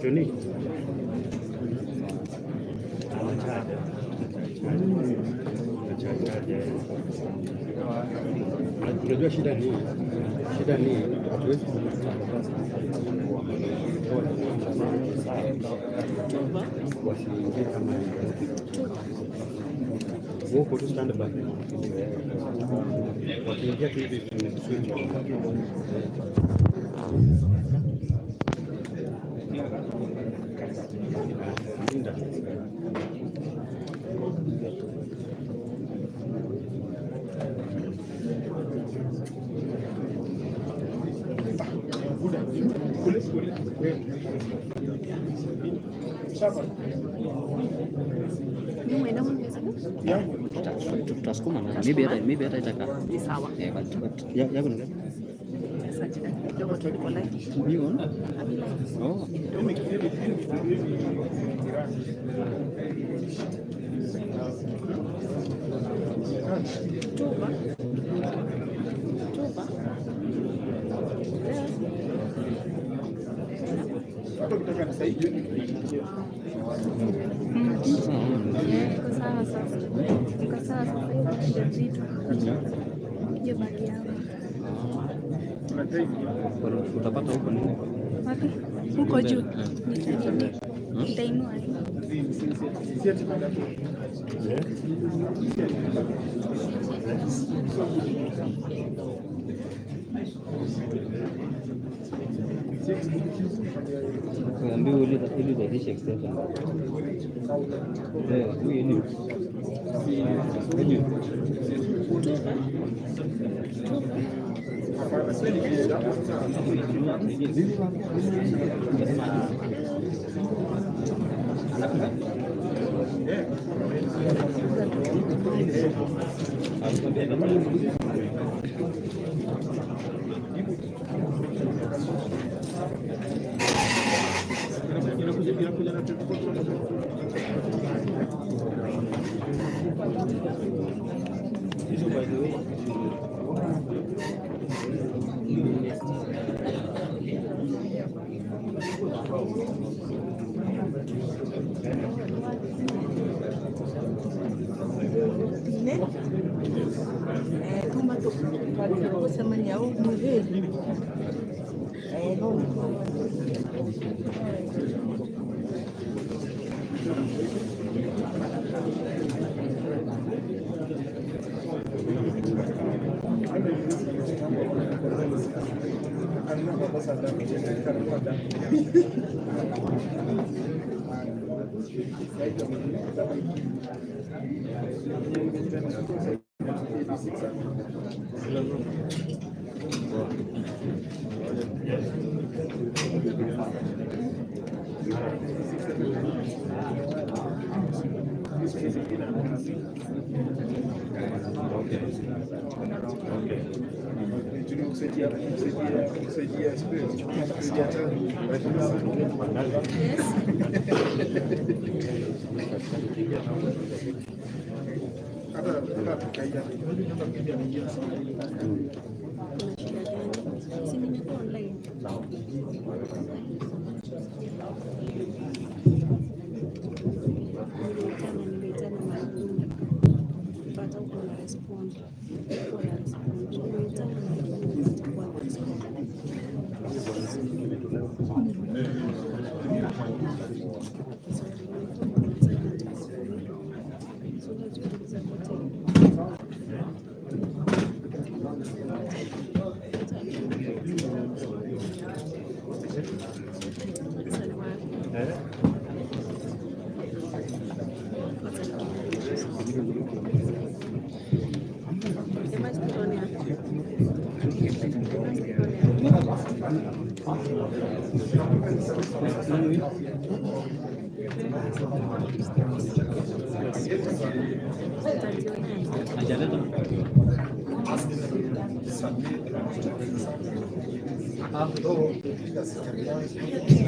Johnny. Unajua shida ni hatuwezi wasiingie kama huko tu stand by wakiingia tu hivi tutasukuma na maybe hata itakaa sawa. Yako ni gani? Kidogo tuliko live. Oh. Utapata huko nini? Wapi? Huko juu. Nitainua. Kuambia ili zaidisha extension. Huyu ni. By the way,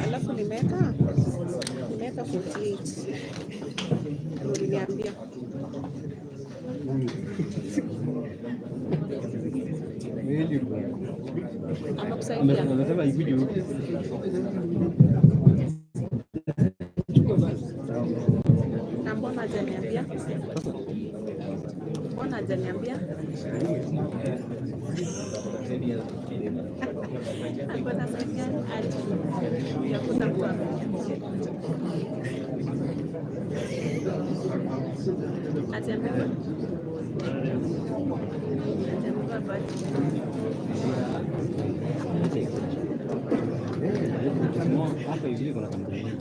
Alafu nimeweka 48. Uliniambia. Anakusaidia. Anasema ikuje huko. Na mbona hajaniambia? Mbona hajaniambia? Hakuna saidia aje. Hakuna kwa. Atembea. Atembea basi. Hapa hivi kuna kampuni.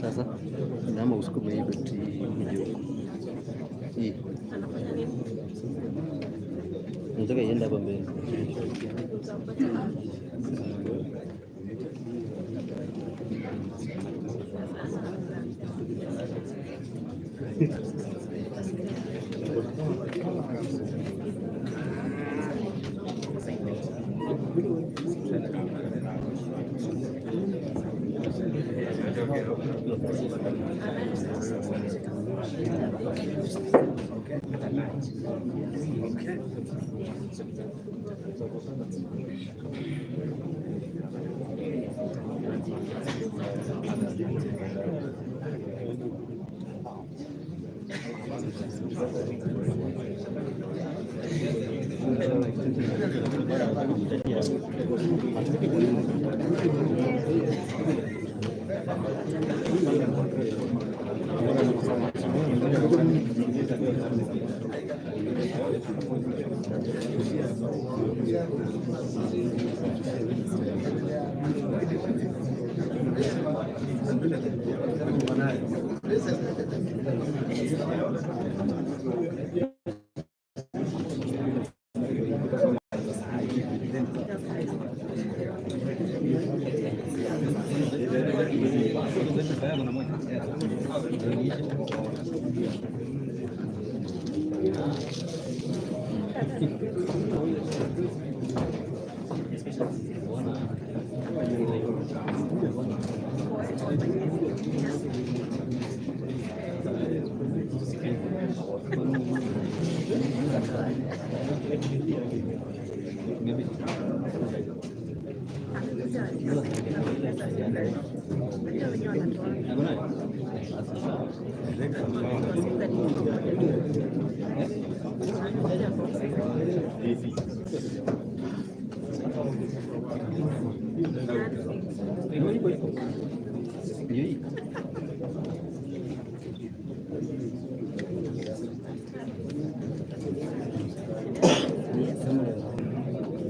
Sasa naomba usukume hii beti hii. Nataka iende hapa mbele.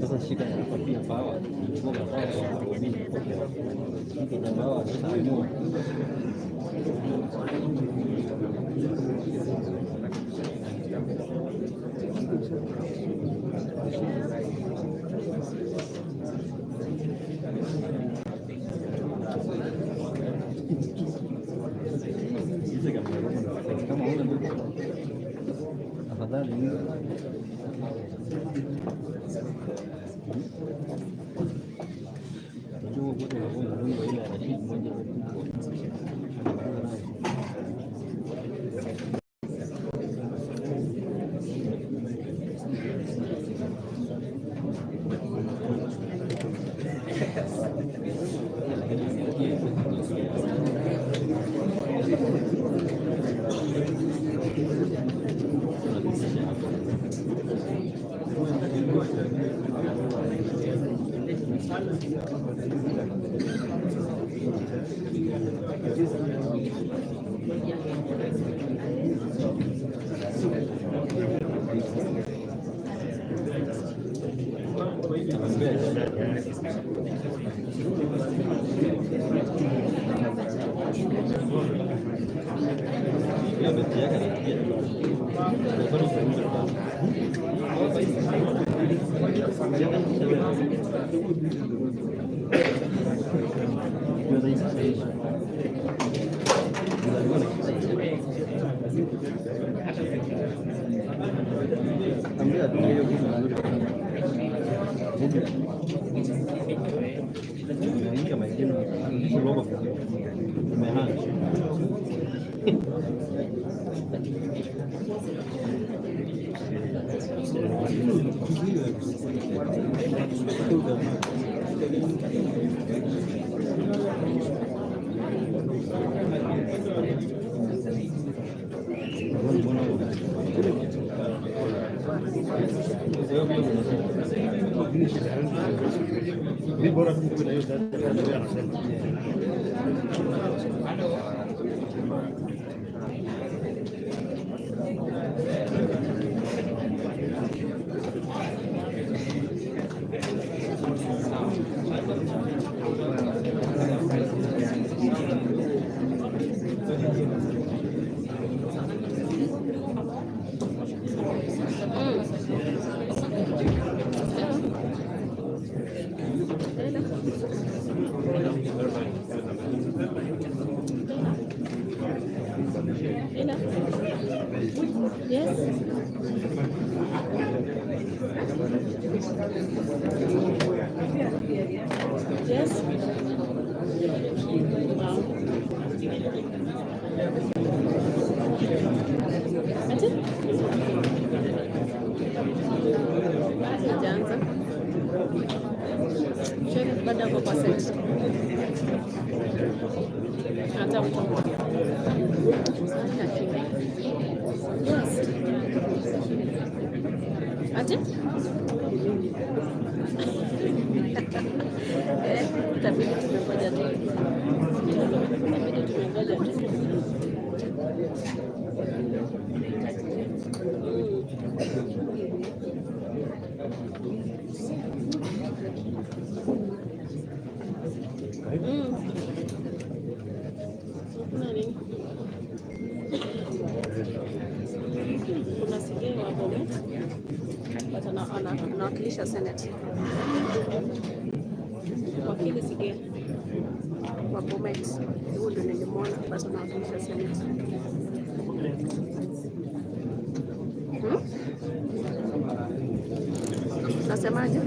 Sasa shida ya kupia pawa ni kwa sababu mimi niko na pawa sasa hiyo kama afadhali Yes. Yes. Ati? Sijaanza. Check baada ya kwa set. Hata mtu. Yes. Ati? Itabidi tumengoja tu. Itabidi tumengoja tu. Nani? Kuna sigei wa Bomet anawakilisha Senate. Wakili sigei wa Bomet, huyu ndio nilimwona, basi anawakilisha Senate. Nasemaje?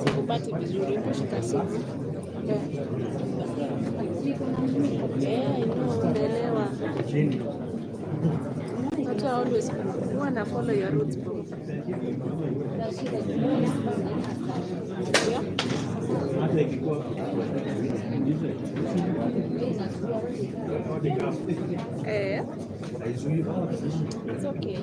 Sikupati vizuri, kushika simu. Unaelewa. But I always want to follow your roots, bro. Yeah? It's okay.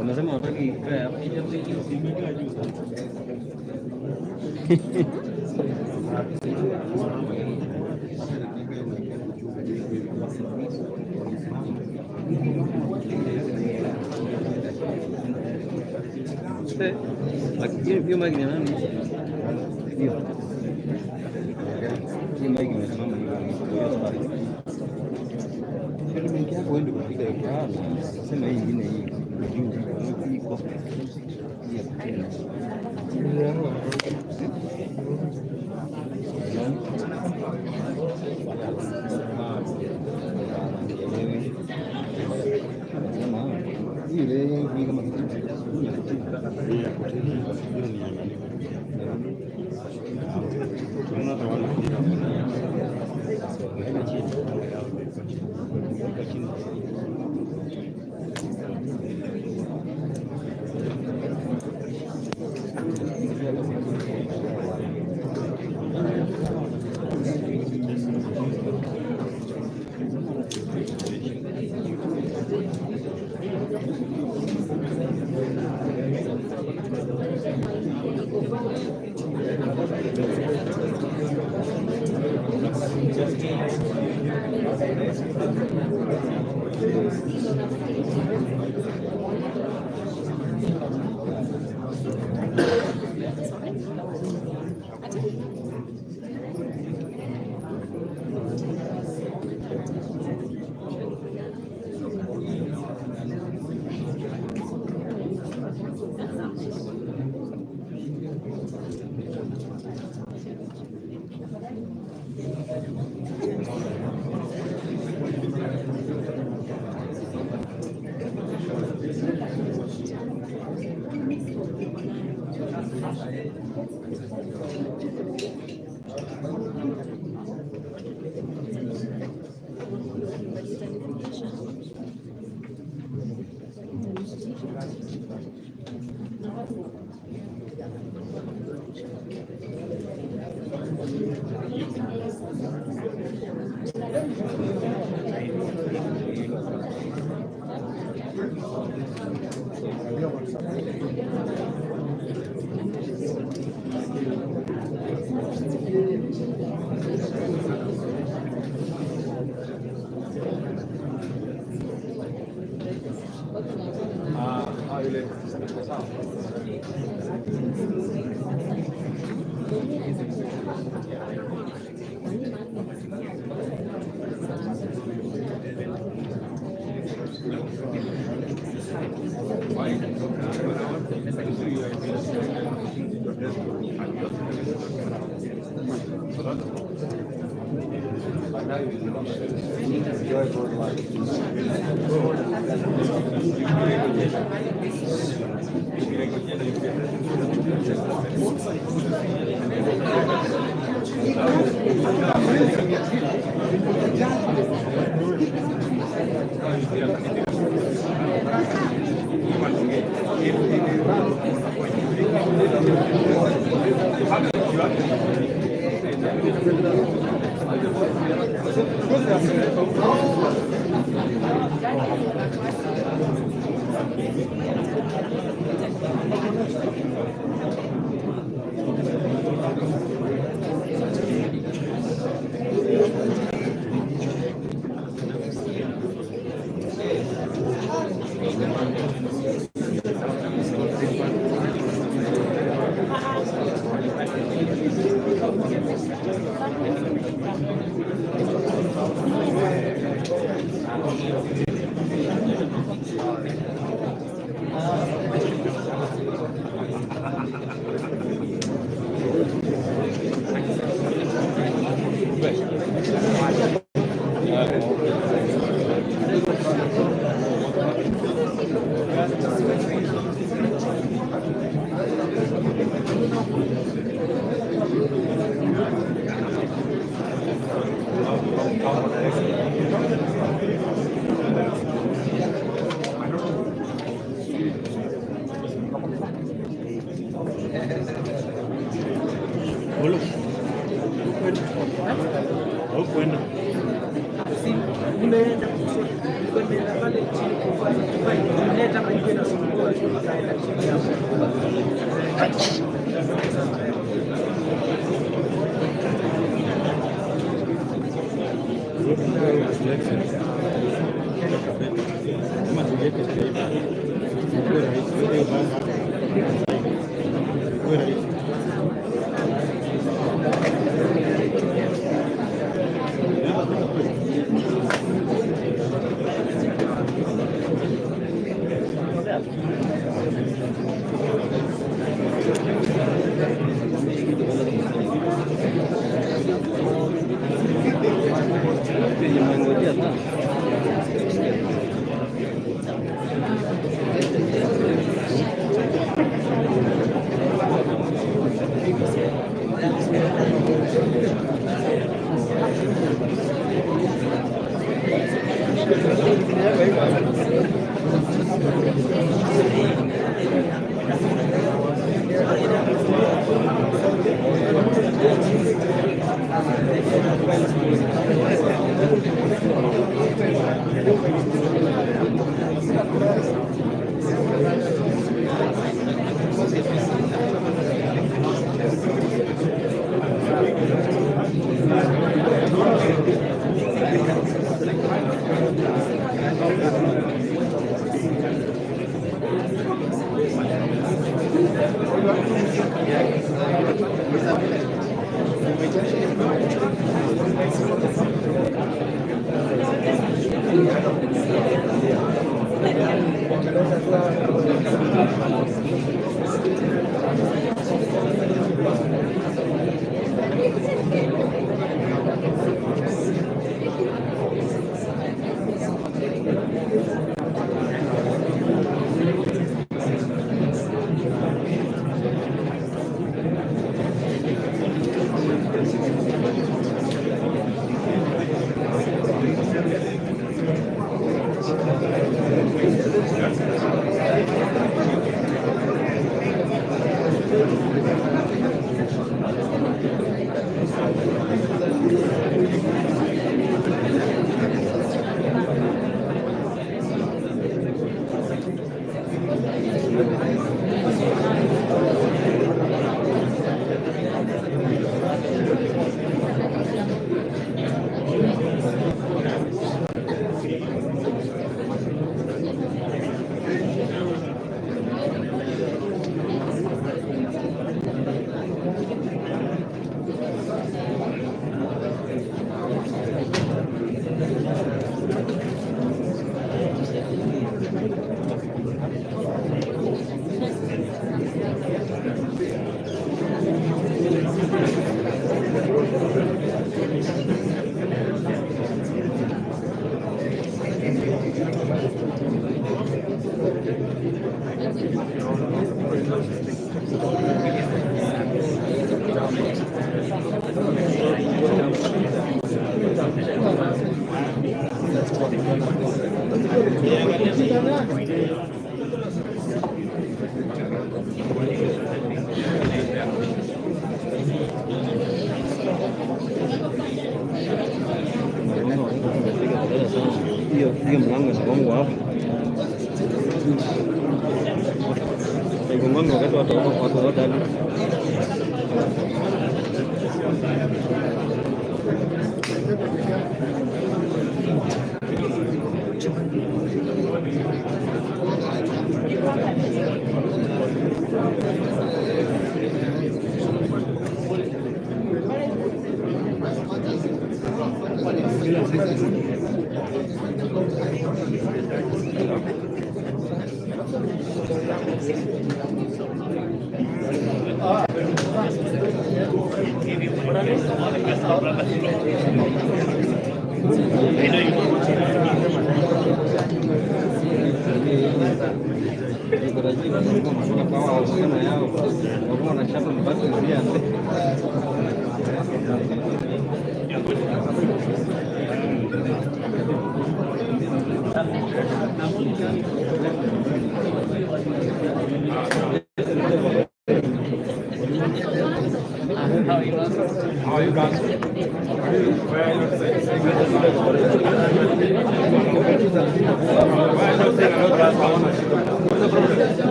Unasema unataka ikae hapa. Hiyo maji ni nani? Hiyo maji imesimama hivi. Benki yako uende kupiga kwa sema hii nyingine hii iko Olo. Hukwenda. Nimeenda kwenda pale chini kuleta maji na sumbua tukaenda chini hapo. Kama tujeke sasa hivi. Kwa rahisi. Thank you. hiyo mlango inagongwa hapo. Igongwa wakati watu wote hapo.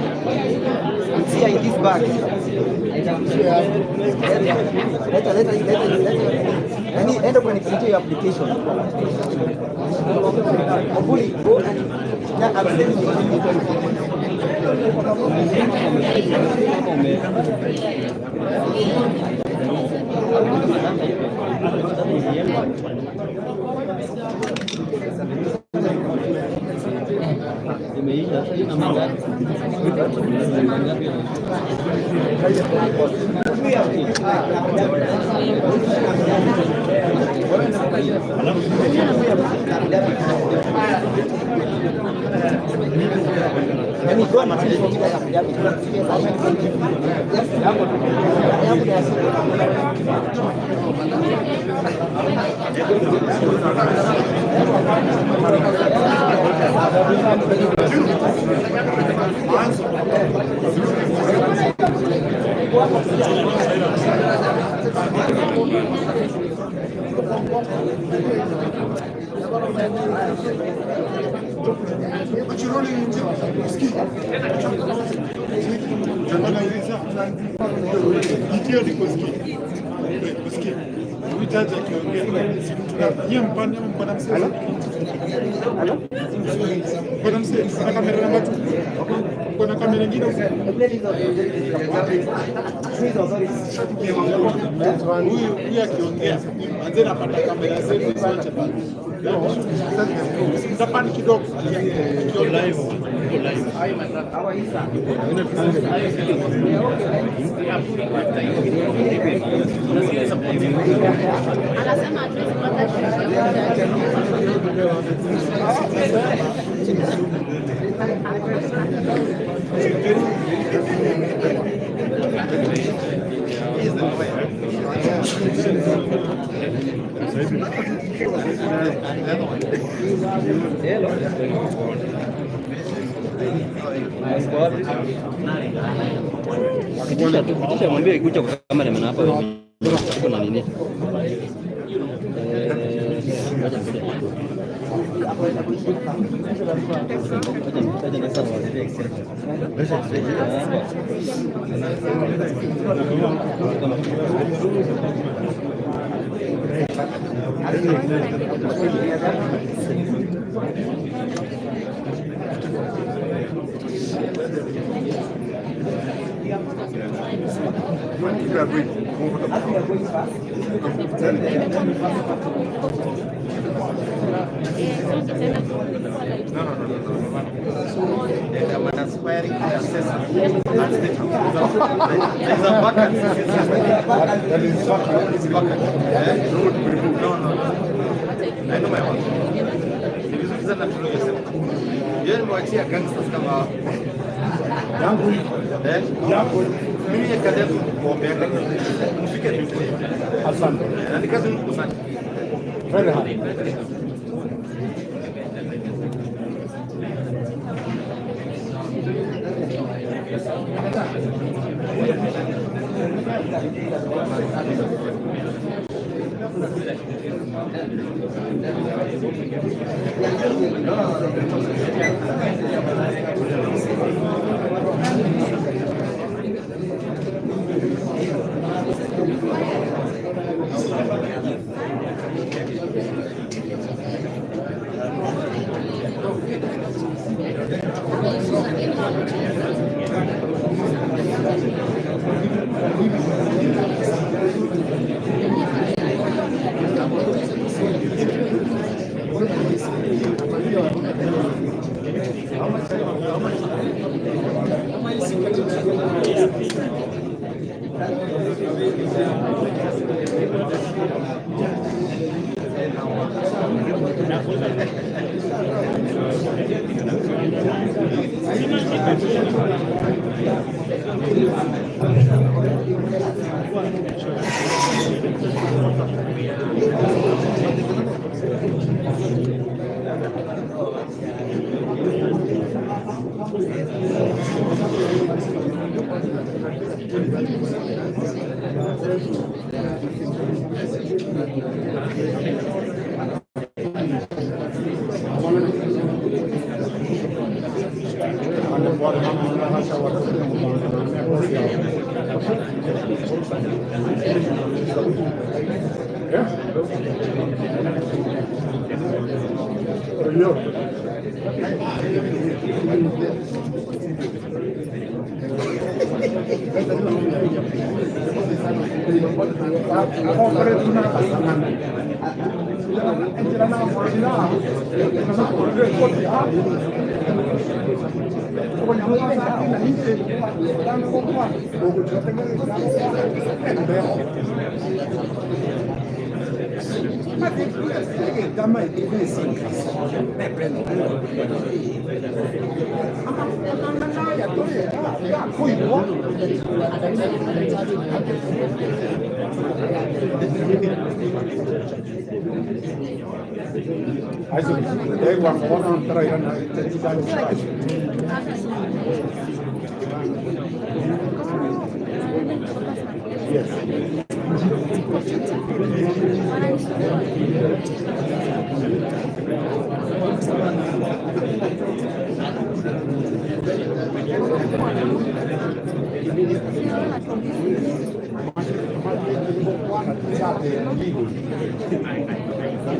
It's here in this bag. Let end up when it's your application. Go Vitaji akiongea. Yeye mpande ama mko na msema? Hello? Kuna msema na kamera namba 2. Kuna kamera nyingine huko. Huyu akiongea. Anze napata kamera zetu zote bado. Mtapani kidogo. Ndio live. Anasema Kisha mwambie ikuja kwa kamera maana hapa tuko na nini? I'm an aspiring assessor. There's a vacancy. It's vacant. No. I know my work. Nikizukiza na tulo yosema. Yeye nimewachia gangsters kama yangu. Mimi ya kazi kuombea mfike mbinguni. Asante. Na nikazi mkusanya. Very hard.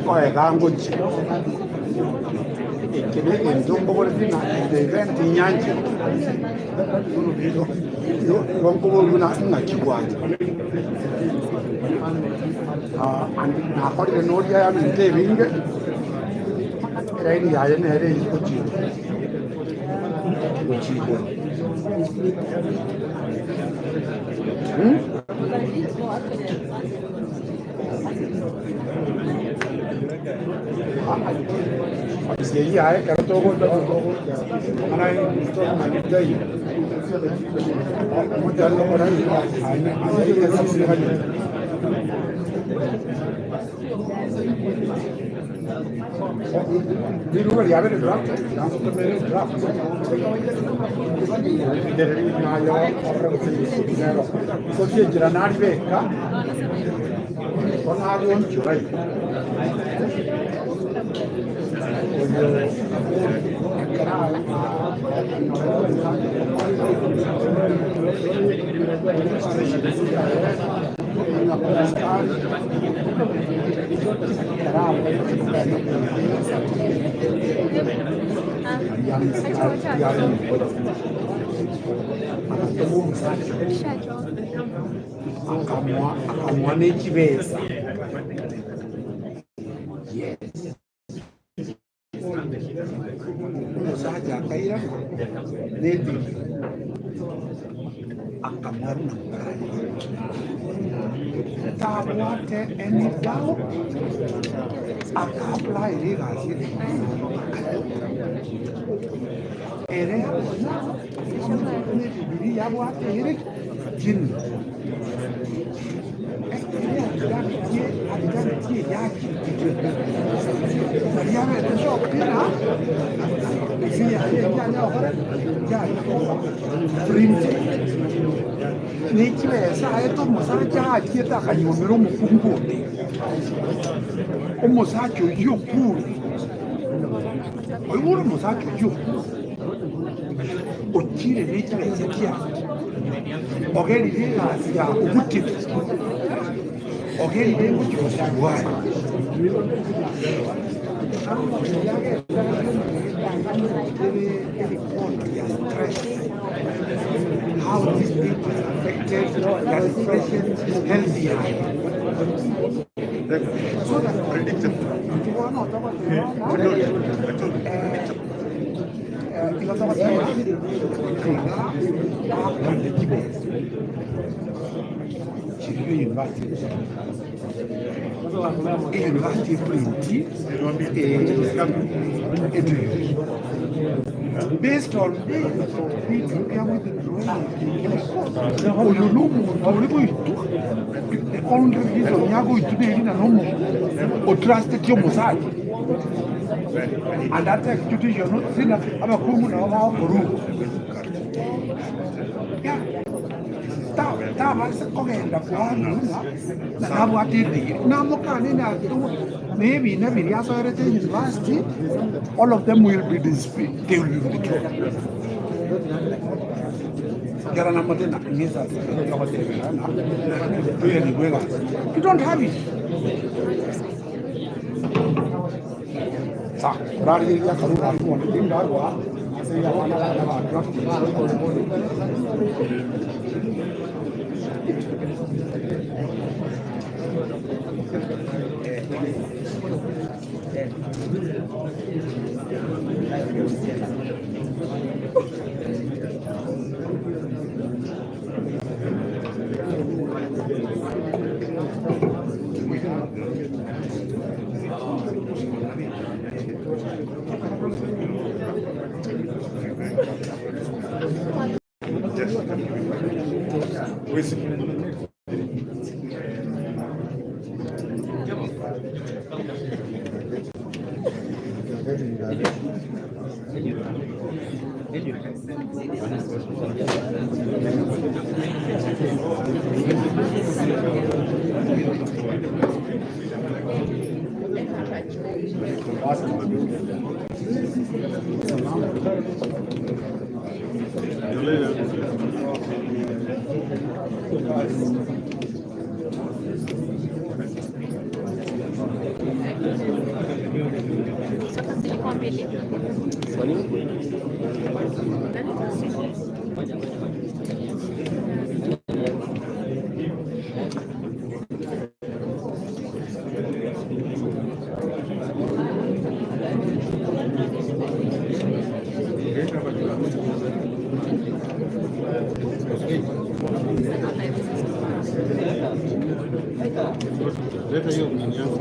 coi language che ne in jumbo con the event in Yanchi non come una chihuahua and na poi che non ya in te vinge reini ya ne re uchi Sì, hai capito cosa non hai visto ma che dai modello morale di lui di avere draft tanto per avere draft vedere il maio così girare becca con avion giurai akamwane chivesa yes unosaja akaira nedi akamwana tabwate eni dao akapply rigasi ere bibiri yabwate ere jin Okay, then what you say? Why? How these people affected their depression is healthier. So that predictable. University printi based on and that institution maybe in every university, all of them will be displayed. They will be withdrawn. You don't have it. Leta hiyo nini yako.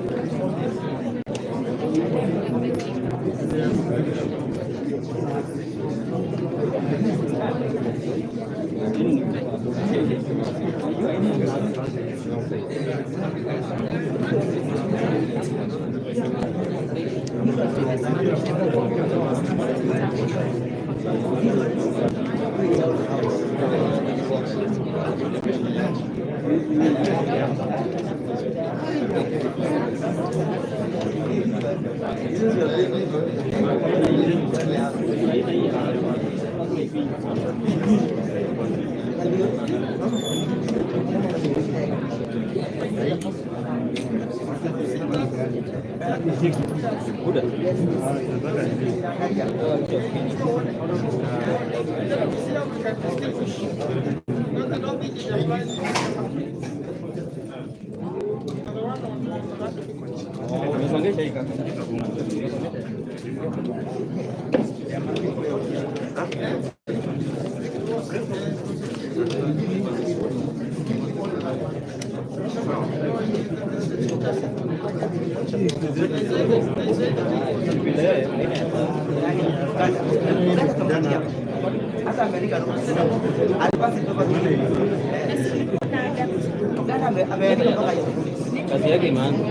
Udah. hata Amerika alikuwa Amerika mpaka Kazi yake imeanza.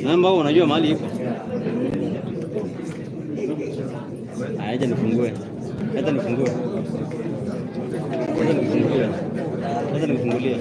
Namba unajua mahali ipo? Aje nifungue. Hata nifungue. Hata nifungulie.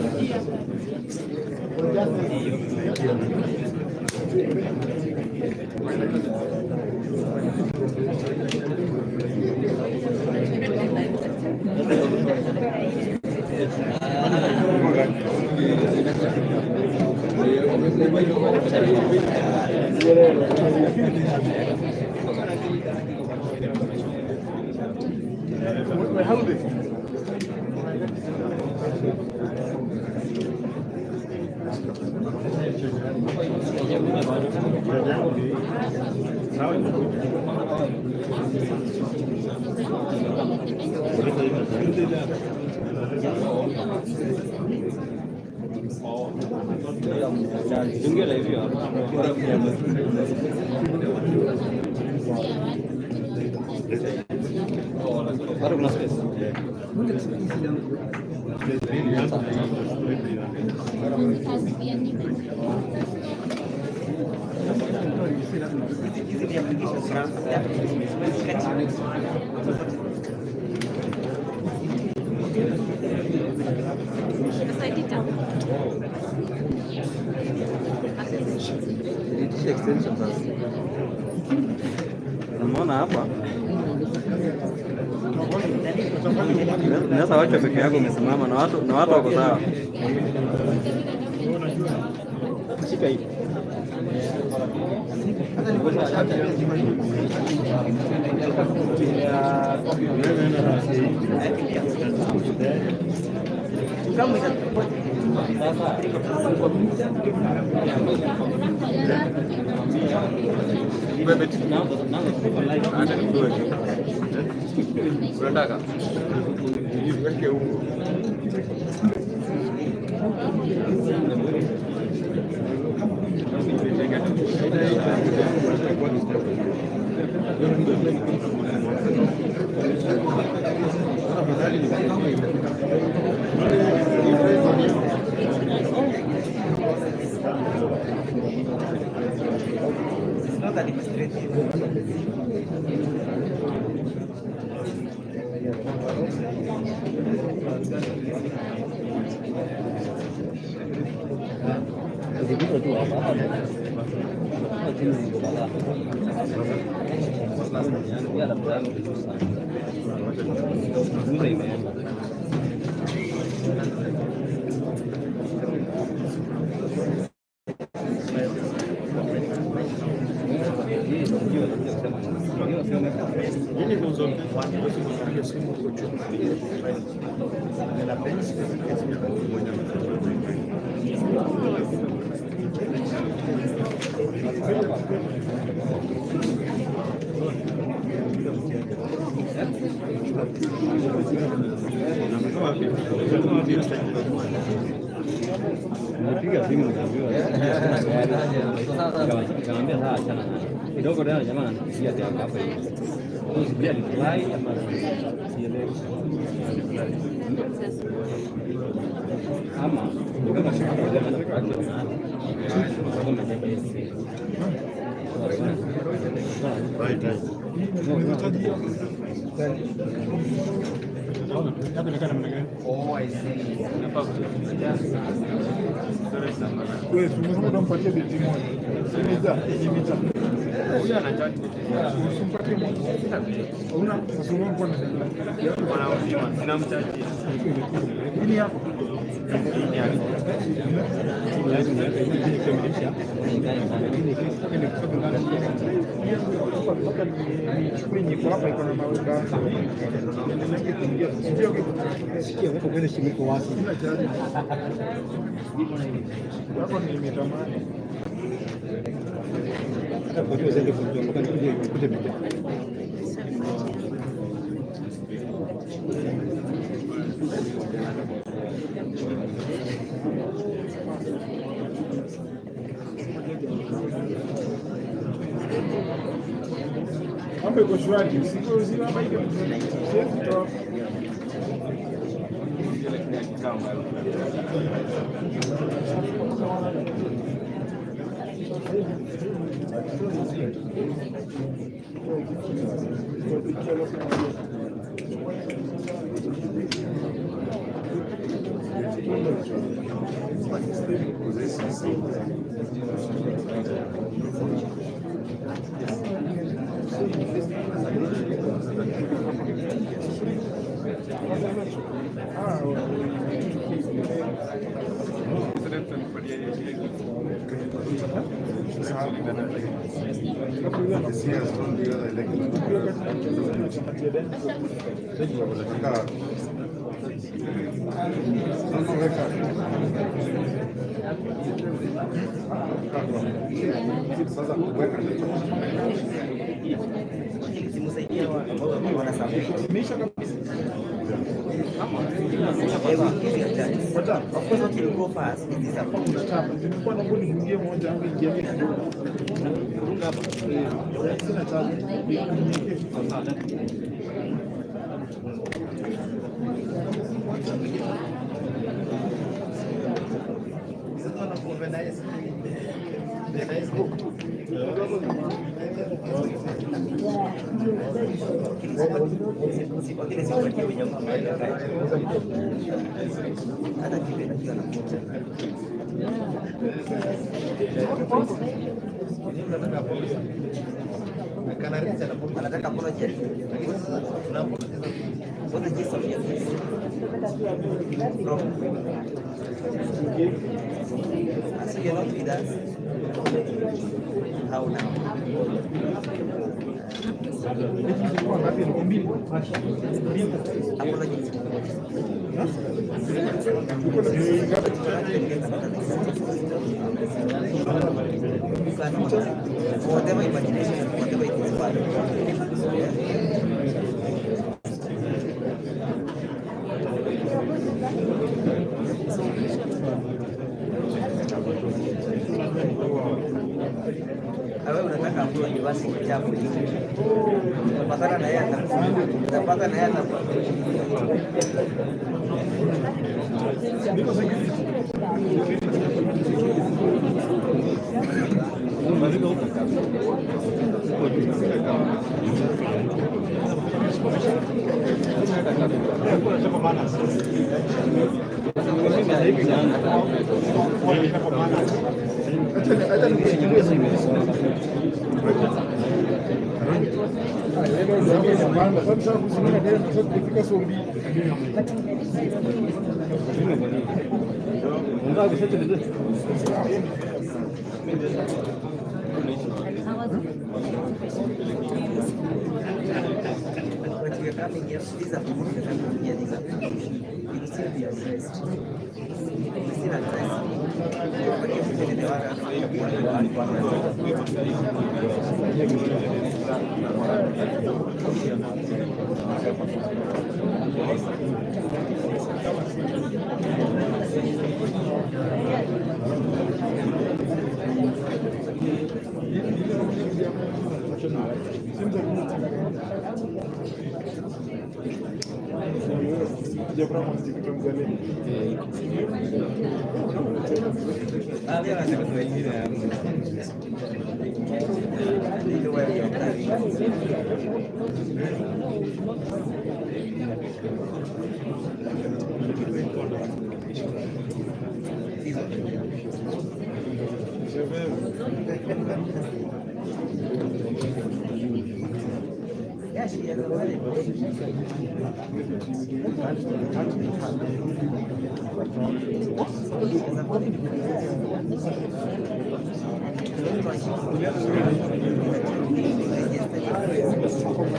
Tunggulah hivi hapo. Baru kuna space. Unaona hapa? Unaweza wacha peke yako umesimama na watu wako sawa. Shika hii. Unataka niweke huko. not administrative. Nimepiga simu nikamwambia sawa, achana naye kidogo. Tena jamaa ananipigia tena hapa hivi, sijui alifurahi ama sielewi, ama kama sio Oh, I see. Wewe tumesema tumpatie binti moja. Simita. Huyu anachati. Usimpatie moja. Una sasa unaona kwa nini? Bwana uzima, sina mchaji. Nini hapo? Nini hapo? Kwenye kwa hapa iko na maweka. sikia hapo kwenda shimiko wapi? Hapo nimetamani. Hata kwa hiyo zende kujua mpaka nikuje nikute bidhaa. Mambo iko shwari, siko zima bike. Siwezi toa. Of course, what will go fast is this approach. Nilikuwa naomba niingie moja yangu ingie kidogo. Kuruka hapa. Sina tabu. Anataka apology. What the gist of this? So you're not with us? How now? Apology. Whatever imagination, whatever it is, awe unataka ambiwa university chafu utapatana na yeye utapata na yeye But you're coming here, these are people that are coming here, these are people. You will still be addressed. You will still address me. But if you take the yeah, she has already.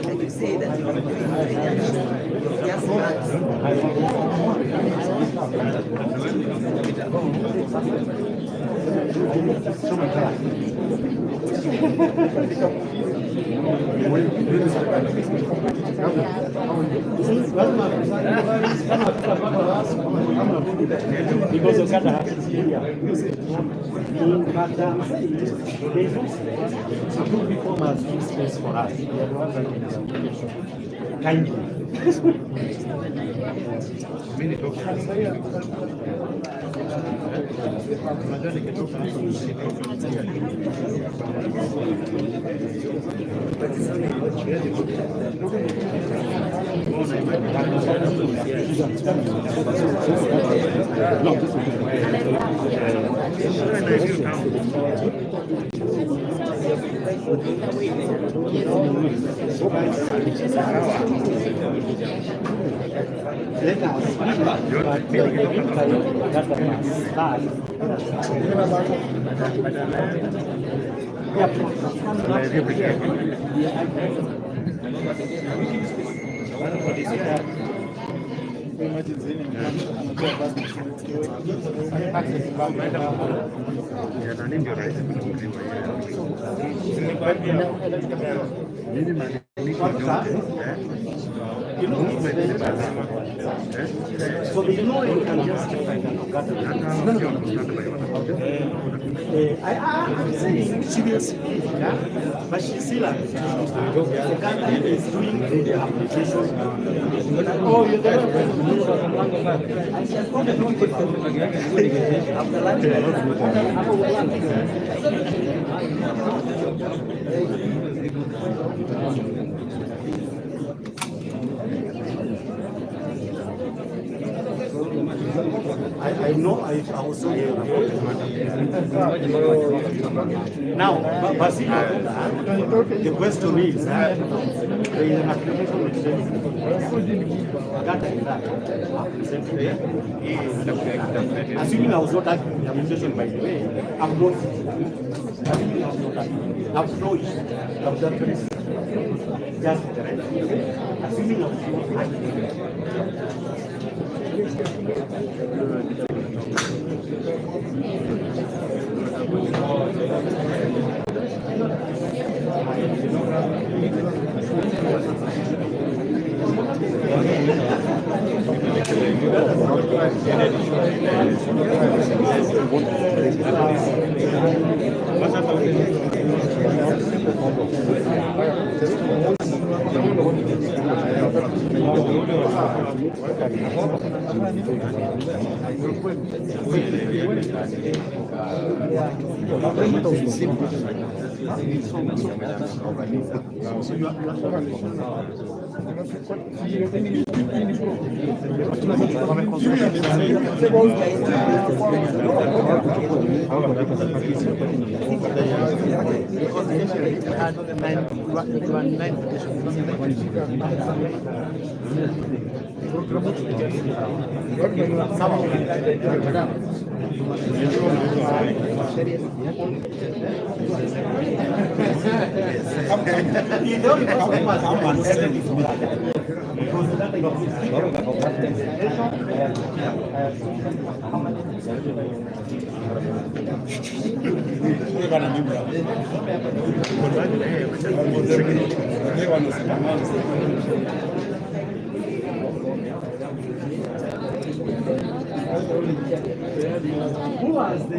And you say that you are doing just Because of Canada, some good performers give space for us. Kindly. So the ignorant can justify that. I'm saying seriously, yeah? But she's still like, the country is doing the application. Oh, you're there. I know I also hear about it. Now, the question is, there is an application which says that assuming I was not acting in the application, by the way, I'm not. Assuming I was not acting, I've no issue. I've done very just the right. Assuming I was not acting. Who was the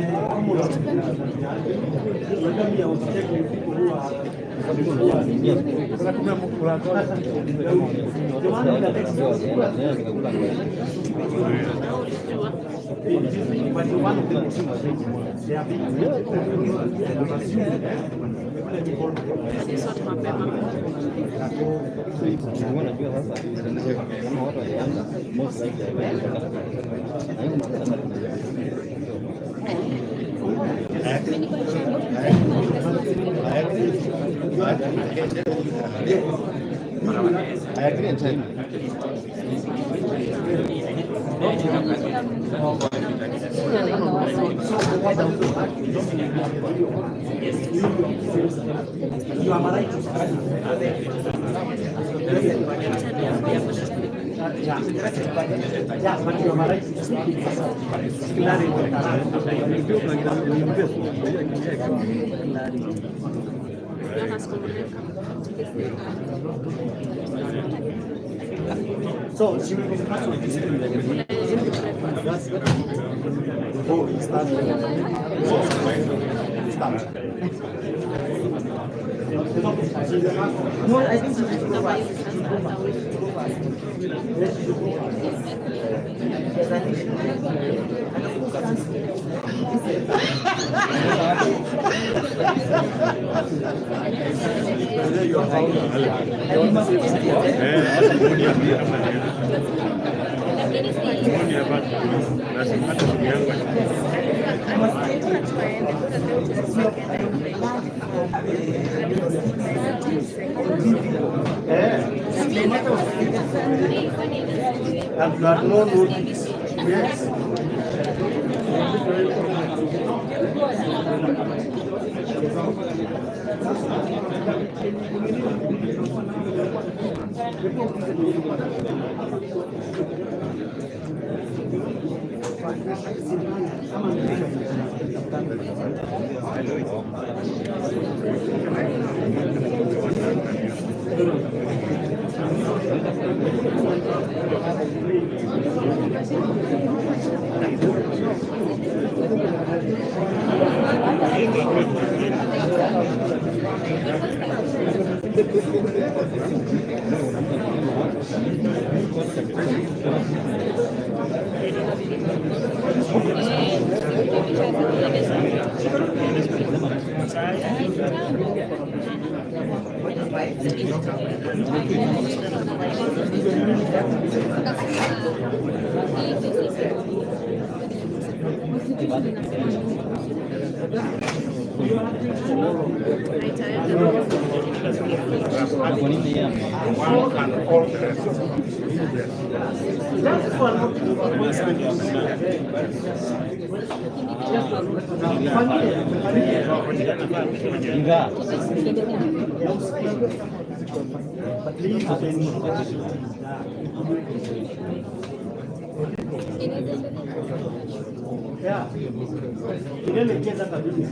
I agree and time. You are right. Yeah, but you are right. So she will be the first one to start. Oh, start. No, I think she will go fast. And you are no notice. Yes. Yeah. Inaelekeza kabisa.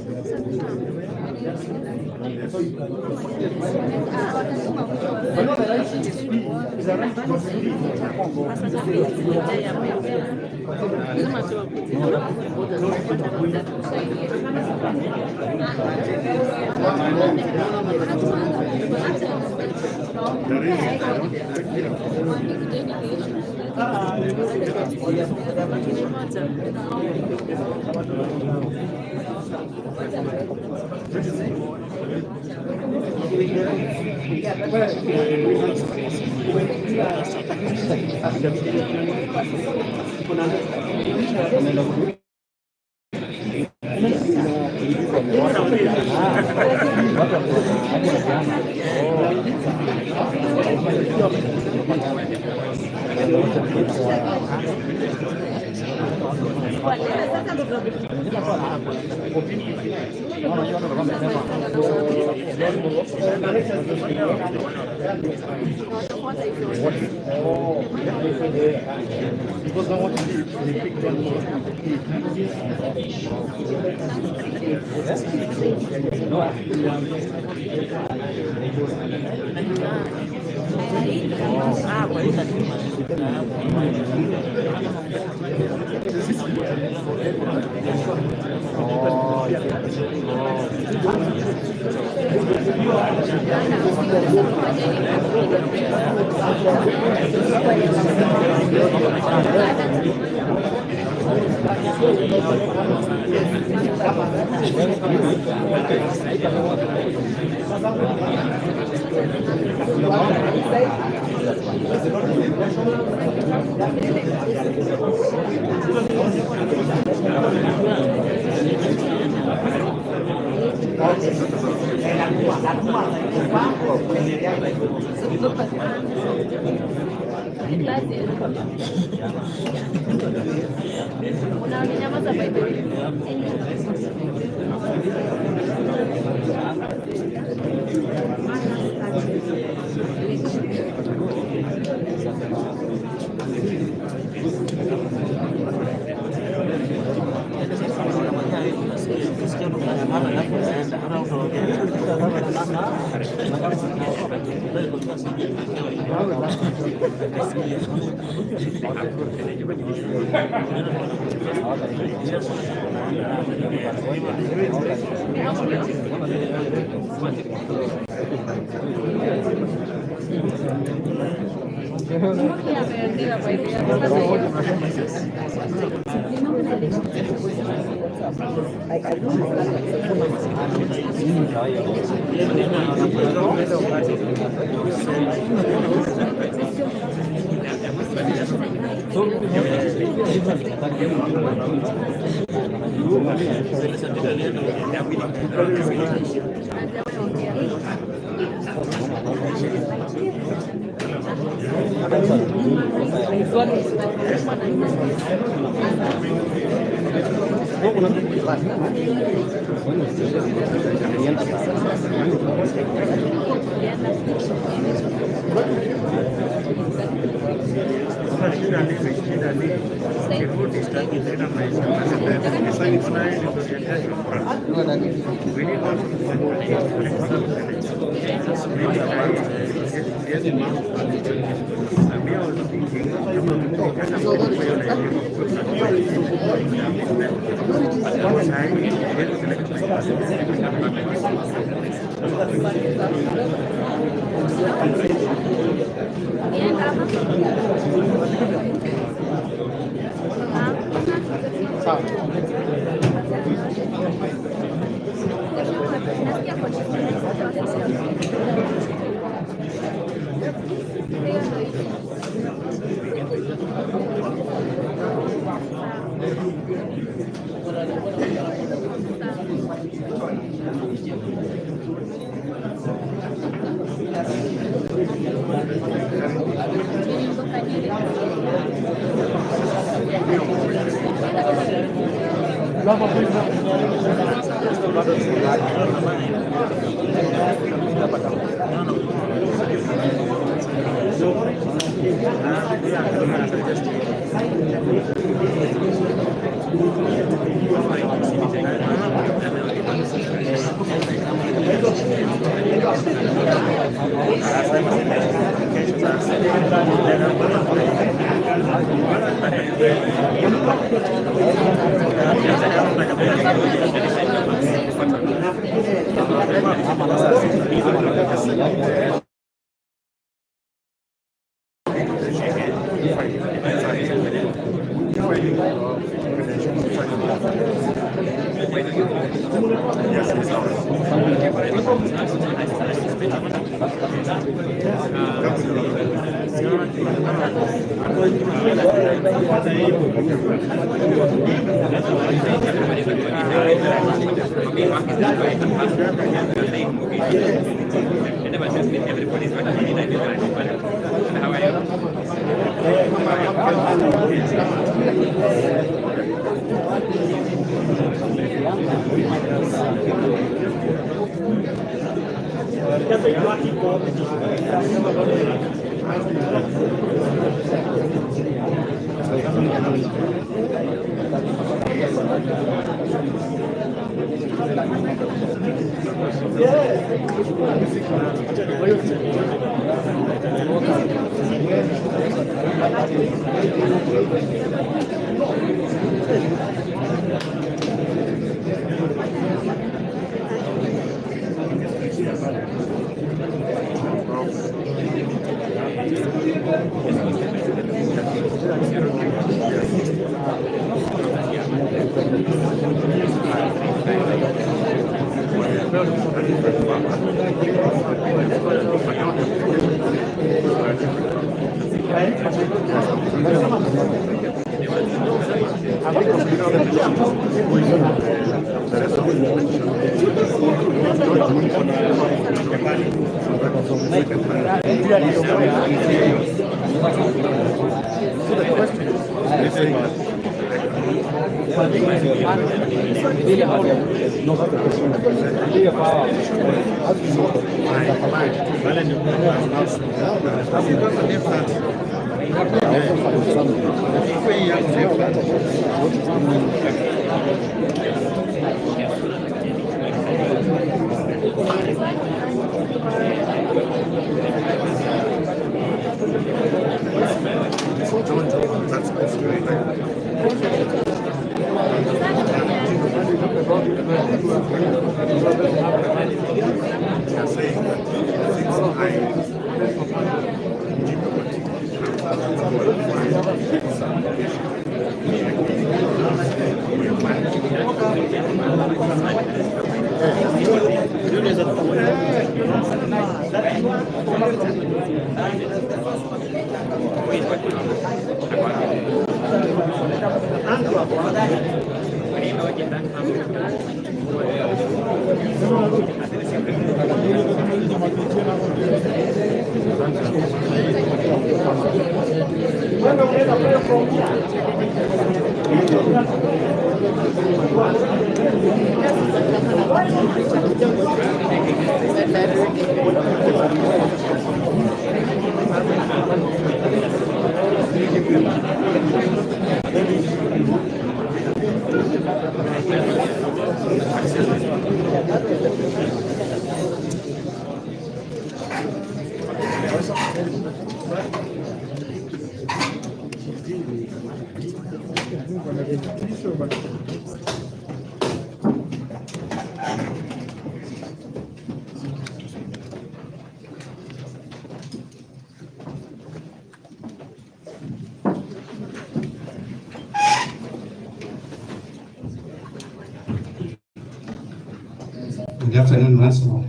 Good afternoon once more.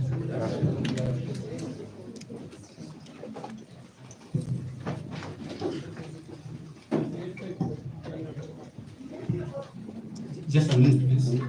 Just a minute, please.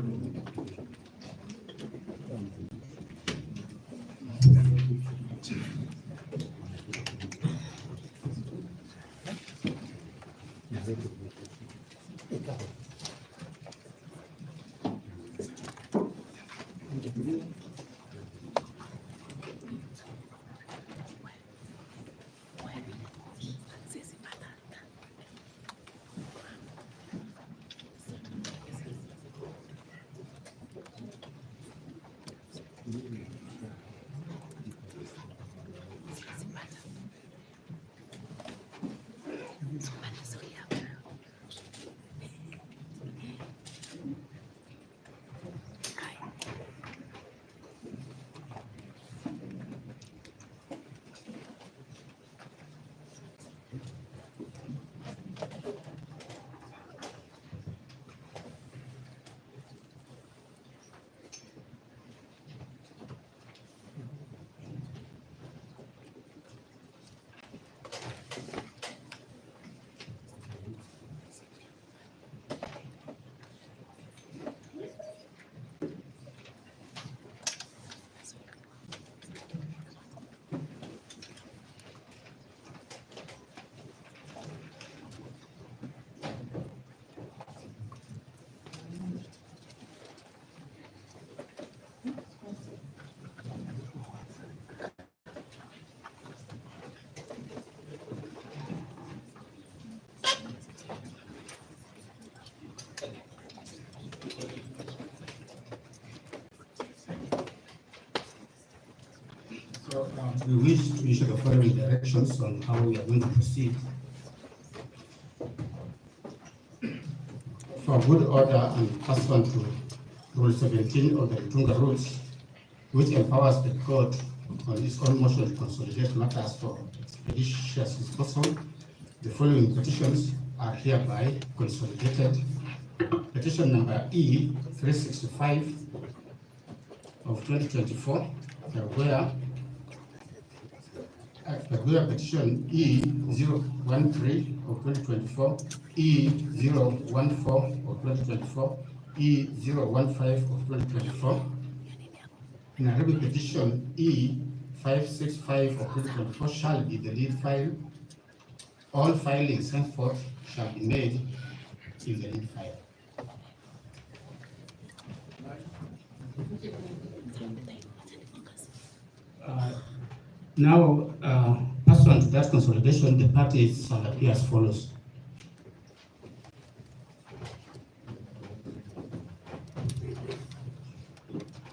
we wish to issue the following directions on how we are going to proceed. For good order and pursuant to Rule 17 of the Rutunga Rules, which empowers the court on its own motion to consolidate matters for expeditious disposal, the following petitions are hereby consolidated. Petition number E 365 of 2024, where petition E 013 of 2024, E 014 of 2024, E 015 of 2024, Nairobi petition E 565 of 2024 shall be the lead file. All filings henceforth shall be made in the lead file. Now, pursuant to that consolidation, the parties shall appear as follows.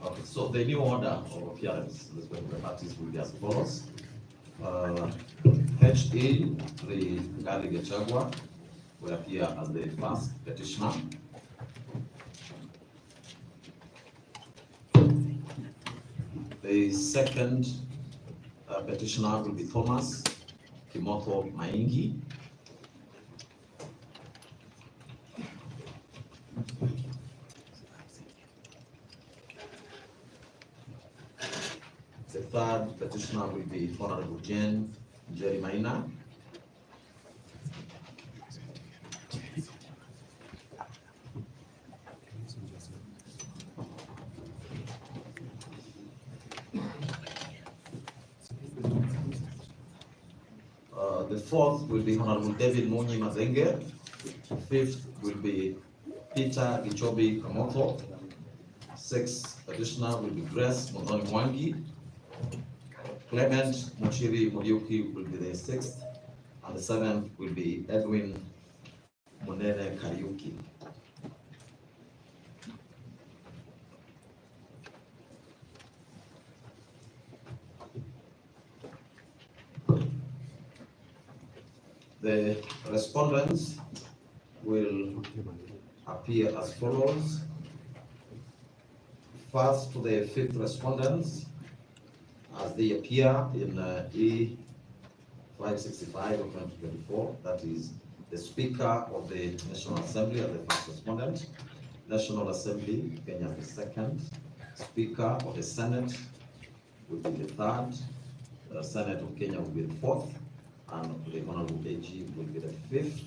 Okay, so the new order of appearance of the parties will be as follows. HA, the Gachagua, will appear as the first petitioner. The second petitioner will be Thomas Kimoto Maingi. The third petitioner will be Honorable Jane Jerry Maina. The fourth will be Honorable David Munyi Mazenge. Fifth will be Peter Gichobi Kamoto. Sixth petitioner will be Grace Modoni Mwangi. Clement Mochiri Muriuki will be the sixth, and the seventh will be Edwin Monene Kariuki. The respondents will appear as follows. First, to the fifth respondents, as they appear in E 565 of 2024, that is the Speaker of the National Assembly as the first respondent, National Assembly, Kenya the second, Speaker of the Senate will be the third, Senate of Kenya will be the fourth, and the Honorable AG will be the fifth.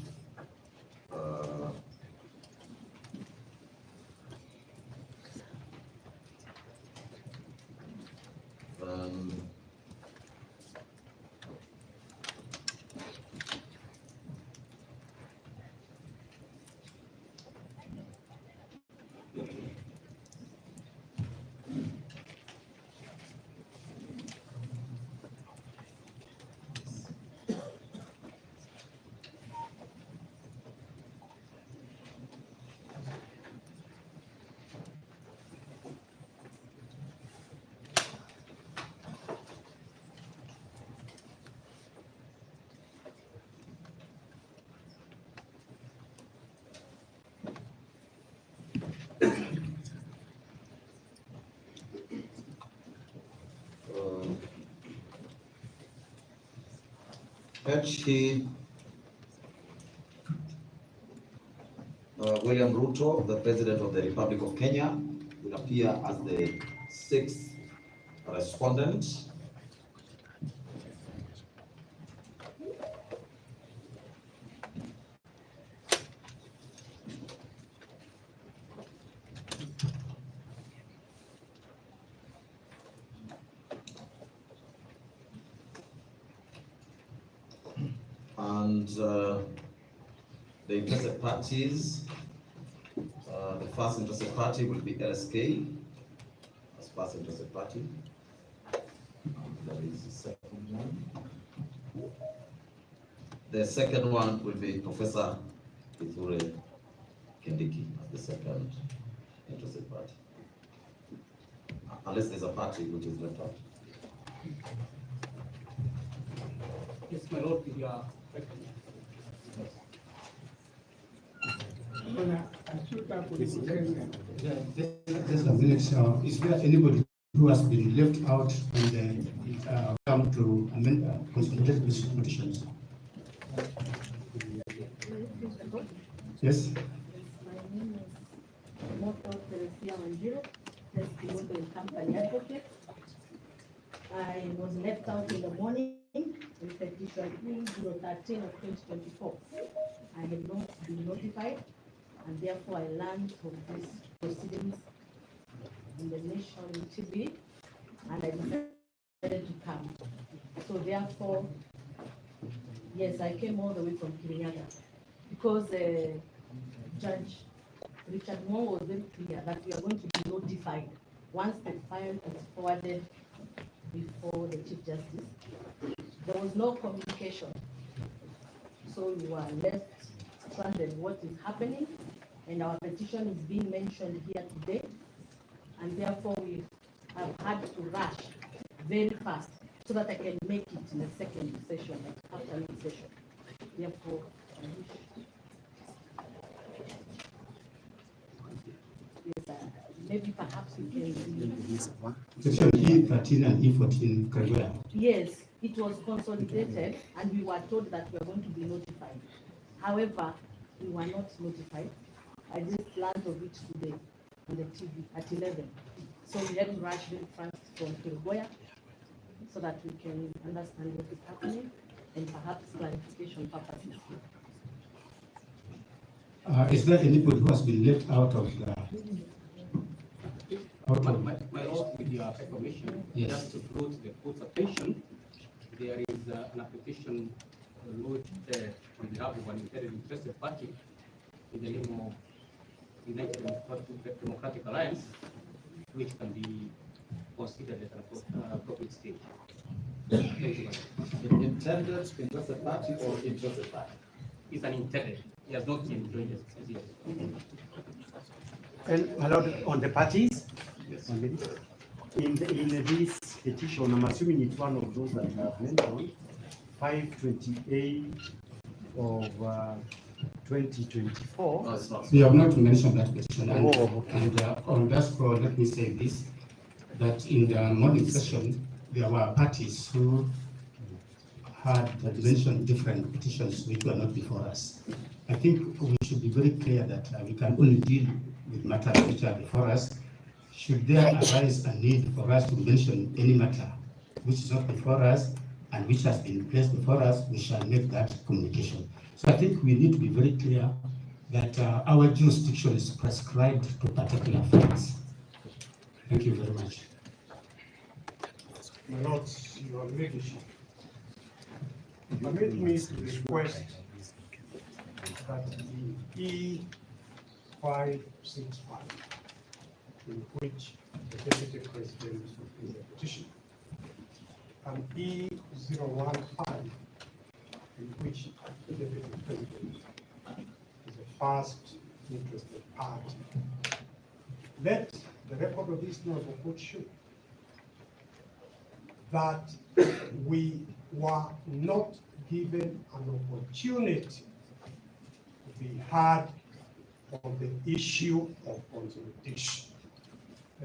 H. William Ruto, the President of the Republic of Kenya, will appear as the sixth respondent. And the interested parties, the first interested party will be LSK as first interested party. That is the second one. The second one will be Professor Kithure Kindiki as the second interested party. Unless there's a party which is left out. Yes, my lord, with your Just a minute. Is there anybody who has been left out when come to amend consolidated petitions? Yes. My name is Moto Teresia Manjiro, Testimonial Company Advocate. I was left out in the morning in petition 2013 of 2024. I had not been notified, and therefore I learned from these proceedings in the nation TV, and I decided to come. So therefore, yes, I came all the way from Kirinyaga because Judge Richard Moore was very clear that we are going to be notified once the file is forwarded before the Chief Justice. There was no communication. So we were left stranded what is happening, and our petition is being mentioned here today, and therefore we have had to rush very fast so that I can make it in the second session, like afternoon session. Therefore, I wish. Yes, maybe perhaps we can. Section E13 and E14, Kagwea. Yes, it was consolidated, and we were told that we are going to be notified. However, we were not notified. I just learned of it today on the TV at 11. So we had to rush very fast from Kilgoya so that we can understand what is happening and perhaps clarification purposes. Is there anybody who has been left out of the? My lord, with your permission, Yes. just to draw to the court's attention, there is an application lodged on behalf of an interested party in the name of United Democratic Alliance, which can be considered at an appropriate stage. Thank you. Intended interested party or interested party? It's an intended. He has not yet joined us as yet. And my lord, on the parties, Yes. in this petition, I'm assuming it's one of those that you have mentioned, 528 of 2024. No, it's not. We have not mentioned that petition. And, Oh, okay. and on that score, let me say this, that in the morning session, there were parties who had mentioned different petitions which were not before us. I think we should be very clear that we can only deal with matters which are before us. Should there arise a need for us to mention any matter which is not before us and which has been placed before us, we shall make that communication. So I think we need to be very clear that our jurisdiction is prescribed to particular facts. Thank you very much. My Lord, your leadership, permit me to request that the E565, in which the Deputy President is a petition, and E015, in which the Deputy President is a first interested party. Let the record of this noble court show that we were not given an opportunity to be heard on the issue of consolidation.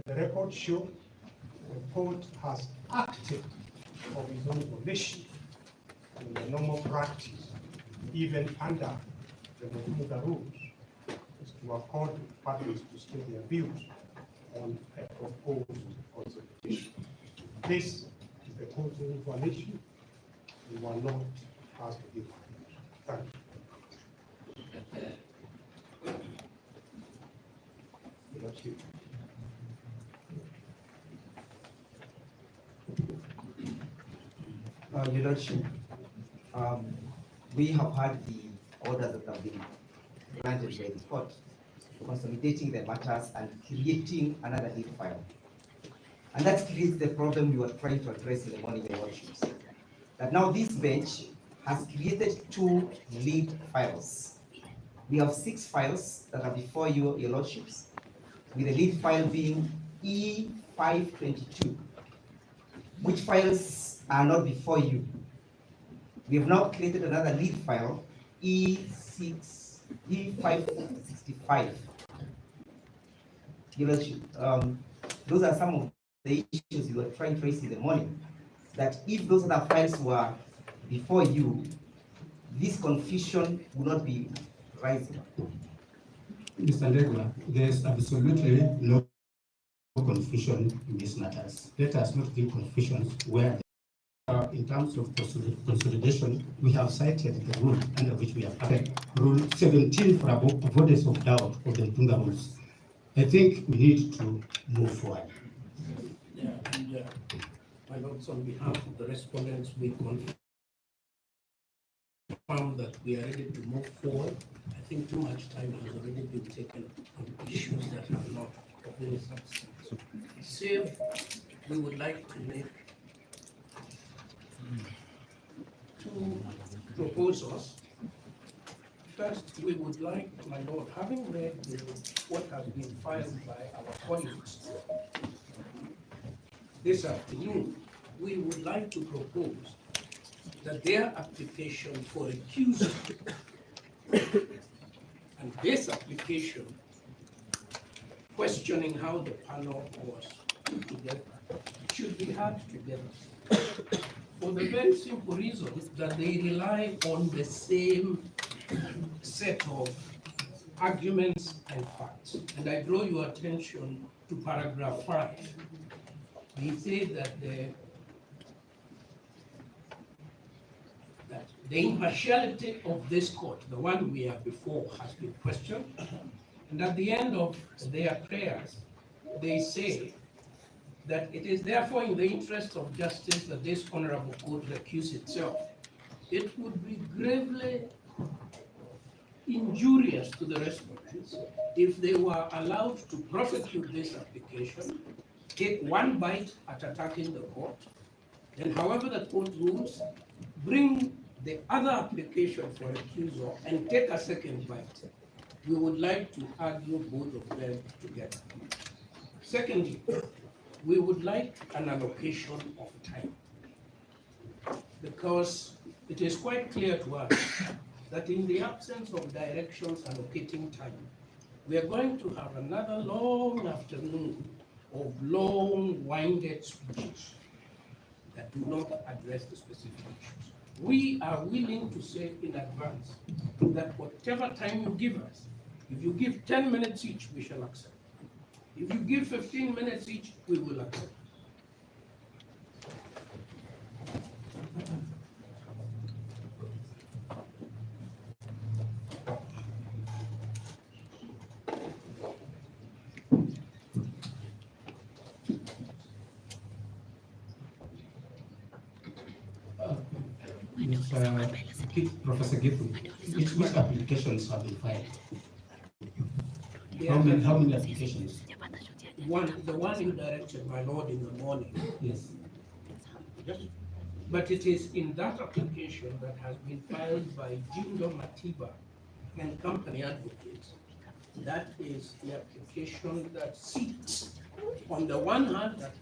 The record show the court has acted of its own volition in the normal practice, even under the Muda rules, is to accord parties to state their views on a proposed consolidation. This is the court's own volition. We were not asked to give. Thank you. Your Lordship, we have had the orders that have been granted by the court, consolidating the matters and creating another lead file. And that creates the problem we were trying to address in the morning, Your Lordships. That now this bench has created 2 lead files. We have 6 files that are before you, Your Lordships, with the lead file being E522. Which files are not before you? We have now created another lead file, E565. Your Lordship, those are some of the issues you were trying to raise in the morning, that if those other files were before you, this confusion would not be rising. Mr. Ndegwa, there's absolutely no confusion in these matters. Let us not give confusion where in terms of consolidation, we have cited the rule under which we have applied, Rule 17 for avoidance of doubt of the Dunga rules. I think we need to move forward. Yeah, and my lords, on behalf of the respondents, we confirm that we are ready to move forward. I think too much time has already been taken on issues that are not of any substance. Save, we would like to make two proposals. First, we would like, my lord, having read what has been filed by our colleagues this afternoon, we would like to propose that their application for recusal and this application questioning how the panel was put together should be had together, for the very simple reason that they rely on the same set of arguments and facts. And I draw your attention to paragraph 5. They say that the impartiality of this court, the one we have before, has been questioned. And at the end of their prayers, they say that it is therefore in the interest of justice that this honorable court recuse itself. It would be gravely injurious to the respondents if they were allowed to prosecute this application, take one bite at attacking the court, and however the court rules, bring the other application for recusal and take a second bite. We would like to argue both of them together. Secondly, we would like an allocation of time, because it is quite clear to us that in the absence of directions allocating time, we are going to have another long afternoon of long, winded speeches that do not address the specific issues. We are willing to say in advance that whatever time you give us, if you give 10 minutes each, we shall accept. If you give 15 minutes each, we will accept. Professor Gifu, which applications have been filed? Yeah. How many applications? The one you directed, my lord, in the morning. Yes. But it is in that application that has been filed by Jindo Matiba and company advocates. That is the application that seeks, on the one hand, that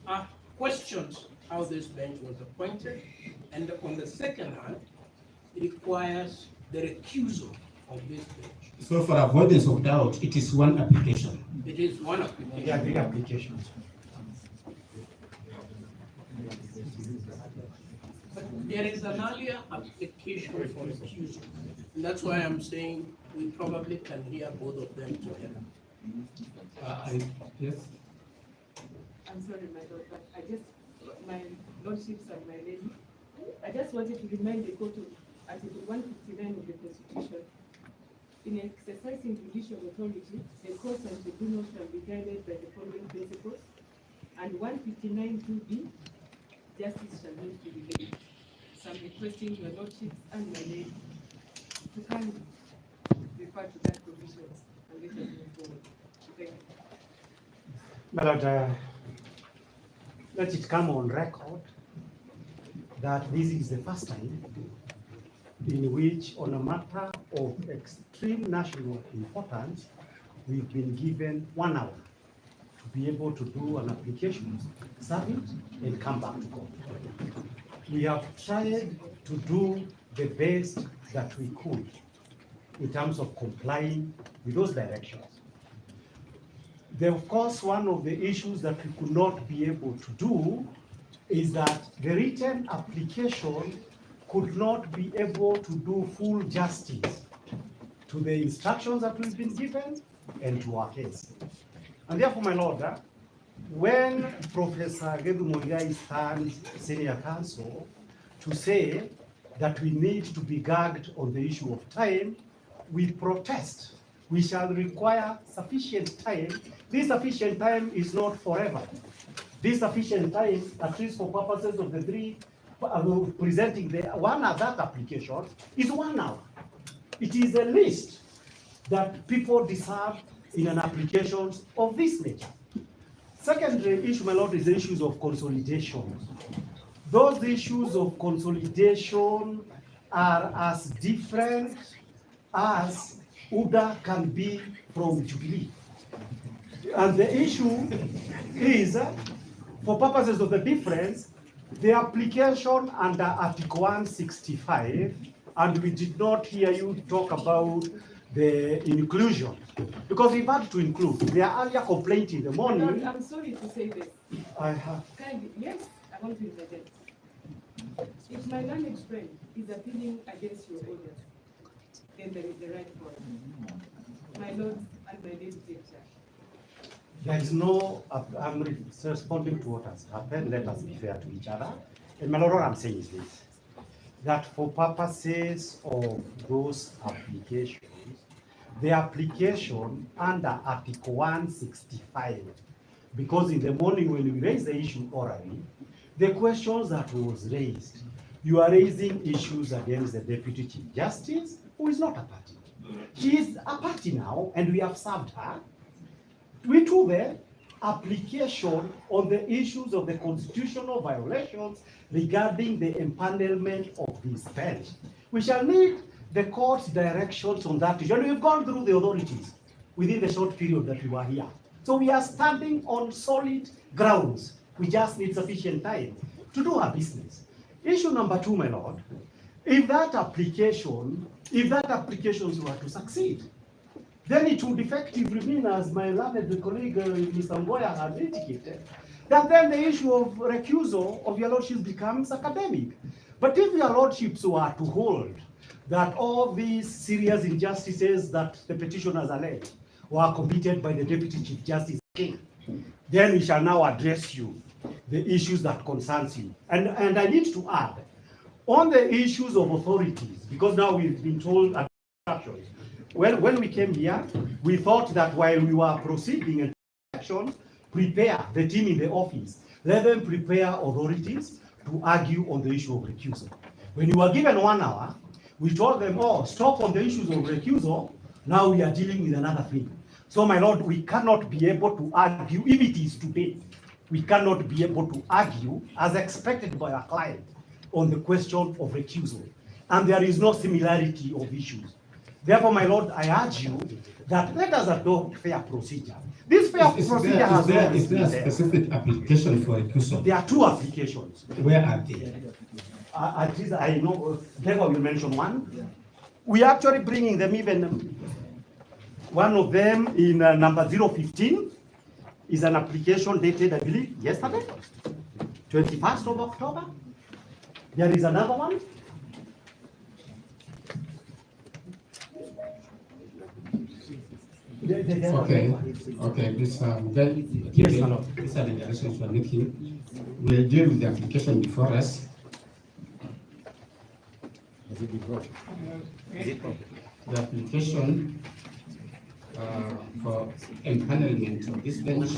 questions how this bench was appointed, and on the second hand, it requires the recusal of this bench. So for avoidance of doubt, it is one application. It is one application. Yeah, three applications. But there is an earlier application for recusal. And that's why I'm saying we probably can hear both of them together. Yes. I'm sorry, my lord, but my lordships and my lady, I just wanted to remind the court of Article 159 of the Constitution. In exercising judicial authority, the courts and tribunals shall be guided by the following principles. And 159(2)b, justice shall not be delayed. So I'm requesting your lordships and my lady to kindly refer to that provision and let us move forward. Thank you. But let it come on record that this is the first time in which, on a matter of extreme national importance, we've been given 1 hour to be able to do an application, serve it, and come back to court. We have tried to do the best that we could in terms of complying with those directions. Of course, one of the issues that we could not be able to do is that the written application could not be able to do full justice to the instructions that we've been given and to our case. And therefore, my Lord, when Professor Gebu Muigai stands senior counsel to say that we need to be gagged on the issue of time, we protest. We shall require sufficient time. This sufficient time is not forever. This sufficient time, at least for purposes of the three, presenting the one other application, is 1 hour. It is a list that people deserve in an application of this nature. Secondary issue, my Lord, is the issues of consolidation. Those issues of consolidation are as different as UDA can be from Jubilee. And the issue is, for purposes of the difference, the application under Article 165, and we did not hear you talk about the inclusion, because we've had to include. There are earlier complaint in the morning. I'm sorry to say this. I have. Yes, I want to interject. If my learned friend is appealing against your order, then there is the right for it. My lords and my ladies in charge. There is no, I'm responding to what has happened. Let us be fair to each other. And my Lord, what I'm saying is this, that for purposes of those applications, the application under Article 165, because in the morning when we raised the issue orally, the questions that was raised, you are raising issues against the Deputy Chief Justice, who is not a party. She is a party now, and we have served her. We took the application on the issues of the constitutional violations regarding the empanelment of this bench. We shall need the court's directions on that issue. And we've gone through the authorities within the short period that we were here. So we are standing on solid grounds. We just need sufficient time to do our business. Issue number 2, my Lord, if that applications were to succeed, then it would effectively mean, as my learned colleague, Mr. Mboya, had indicated, that then the issue of recusal of your lordship becomes academic. But if your lordships were to hold that all these serious injustices that the petitioners allege were committed by the Deputy Chief Justice King, then we shall now address you, the issues that concerns you. And I need to add, on the issues of authorities, because now we've been told instructions. When we came here, we thought that while we were proceeding and actions, prepare the team in the office, let them prepare authorities to argue on the issue of recusal. When you were given 1 hour, we told them, oh, stop on the issues of recusal, now we are dealing with another thing. So, my Lord, we cannot be able to argue, if it is today, we cannot be able to argue as expected by our client on the question of recusal. And there is no similarity of issues. Therefore, my Lord, I urge you that let us adopt fair procedure. This fair procedure has is there a specific application for recusal? There are 2 applications. Where are they? At least I know, Gregor will mention one. We are actually bringing them, even one of them in number 015 is an application dated, I believe, yesterday, 21st of October. There is another one. Okay, this then Yes, these my are Lord. the directions we're looking. We'll deal with the application before us. The application for empanelment of this bench.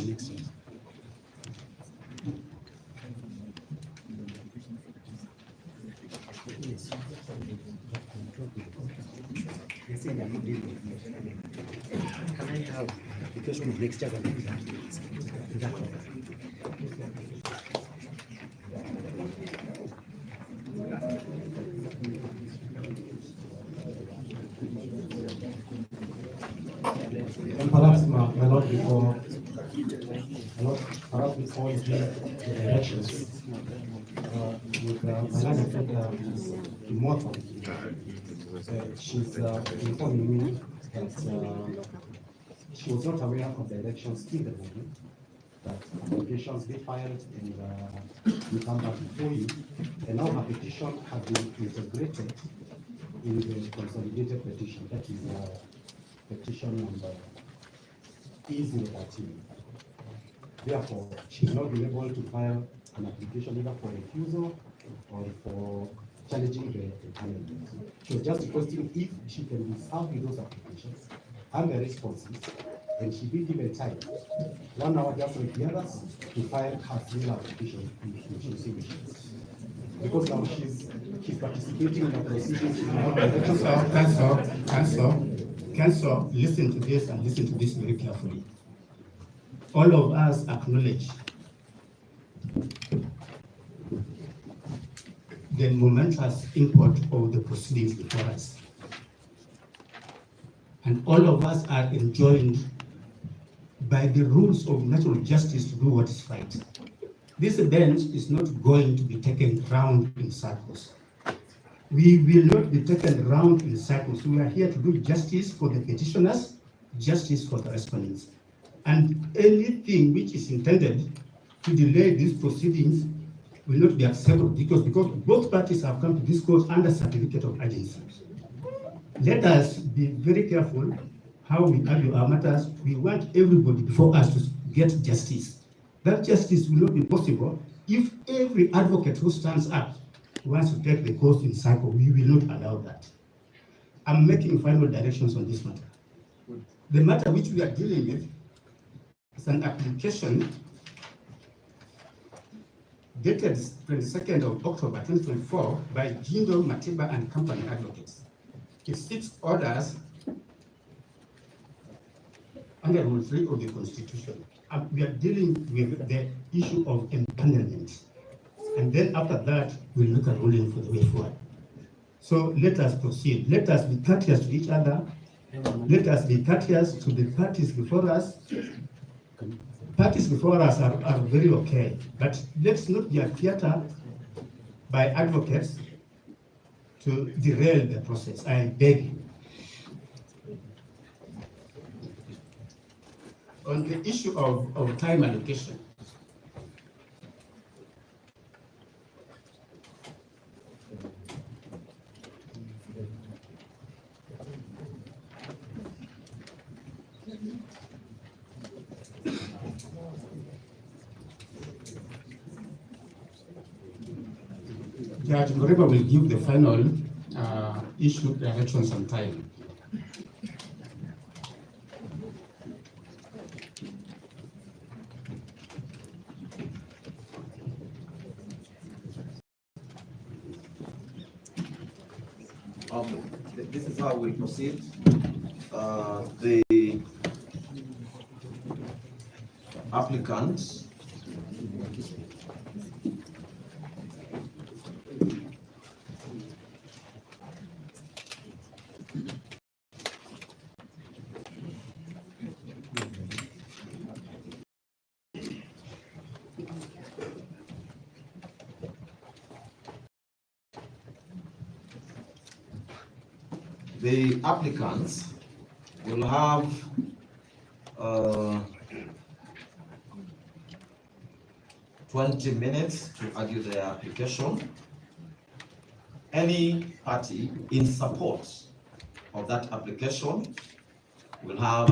Can I have application of next year? And perhaps, my Lord, before you give the directions, with my learned friend Imoto. She's informing me that she was not aware of the elections in the morning, that applications be filed and we come back before you. And now her petition has been integrated in the consolidated petition, that is petition number E013. Therefore, she's not been able to file an application either for refusal or for challenging the panel. She was just requesting if she can be served with those applications and the responses, and she be given time, 1 hour just like the others, to file her single application if she so wishes. Because now she's participating in the proceedings. Council, listen to this and listen to this very carefully. All of us acknowledge the momentous import of the proceedings before us. And all of us are enjoined by the rules of natural justice to do what is right. This event is not going to be taken round in circles. We will not be taken round in circles. We are here to do justice for the petitioners, justice for the respondents. And anything which is intended to delay these proceedings will not be acceptable because both parties have come to this court under certificate of urgency. Let us be very careful how we argue our matters. We want everybody before us to get justice. That justice will not be possible if every advocate who stands up wants to take the cause in cycle. We will not allow that. I'm making final directions on this matter. The matter which we are dealing with is an application dated 22nd of October 2024 by Jindo Matiba and Company Advocates. It seeks orders under Rule 3 of the Constitution. We are dealing with the issue of empanelment. And then after that, we'll look at ruling for the way forward. So let us proceed. Let us be courteous to each other. Let us be courteous to the parties before us. Parties before us are very okay, but let's not be a theater by advocates to derail the process. I beg you. On the issue of time allocation, Judge Mureba will give the final issue directions on time. This is how we proceed. The applicant applicants will have 20 minutes to argue their application. Any party in support of that application will have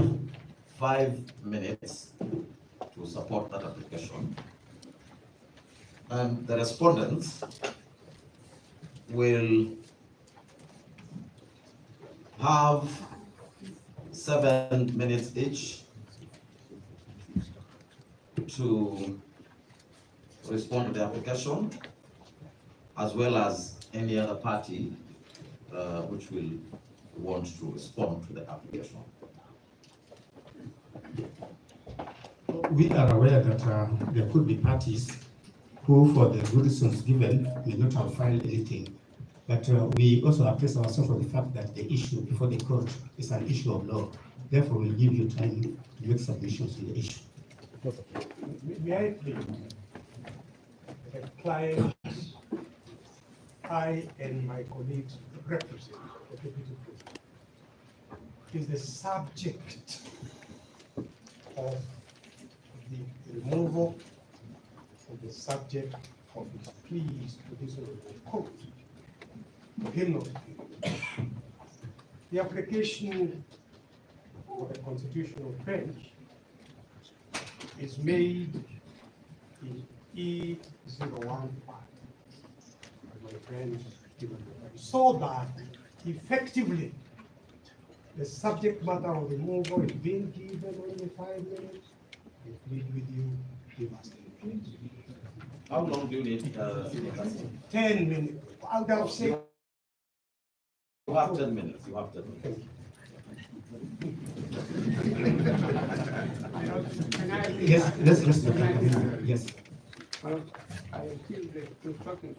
5 minutes to support that application. And the respondents will have 7 minutes each to respond to the application, as well as any other party which will want to respond to the application. We are aware that there could be parties who, for the good reasons given, may not have filed anything. But we also appraise ourselves of the fact that the issue before the court is an issue of law. Therefore, we'll give you time to make submissions on the issue. May I please, the client I and my colleagues represent, the Deputy President, is the subject of the removal of the subject of his pleas to this honorable court for him not to appeal. The application for the constitutional bench is made in E015. My friend, so that effectively the subject matter of the removal is being given only 5 minutes. I plead with you, give us 10 minutes. How long do you need? 10 minutes. Out of 6. You have 10 minutes. You have 10 minutes. Yes, yes. I feel the instruction.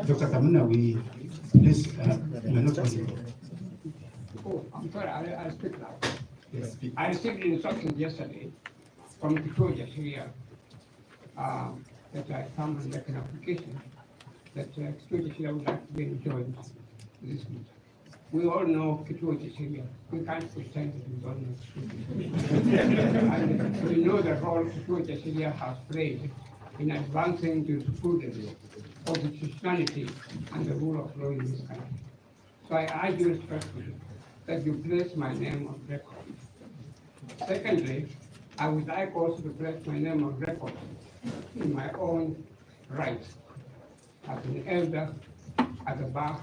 Dr. Kamuna, we please, we are not audible. Oh, I'm sorry, I speak now. Yes, speak. I received the instructions yesterday from Gachagua here that I come and make an application that Gachagua here would like to be joined this meeting. We all know Gachagua here. We can't pretend that we don't know. And we know the role Gachagua here has played in advancing the jurisprudence of the Christianity and the rule of law in this country. So I urge you respectfully that you place my name on record. Secondly, I would like also to place my name on record in my own right as an elder at the bar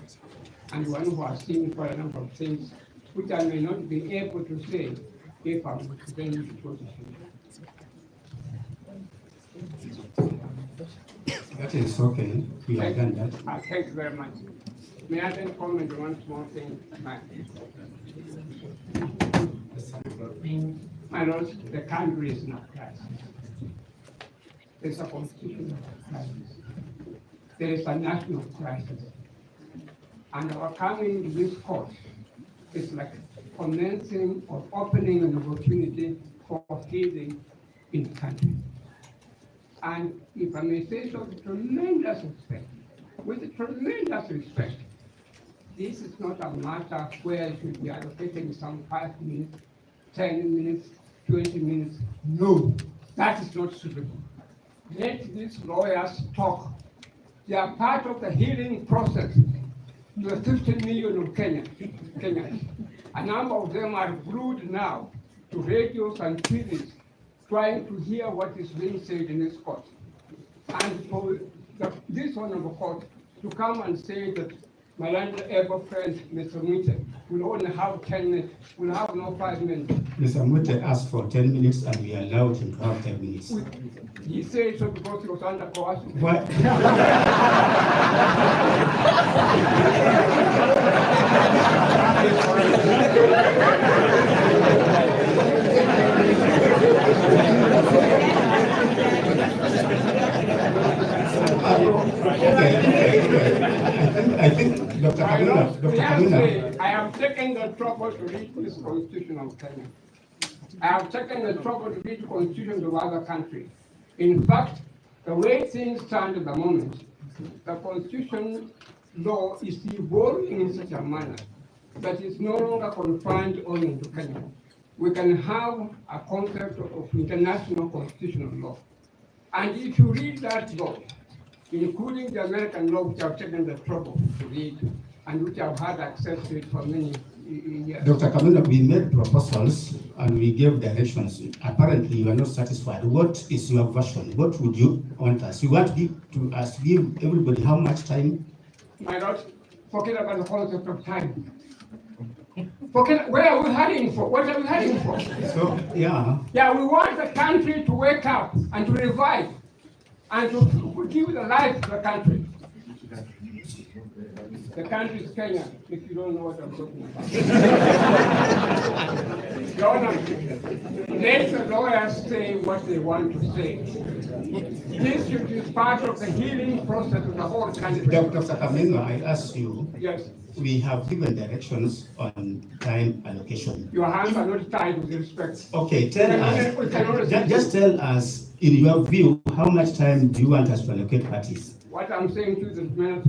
and one who has seen for a number of things which I may not be able to say if I'm representing the position. That is okay. We have done that. Thank you very much. May I then comment on one small thing? My lord, the country is not crisis. There's a constitutional crisis. There is a national crisis. And our coming to this court is like commencing or opening an opportunity for healing in the country. And if I may say so, with tremendous respect, this is not a matter where you should be allocating some 5 minutes, 10 minutes, 20 minutes. No, that is not suitable. Let these lawyers talk. They are part of the healing process to the 15 million of Kenyans. A number of them are glued now to radios and TVs, trying to hear what is being said in this court. And for this honorable court to come and say that my ever friend, Mr. Mwite, will only have 10 minutes, will have no 5 minutes. Mr. Mwite asked for 10 minutes and we allowed him to have 10 minutes. He said so because he was under coercion. What? I think Dr. Kamuna. I have taken the trouble to read this constitution of Kenya. I have taken the trouble to read constitutions of other countries. In fact, the way things stand at the moment, the constitution law is evolving in such a manner that it's no longer confined only to Kenya. We can have a concept of international constitutional law. And if you read that law, including the American law, which I've taken the trouble to read, and which I've had access to it for many years. Dr. Kamuna, we made proposals and we gave directions. Apparently, you are not satisfied. What is your version? What would you want us? You want to give everybody how much time? My Lord, forget about the concept of time. Forget, where are we heading for? What are we heading for? So, yeah. Yeah, we want the country to wake up and to revive and to give the life to the country. The country is Kenya, if you don't know what I'm talking about. Your Honor, let the lawyers just say what they want to say. This is part of the healing process of the whole country. Dr. Kamino, I ask you, Yes, we have given directions on time allocation. your hands are not tied with respect. Okay, tell We cannot us, just tell us, in your view, how much time do you want us to allocate parties? What I'm saying to the tremendous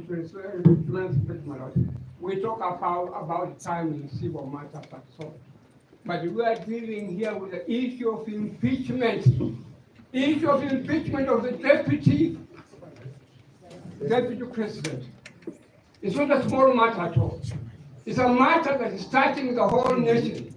respect, my lord. We talk about time in civil matters and so. But we are dealing here with the issue of impeachment. Issue of impeachment of the deputy president. It's not a small matter at all. It's a matter that is touching the whole nation.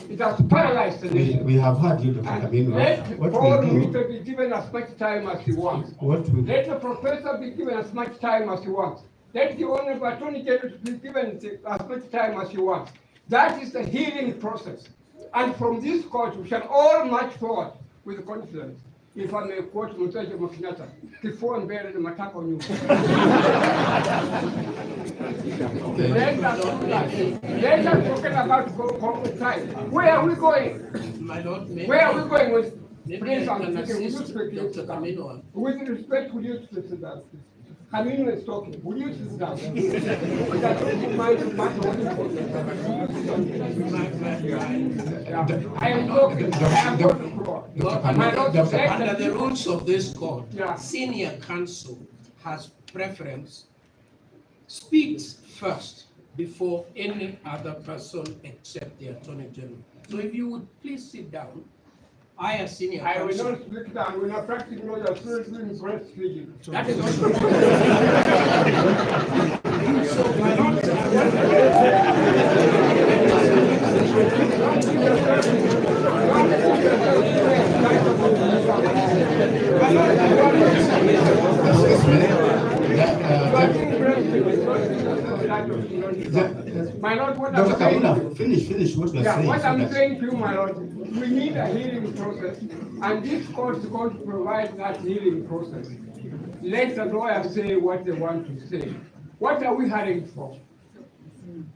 It has paralyzed the nation. We have heard you, Dr. Kamino. Let Paul Minister be given as much time as he wants. Let the professor be given as much time as he wants. Let the Honorable Attorney General be given as much time as he wants. That is the healing process. And from this court, we shall all march forward with confidence. If I may quote Mutaja Makinata, before and buried the Matako New. Let us talk about corporate time. Where are we going? My Lord, Where are we going with maybe I can assist Dr. Kamino. With respect, will you sit down? Kamino is talking. Will you sit down? I am talking. Under the rules of this court, senior counsel has preference, speaks first before any other person except the Attorney General. So if you would please sit down. I, as senior counsel. I will not speak down. We're not practicing law. You're still doing breastfeeding. That is also. So, my Lord, my Lord, what Dr. I'm saying, Kamino, finish what you're saying. what I'm saying to you, my Lord, we need a healing process, and this court is going to provide that healing process. Let the lawyers say what they want to say. What are we hurrying for?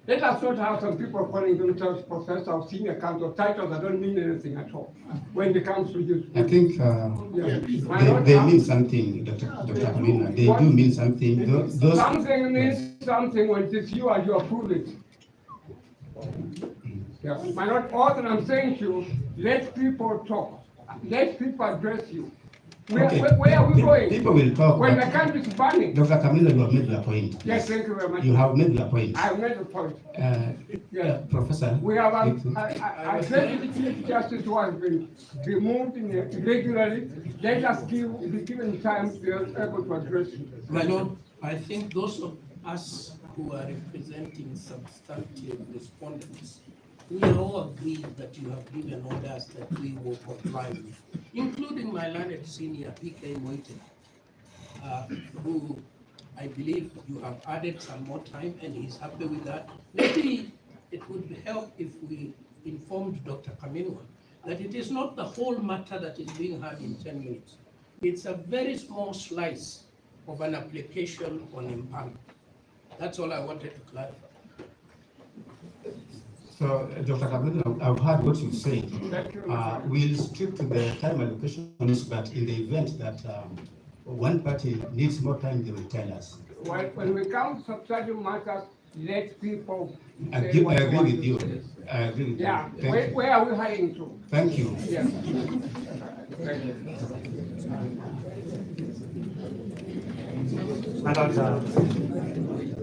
Let us not have some people calling themselves professor or senior counsel, titles that don't mean anything at all when it comes to this. I think they mean something, Dr. Kamino. They do mean something. Something means something when it's you and you approve it. Yeah. My Lord, all that I'm saying to you, let people talk. Let people address you. Where are we going? People will talk. When the country is burning. Dr. Kamino, you have made your point. Yes, thank you very much. You have made your point. I have made the point. Professor. We have a deputy chief justice who has been removed irregularly. Let us be given time to be able to address it. My Lord, I think those of us who are representing substantive respondents, we are all agreed that you have given orders that we will comply with, including my learned senior PK Moite, who I believe you have added some more time and he's happy with that. Maybe it would help if we informed Dr. Kamino that it is not the whole matter that is being heard in 10 minutes. It's a very small slice of an application on impound. That's all I wanted to clarify. So, Dr. Kamino, I've heard what you said. We'll stick to the time allocations, but in the event that one party needs more time, they will tell us. When we come to substantive matters, let people. I agree with you. I agree with yeah. you. Where are we heading to? Thank you. Yes. Thank you.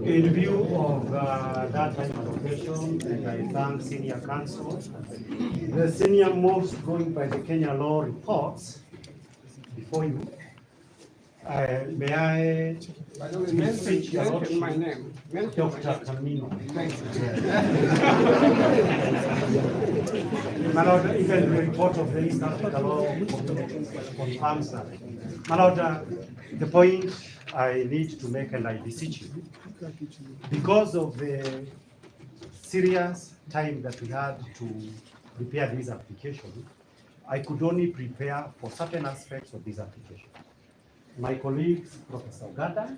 In view of that time allocation, and I thank senior counsel, the senior most going by the Kenya law reports before you. May I mention my name? Dr. Kamino. Thank you. My Lord, even the report of the East Africa Law confirms that. My Lord, the point I need to make, and I beseech you, because of the serious time that we had to prepare this application, I could only prepare for certain aspects of this application. My colleagues, Professor Gada,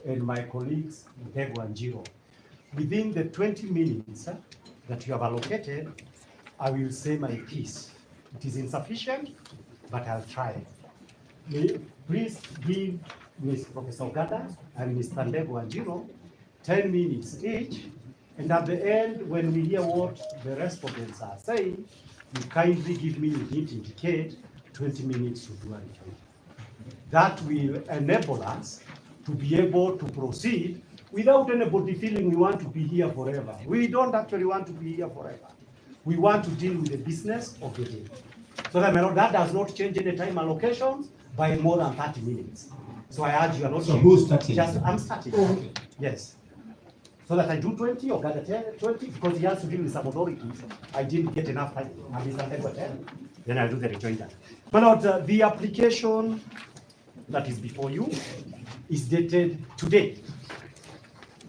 and my colleagues, Ndego and Jiro, within the 20 minutes that you have allocated, I will say my piece It is insufficient, but I'll try. Please give Ms. Professor Ogada and Mr. Ndego Anjiro 10 minutes each, and at the end, when we hear what the respondents are saying, you kindly give me a hint, indicate 20 minutes to do anything. That will enable us to be able to proceed without anybody feeling we want to be here forever. We don't actually want to be here forever. We want to deal with the business of the day. So that does not change any time allocations by more than 30 minutes. So I urge you not. So who's starting? I'm starting. Yes. So that I do 20 or gather 20 because he has to deal with some authorities. I didn't get enough time. I missed 10. Then I'll do the rejoinder. My Lord, the application that is before you is dated today.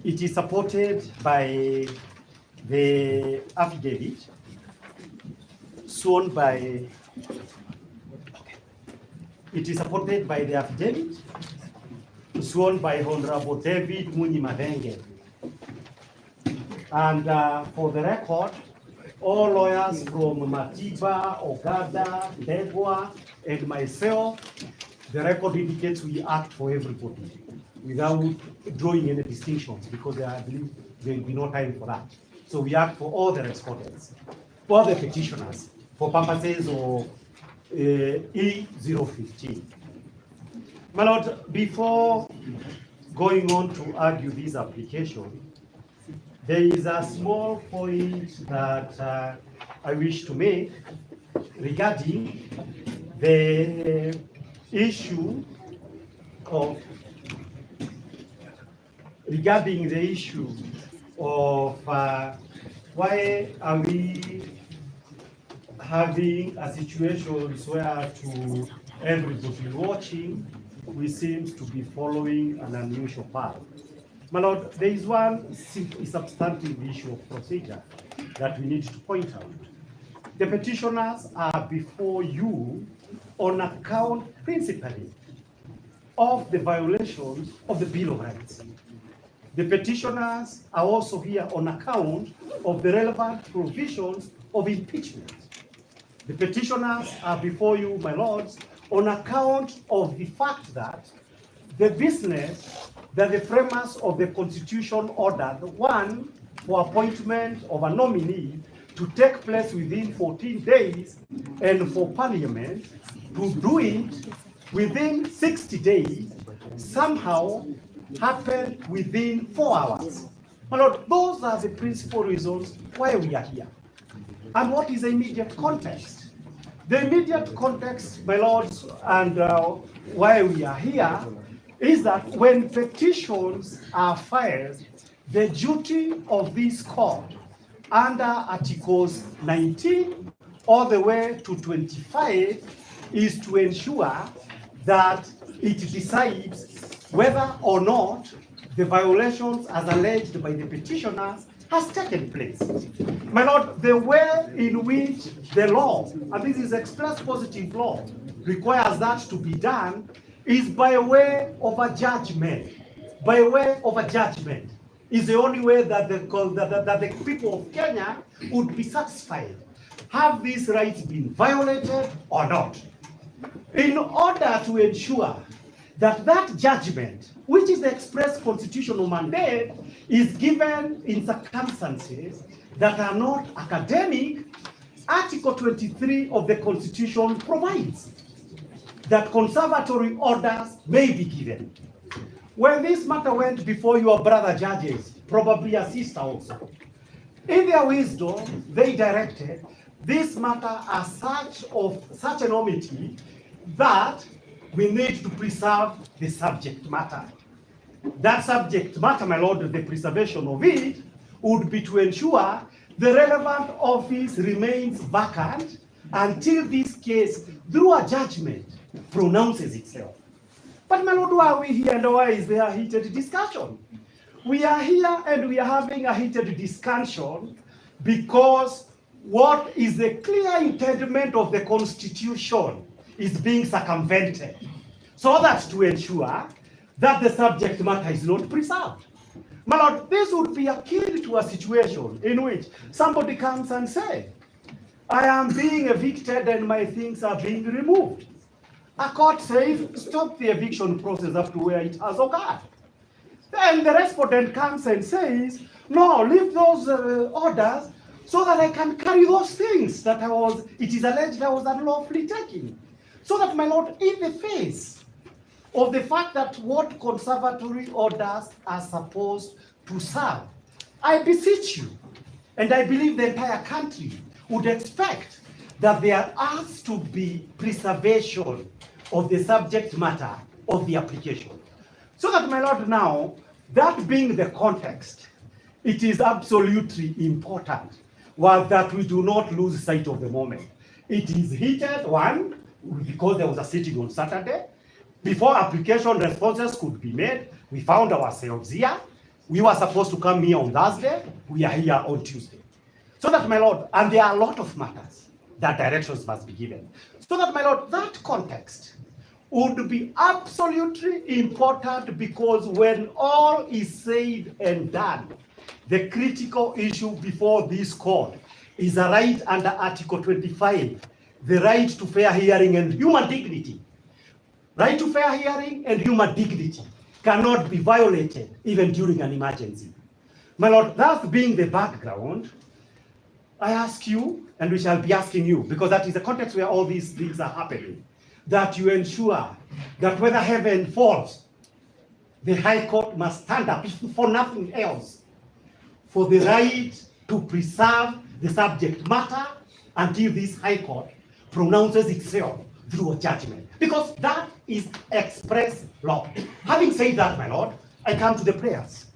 It is supported by the affidavit sworn by. It is supported by the affidavit sworn by Honorable David Munyi Madenge. And for the record, all lawyers from Matiba, Ogada, Ndegwa, and myself, the record indicates we act for everybody without drawing any distinctions because I believe there will be no time for that. So we act for all the respondents, for the petitioners, for purposes of E015. My Lord, before going on to argue this application, there is a small point that I wish to make regarding the issue of why are we having a situation where to everybody watching we seem to be following an unusual path. My Lord, there is one substantive issue of procedure that we need to point out. The petitioners are before you on account principally of the violations of the Bill of Rights. The petitioners are also here on account of the relevant provisions of impeachment. The petitioners are before you, my lords, on account of the fact that the business that the framers of the Constitution ordered, one, for appointment of a nominee to take place within 14 days, and for Parliament to do it within 60 days, somehow happened within 4 hours. My Lord, those are the principal reasons why we are here. And what is the immediate context? The immediate context, my lords, and why we are here is that when petitions are filed, the duty of this court under Articles 19 all the way to 25 is to ensure that it decides whether or not the violations as alleged by the petitioners has taken place. My Lord, the way in which the law, and this is express positive law, requires that to be done is by way of a judgment. By way of a judgment is the only way that the people of Kenya would be satisfied. Have these rights been violated or not? In order to ensure that that judgment, which is the express constitutional mandate, is given in circumstances that are not academic, Article 23 of the Constitution provides that conservatory orders may be given. When this matter went before your brother judges, probably a sister also, in their wisdom, they directed this matter as such enormity that we need to preserve the subject matter. That subject matter, my Lord, the preservation of it would be to ensure the relevant office remains vacant until this case, through a judgment, pronounces itself. But my Lord, why are we here and why is there a heated discussion? We are here and we are having a heated discussion because what is the clear intendment of the Constitution is being circumvented, so that to ensure that the subject matter is not preserved. My Lord, this would be akin to a situation in which somebody comes and says, I am being evicted and my things are being removed. A court says, stop the eviction process up to where it has occurred. Then the respondent comes and says, no, leave those orders so that I can carry those things that it is alleged I was unlawfully taking. So that, my lord, in the face of the fact that what conservatory orders are supposed to serve, I beseech you, and I believe the entire country would expect that there has to be preservation of the subject matter of the application. So that, my lord, now, that being the context, it is absolutely important that we do not lose sight of the moment. It is heated, one, because there was a sitting on Saturday. Before application responses could be made, we found ourselves here. We were supposed to come here on Thursday. We are here on Tuesday. So that, my lord, and there are a lot of matters that directions must be given. So that, my lord, that context would be absolutely important, because when all is said and done, the critical issue before this court is a right under Article 25, the right to fair hearing and human dignity. Right to fair hearing and human dignity cannot be violated even during an emergency. My lord, that being the background, I ask you, and we shall be asking you, because that is the context where all these things are happening, that you ensure that whether heaven falls, the High Court must stand up, if for nothing else, for the right to preserve the subject matter until this High Court pronounces itself through a judgment. Because that is express law. Having said that, my lord, I come to the prayers.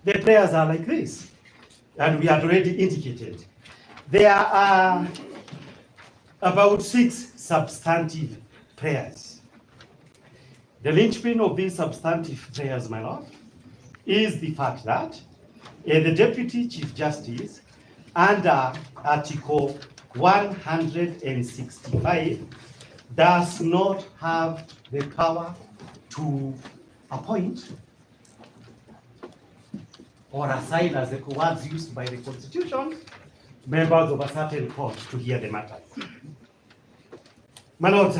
The prayers are like this, and we had already indicated. There are about 6 substantive prayers. The linchpin of these substantive prayers, my lord, is the fact that the Deputy Chief Justice, under Article 165, does not have the power to appoint or assign, as the words used by the Constitution, members of a certain court to hear the matters. My lord,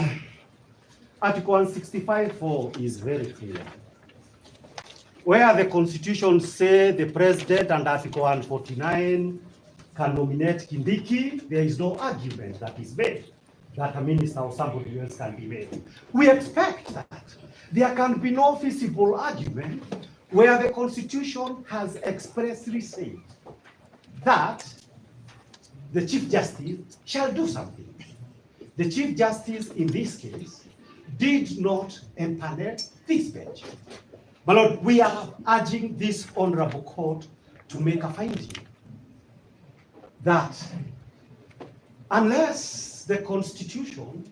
Article 165(4) is very clear. Where the Constitution says the President and Article 149 can nominate Kindiki, there is no argument that is made that a minister or somebody else can be made. We expect that there can be no feasible argument where the Constitution has expressly said that the Chief Justice shall do something. The Chief Justice in this case did not empanel this bench. My lord, we are urging this honorable court to make a finding that unless the Constitution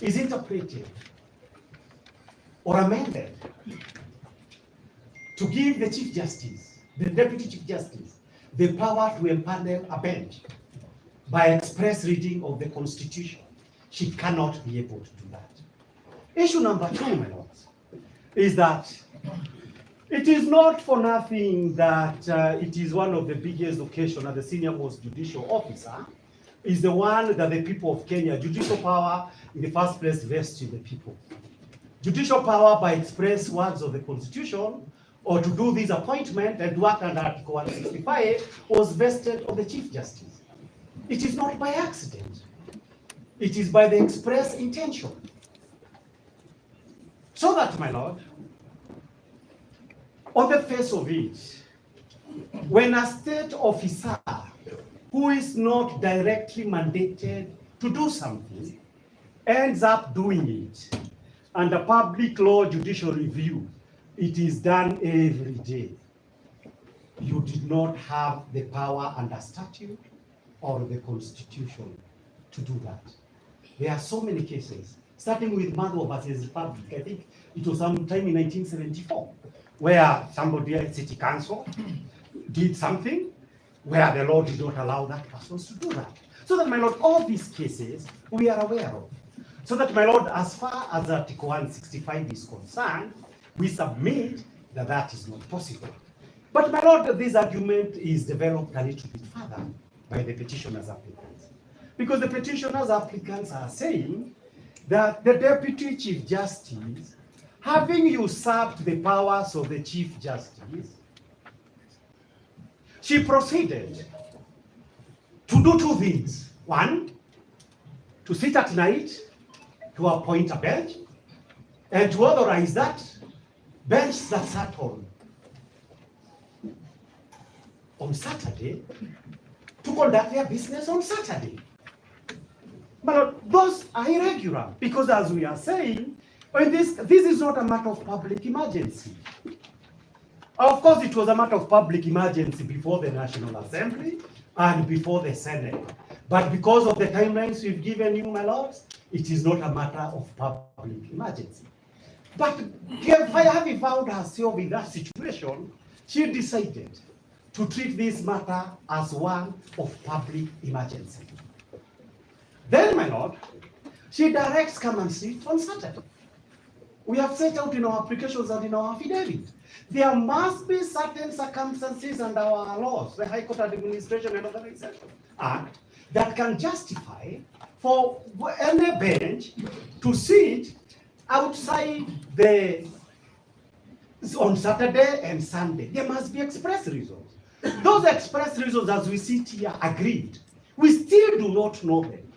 is interpreted or amended to give the Chief Justice, the Deputy Chief Justice, the power to empanel a bench by express reading of the Constitution, she cannot be able to do that. Issue number 2, my lords, is that it is not for nothing that it is one of the biggest occasions that the senior most judicial officer is the one that the people of Kenya, judicial power in the first place vests in the people. Judicial power by express words of the Constitution or to do this appointment and work under Article 165 was vested on the Chief Justice. It is not by accident. It is by the express intention. So that, my lord, on the face of it, when a state officer who is not directly mandated to do something ends up doing it, under public law judicial review, it is done every day. You did not have the power under statute or the Constitution to do that. There are so many cases, starting with Madhu versus Republic. I think it was sometime in 1974, where somebody at City Council did something where the law did not allow that person to do that. So that, my lord, all these cases we are aware of. So that, my lord, as far as Article 165 is concerned, we submit that that is not possible. But, my lord, this argument is developed a little bit further by the petitioner's applicants. Because the petitioners applicants are saying that the Deputy Chief Justice, having usurped the powers of the Chief Justice, she proceeded to do two things. One, to sit at night to appoint a bench and to authorize that bench that sat on Saturday to conduct their business on Saturday. But those are irregular because, as we are saying, when this is not a matter of public emergency. Of course, it was a matter of public emergency before the National Assembly and before the Senate. But because of the timelines we've given you, my lords, it is not a matter of public emergency. But having found herself in that situation, she decided to treat this matter as one of public emergency. Then, my lord, she directs come and sit on Saturday. We have set out in our applications and in our affidavit. There must be certain circumstances under our laws, the High Court Administration and Organization Act, that can justify for any bench to sit outside on Saturday and Sunday. There must be express reasons. Those express reasons, as we sit here, agreed. We still do not know them.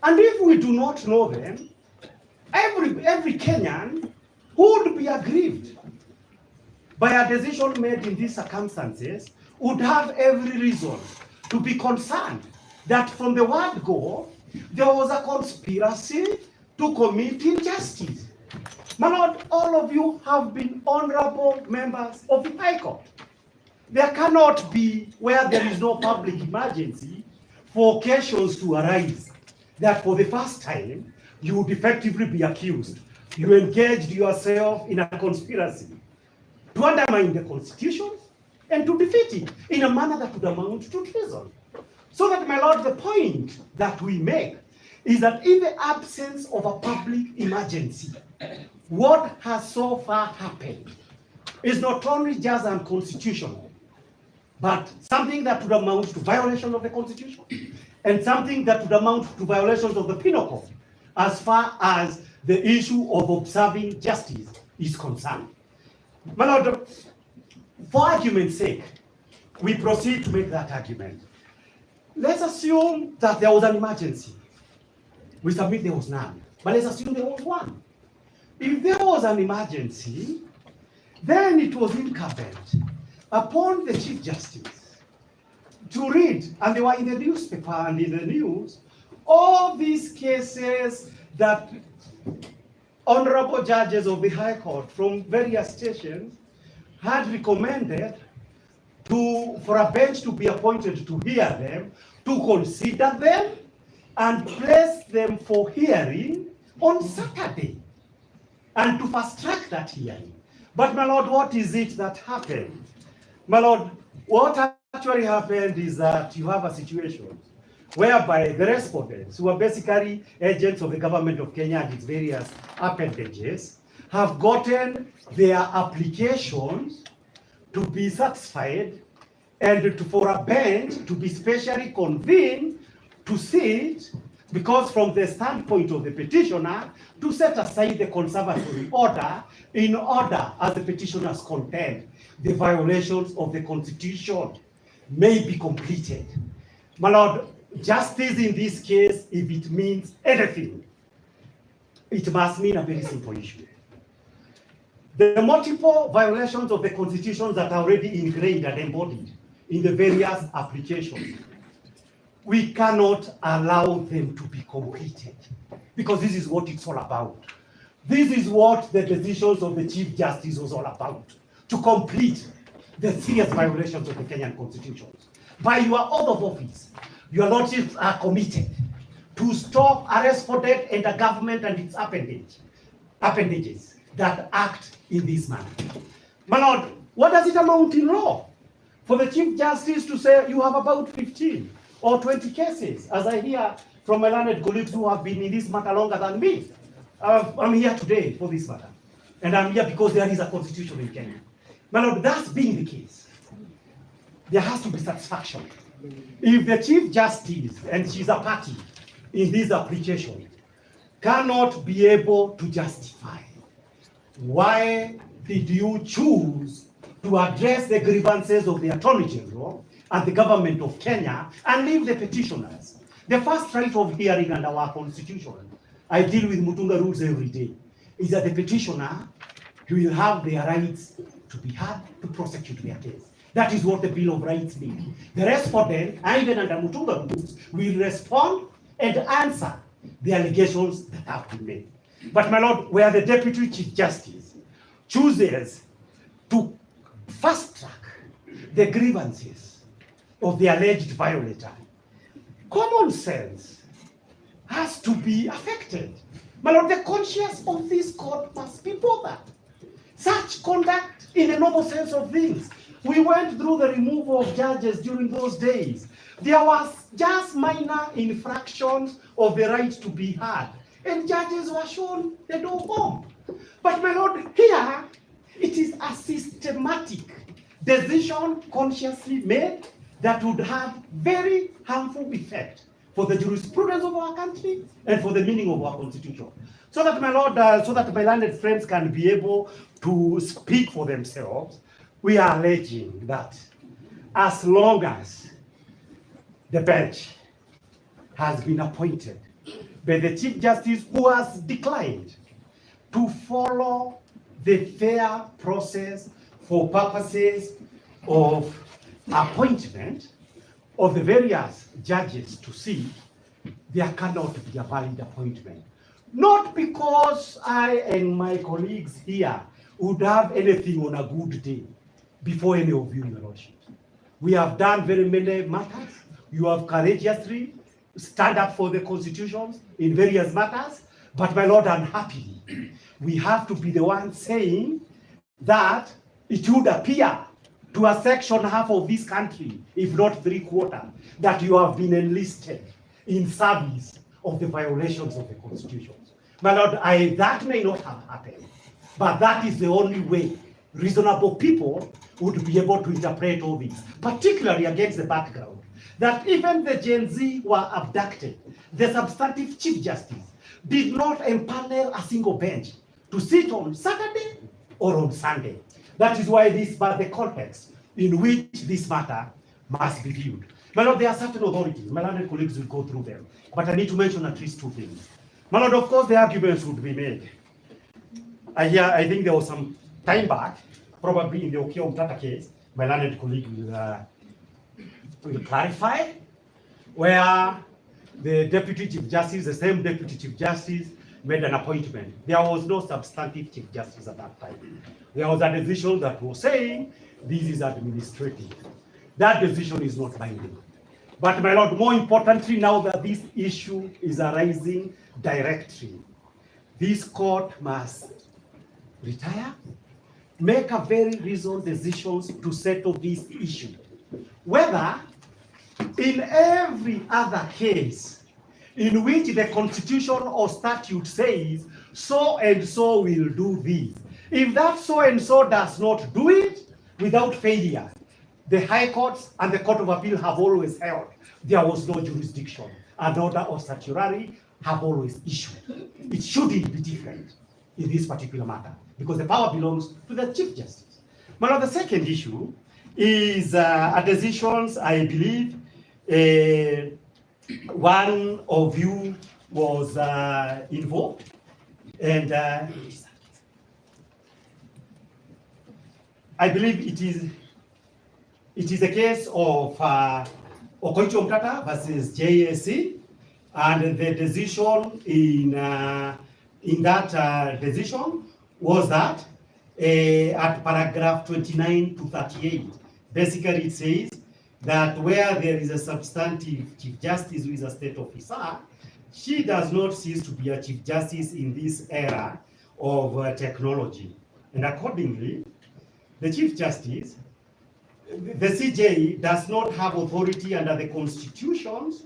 And if we do not know them, every Kenyan would be aggrieved by a decision made in these circumstances, would have every reason to be concerned that from the word go, there was a conspiracy to commit injustice. My lord, all of you have been honorable members of the High Court. There cannot be, where there is no public emergency, for occasions to arise that for the first time you would effectively be accused. You engaged yourself in a conspiracy to undermine the Constitution and to defeat it in a manner that would amount to treason. So that, my lord, the point that we make is that in the absence of a public emergency, what has so far happened is not only just unconstitutional, but something that would amount to violation of the Constitution and something that would amount to violations of the Penal Code as far as the issue of observing justice is concerned. My lord, for argument's sake, we proceed to make that argument. Let's assume that there was an emergency. We submit there was none, but let's assume there was one. If there was an emergency, then it was incumbent upon the Chief Justice to read, and they were in the newspaper and in the news, all these cases that honorable judges of the High Court from various stations had recommended for a bench to be appointed to hear them, to consider them, and place them for hearing on Saturday, and to fast-track that hearing. But, my lord, what is it that happened? My lord, what actually happened is that you have a situation whereby the respondents, who are basically agents of the government of Kenya and its various appendages, have gotten their applications to be satisfied and for a bench to be specially convened to sit, because from the standpoint of the petitioner, to set aside the conservatory order in order, as the petitioners contend, the violations of the Constitution may be completed. My lord, justice in this case, if it means anything, it must mean a very simple issue. The multiple violations of the Constitution that are already ingrained and embodied in the various applications, we cannot allow them to be completed, because this is what it's all about. This is what the decisions of the Chief Justice was all about, to complete the serious violations of the Kenyan Constitution. By your oath of office, your lordships are committed to stop a respondent and a government and its appendages that act in this manner. My lord, what does it amount in law for the Chief Justice to say you have about 15 or 20 cases, as I hear from my learned colleagues who have been in this matter longer than me? I'm here today for this matter, and I'm here because there is a constitution in Kenya. My lord, that being the case, there has to be satisfaction If the Chief Justice, and she's a party in this application, cannot be able to justify why did you choose to address the grievances of the Attorney General and the government of Kenya and leave the petitioners? The first right of hearing under our constitution, I deal with Mutunga rules every day, is that the petitioner will have their rights to be heard, to prosecute their case. That is what the Bill of Rights means. The respondent, even under Mutunga rules, will respond and answer the allegations that have been made. But my lord, where the Deputy Chief Justice chooses to fast track the grievances of the alleged violator, common sense has to be affected. My lord, the conscience of this court must be bothered. Such conduct in the normal sense of things. We went through the removal of judges during those days. There was just minor infractions of the right to be heard, and judges were shown the door home. But my lord, here, it is a systematic decision consciously made that would have very harmful effect for the jurisprudence of our country and for the meaning of our constitution. So that my lord, so that my learned friends can be able to speak for themselves, we are alleging that as long as the bench has been appointed by the Chief Justice, who has declined to follow the fair process for purposes of appointment of the various judges to see, there cannot be a valid appointment. Not because I and my colleagues here would have anything on a good day before any of you, your lordship. We have done very many matters. You have courageously stand up for the constitutions in various matters, but my lord, unhappily, we have to be the ones saying that it would appear to a section half of this country, if not 3/4, that you have been enlisted in service of the violations of the constitutions. My lord, that may not have happened, but that is the only way reasonable people would be able to interpret all this, particularly against the background that even the Gen Z were abducted. The substantive Chief Justice did not empanel a single bench to sit on Saturday or on Sunday. That is why this, but the context in which this matter must be viewed. My lord, there are certain authorities, my learned colleagues will go through them, but I need to mention at least two things. My lord, of course, the arguments would be made. I think there was some time back, probably in the Okio Mtata case, my learned colleague will clarify, where the Deputy Chief Justice, the same Deputy Chief Justice, made an appointment. There was no substantive Chief Justice at that time. There was a decision that was saying this is administrative. That decision is not binding. But my lord, more importantly, now that this issue is arising directly, this court must retire, make a very reasoned decisions to settle this issue. Whether in every other case in which the constitution or statute says so and so will do this, if that so and so does not do it without failure, the High Courts and the Court of Appeal have always held there was no jurisdiction. An order of certiorari have always issued. It shouldn't be different in this particular matter because the power belongs to the Chief Justice. Now, the second issue is a decisions, I believe, one of you was involved, and I believe it is a case of Okoicho Mtata versus JSC, and the decision in that decision was that at paragraph 29 to 38, basically it says that where there is a substantive Chief Justice who is a state officer, she does not cease to be a Chief Justice in this era of technology. And accordingly, the Chief Justice, the CJ, does not have authority under the constitutions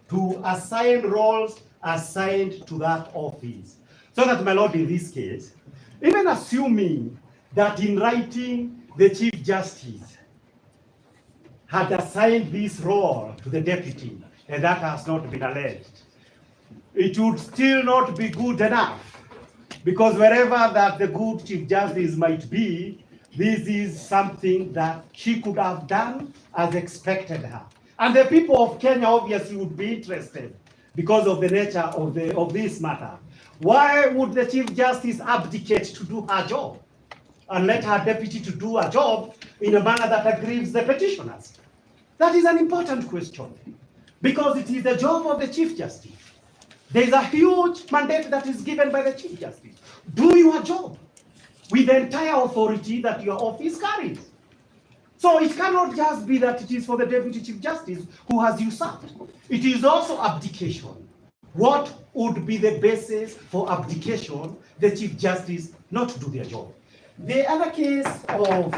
to assign roles assigned to that office. So that, my lord, in this case, even assuming that in writing the Chief Justice had assigned this role to the deputy, and that has not been alleged, it would still not be good enough, because wherever that the good Chief Justice might be, this is something that she could have done as expected her. And the people of Kenya obviously would be interested because of the nature of this matter. Why would the Chief Justice abdicate to do her job and let her deputy to do her job in a manner that aggrieves the petitioners? That is an important question, because it is the job of the Chief Justice. There is a huge mandate that is given by the Chief Justice. Do your job with the entire authority that your office carries. So it cannot just be that it is for the Deputy Chief Justice who has usurped. It is also abdication. What would be the basis for abdication? The Chief Justice not to do their job. The other case of,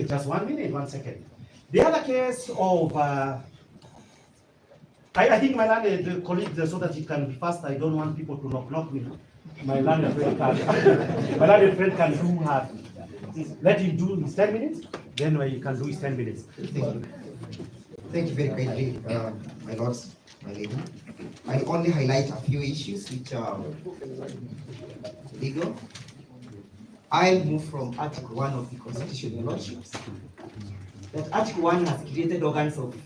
just 1 minute, 1 second. The other case of, I think my learned colleagues, so that it can be faster, I don't want people to knock me. My learned friend can, my learned friend can do her, let him do his 10 minutes, then he can do his 10 minutes. Thank you very kindly, my lords, my lady. I'll only highlight a few issues which are legal. I'll move from Article 1 of the Constitution, your lordships. That Article 1 has created organs of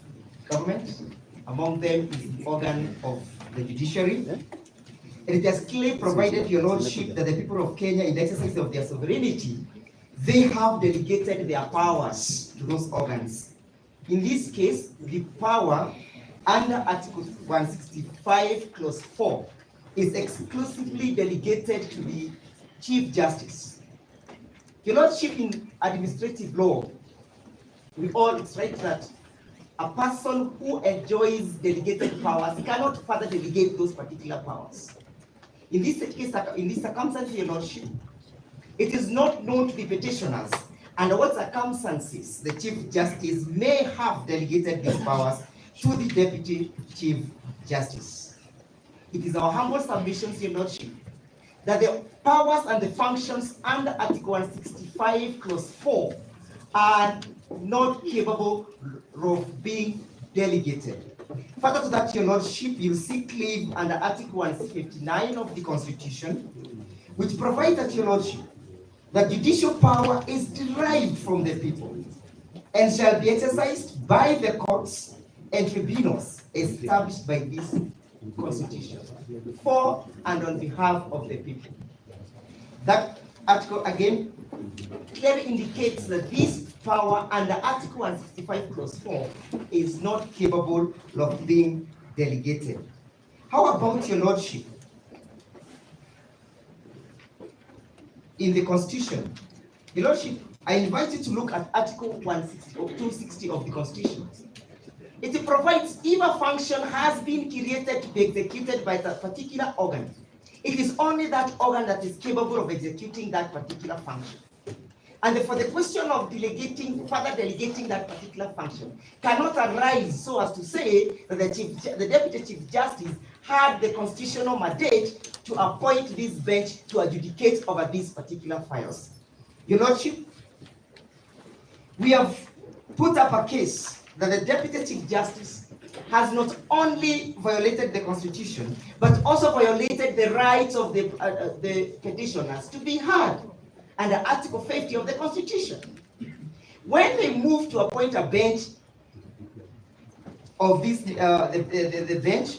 government. Among them is the organ of the judiciary. And it has clearly provided, your lordship, that the people of Kenya, in the exercise of their sovereignty, they have delegated their powers to those organs. In this case, the power under Article 165, Clause 4, is exclusively delegated to the Chief Justice. Your lordship, in administrative law, we all write that a person who enjoys delegated powers cannot further delegate those particular powers. In this case, in this circumstance, your lordship, it is not known to the petitioners under what circumstances the Chief Justice may have delegated these powers to the Deputy Chief Justice. It is our humble submission, your lordship, that the powers and the functions under Article 165, Clause 4 are not capable of being delegated. Further to that, your lordship, you see cleave under Article 159 of the Constitution, which provides that, your lordship, that judicial power is derived from the people and shall be exercised by the courts and tribunals established by this Constitution for and on behalf of the people. That article again clearly indicates that this power under Article 165, Clause 4 is not capable of being delegated. How about, your lordship? In the Constitution, your lordship, I invite you to look at Article 160 or 260 of the Constitution. It provides if a function has been created to be executed by that particular organ, it is only that organ that is capable of executing that particular function. And for the question of further delegating that particular function cannot arise so as to say that the Deputy Chief Justice had the constitutional mandate to appoint this bench to adjudicate over these particular files. Your lordship, we have put up a case that the Deputy Chief Justice has not only violated the Constitution, but also violated the rights of the petitioners to be heard under Article 50 of the Constitution. When they moved to appoint a bench of this, the bench,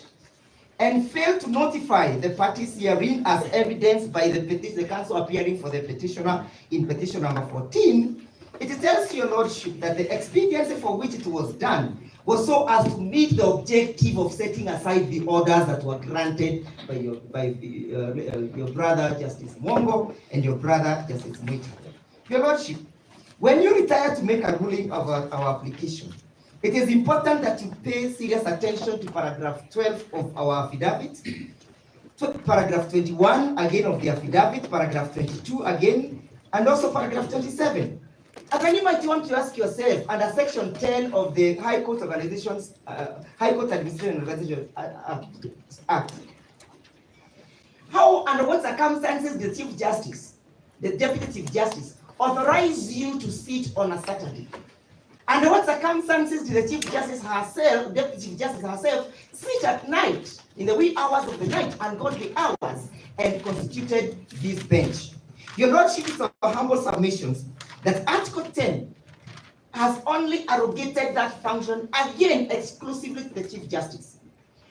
and failed to notify the parties herein as evidenced by the counsel appearing for the petitioner in petition number 14, it tells your lordship that the expediency for which it was done was so as to meet the objective of setting aside the orders that were granted by your brother Justice Mongo and your brother Justice Mwita. Your lordship, when you retire to make a ruling of our application, it is important that you pay serious attention to paragraph 12 of our affidavit, paragraph 21 again of the affidavit, paragraph 22 again, and also paragraph 27. And then you might want to ask yourself, under section 10 of the High Court Organizations, High Court Administration Organization Act, how, under what circumstances, the Chief Justice, the Deputy Chief Justice, authorize you to sit on a Saturday Under what circumstances did the Chief Justice herself, Deputy Chief Justice herself, sit at night, in the wee hours of the night, ungodly hours, and constituted this bench? Your Lordship, it's our humble submissions that Article 10 has only arrogated that function again exclusively to the Chief Justice,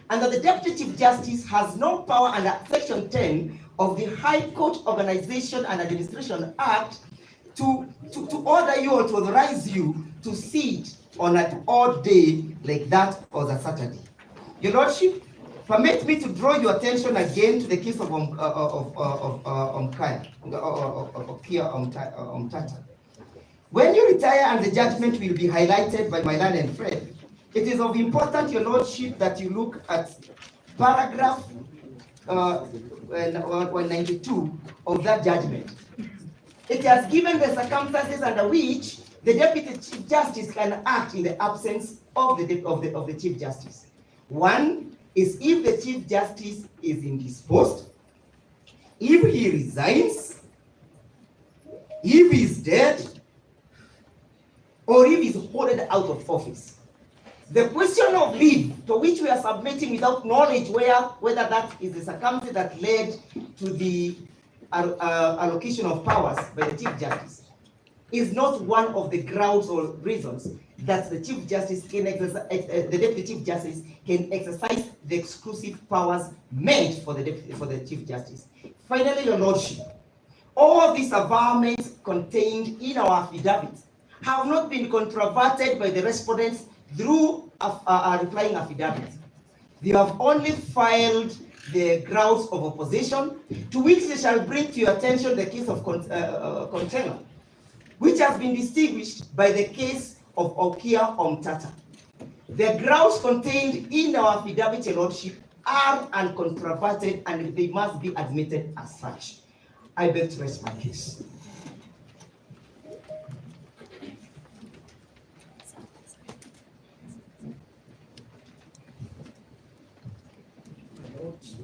and that the Deputy Chief Justice has no power under Section 10 of the High Court Organization and Administration Act to order you or to authorize you to sit on an odd day like that or the Saturday. Your Lordship, permit me to draw your attention again to the case of Omtata. When you retire and the judgment will be highlighted by my learned friend, it is of importance, Your Lordship, that you look at paragraph 192 of that judgment. It has given the circumstances under which the Deputy Chief Justice can act in the absence of the Chief Justice. One is if the Chief Justice is indisposed, if he resigns, if he's dead, or if he's hoarded out of office. The question of leave, to which we are submitting without knowledge whether that is the circumstance that led to the allocation of powers by the Chief Justice, is not one of the grounds or reasons that the Chief Justice can exercise, the Deputy Chief Justice can exercise the exclusive powers meant for the Chief Justice. Finally, Your Lordship, all these avowals contained in our affidavits have not been controverted by the respondents through a replying affidavit. They have only filed the grounds of opposition, to which they shall bring to your attention the case of Container, which has been distinguished by the case of Okia Omtata. The grounds contained in our affidavit, Your Lordship, are uncontroverted and they must be admitted as such. I beg to rest my case.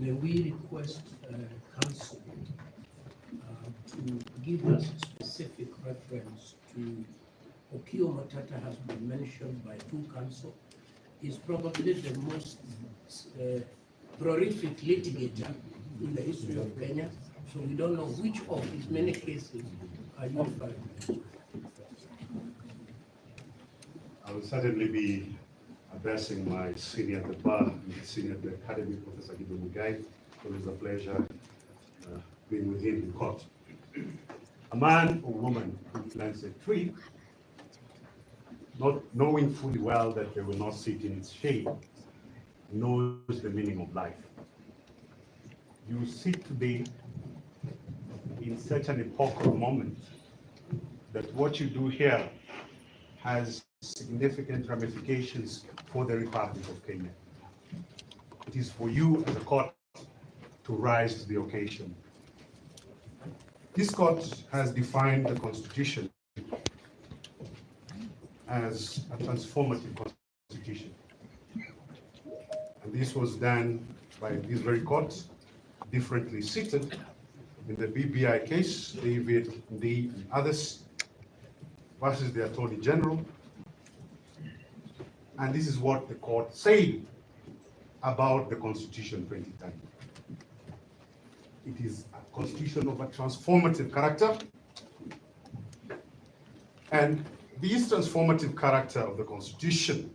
May we request counsel to give us specific reference to Okio Matata has been mentioned by two counsel. He's probably the most prolific litigator in the history of Kenya, so we don't know which of his many cases are you referring to. I will certainly be addressing my senior at the bar, senior at the academy, Professor Gideon Mugai. It is a pleasure being with him in court. A man or woman who plants a tree, not knowing fully well that they will not sit in its shade, knows the meaning of life. You sit today in such an epochal moment that what you do here has significant ramifications for the Republic of Kenya. It is for you as a court to rise to the occasion. This court has defined the Constitution as a transformative constitution. And this was done by this very court, differently seated. In the BBI case, David, Ndee, and others, versus the Attorney General. And this is what the court said about the Constitution 2010. It is a constitution of a transformative character. And this transformative character of the Constitution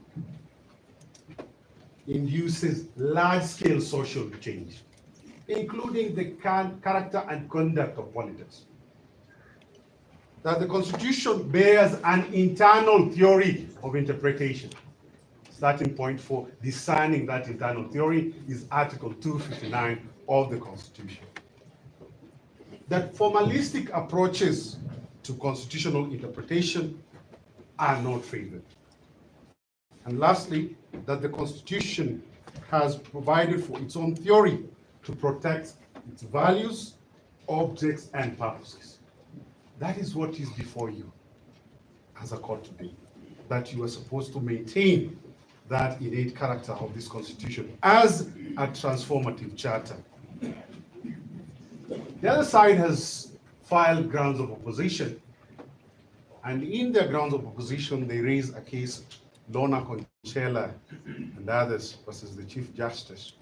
induces large-scale social change, including the character and conduct of politics. That the Constitution bears an internal theory of interpretation. Starting point for discerning that internal theory is Article 259 of the Constitution. That formalistic approaches to constitutional interpretation are not favored. And lastly, that the Constitution has provided for its own theory to protect its values, objects, and purposes. That is what is before you as a court today, that you are supposed to maintain that innate character of this Constitution as a transformative charter. The other side has filed grounds of opposition, And in their grounds of opposition, they raise a case, Lorna Conchela and others versus the Chief Justice.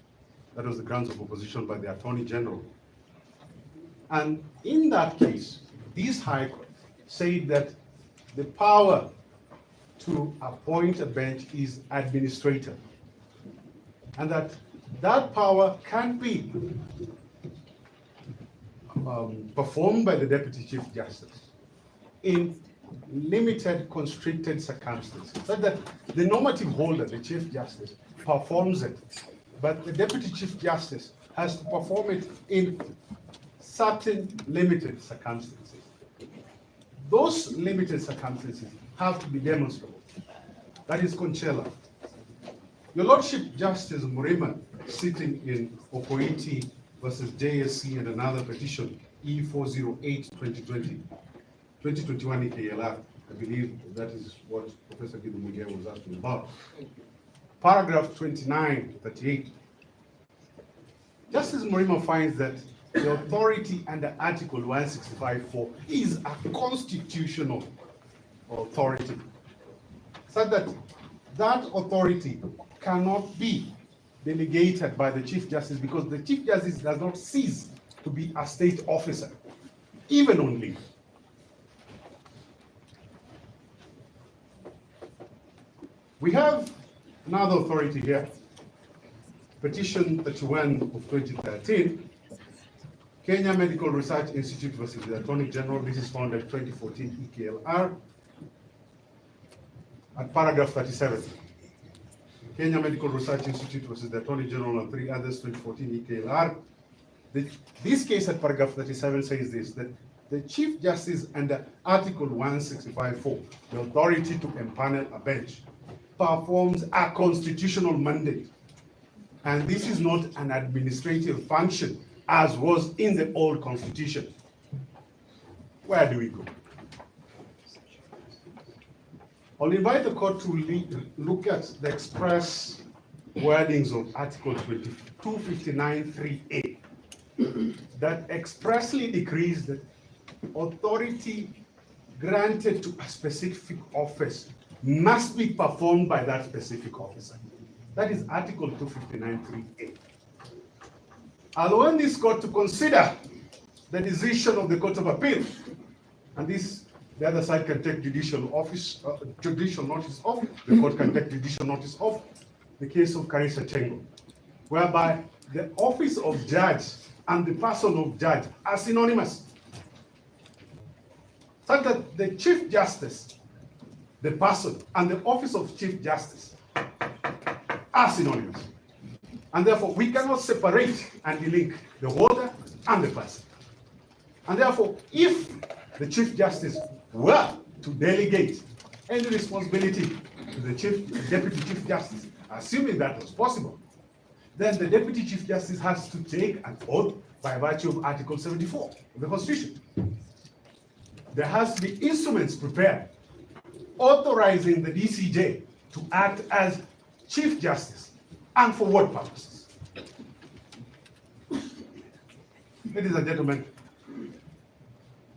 That was the grounds of opposition by the Attorney General. And in that case, this High Court said that the power to appoint a bench is administrative, and that that power can be performed by the Deputy Chief Justice in limited, constricted circumstances, so that the normative holder, the Chief Justice, performs it, but the Deputy Chief Justice has to perform it in certain limited circumstances. Those limited circumstances have to be demonstrable. That is Conchela. Your Lordship, Justice Murima, sitting in Okoiti versus JSC and another petition, E408-2020, 2021 EKLR, I believe that is what Professor Gidumuge was asking about. Paragraph 2938. Justice Murima finds that the authority under Article 165.4 is a constitutional authority, so that that authority cannot be delegated by the Chief Justice, because the Chief Justice does not cease to be a state officer, even on leave. We have another authority here, Petition 31 of 2013, Kenya Medical Research Institute versus the Attorney General. This is found at 2014 EKLR at paragraph 37. Kenya Medical Research Institute versus the Attorney General and three others, 2014 EKLR. This case at paragraph 37 says this, that the Chief Justice under Article 165.4, the authority to empanel a bench, performs a constitutional mandate. And this is not an administrative function, as was in the old constitution. Where do we go? I'll invite the court to look at the express wordings of Article 259.3a that expressly decrees that authority granted to a specific office must be performed by that specific officer. That is Article 259.3a. I'll want this court to consider the decision of the Court of Appeal, and this, the other side can take judicial notice of, the court can take judicial notice of the case of Karisa Chengo, whereby the office of judge and the person of judge are synonymous. So that the Chief Justice, the person, and the office of Chief Justice are synonymous. And therefore, we cannot separate and delink the holder and the person. And therefore, if the Chief Justice were to delegate any responsibility to the Deputy Chief Justice, assuming that was possible, then the Deputy Chief Justice has to take an oath by virtue of Article 74 of the Constitution. There has to be instruments prepared authorizing the DCJ to act as Chief Justice, and for what purposes? Ladies and gentlemen,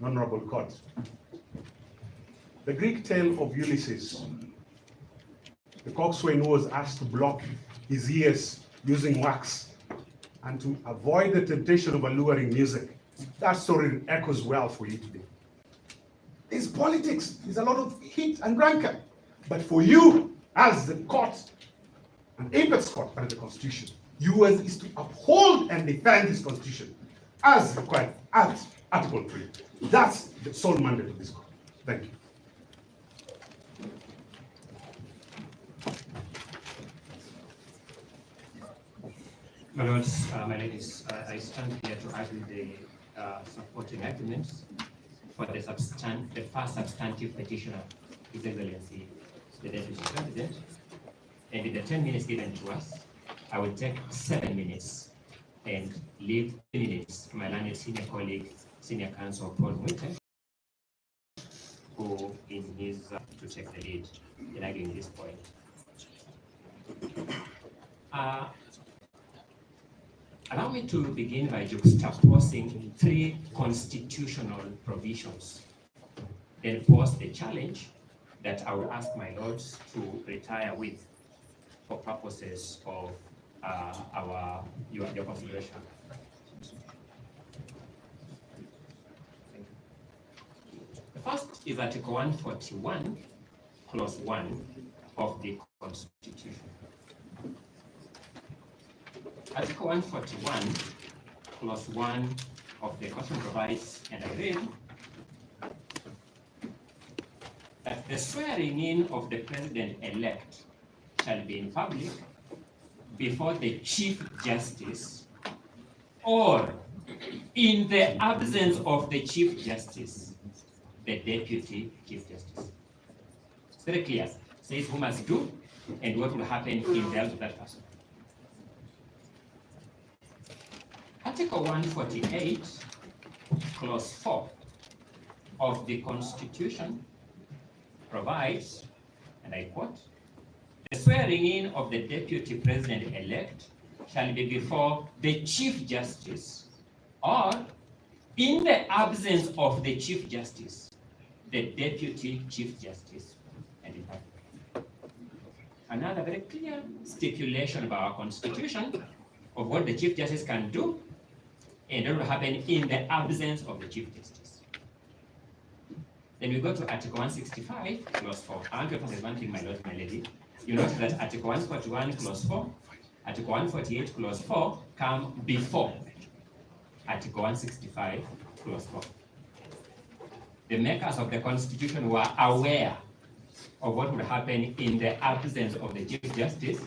honorable court, the Greek tale of Ulysses, the coxswain who was asked to block his ears using wax and to avoid the temptation of alluring music, that story echoes well for you today. It's politics, there's a lot of heat and rancor, but for you, as the court, an apex court under the Constitution, yours is to uphold and defend this Constitution as required at Article 3. That's the sole mandate of this court. Thank you. My lords, my ladies, I stand here to argue the supporting arguments for the first substantive petitioner, His Excellency, the Deputy President. And in the 10 minutes given to us, I will take 7 minutes and leave 3 minutes to my learned senior colleague, Senior Counsel Paul Mwite, who in his to take the lead in arguing this point. Allow me to begin by juxtaposing 3 constitutional provisions then pose the challenge that I would ask my lords to retire with for purposes of your consideration. The first is Article 141, Clause 1 of the Constitution. Article 141, Clause 1 of the Constitution provides, and I read, that the swearing in of the President-elect shall be in public before the Chief Justice, or in the absence of the Chief Justice, the Deputy Chief Justice. It's very clear. Says who must do and what will happen in the absence of that person. Article 148, Clause 4 of the Constitution provides, and I quote, the swearing in of the Deputy President-elect shall be before the Chief Justice, or in the absence of the Chief Justice, the Deputy Chief Justice. And in fact, another very clear stipulation of our Constitution of what the Chief Justice can do and what will happen in the absence of the Chief Justice. Then we go to Article 165, Clause 4. I want to emphasize one thing, my lord, my lady. You notice that Article 141, Clause 4, Article 148, Clause 4 come before Article 165, Clause 4. The makers of the Constitution were aware of what would happen in the absence of the Chief Justice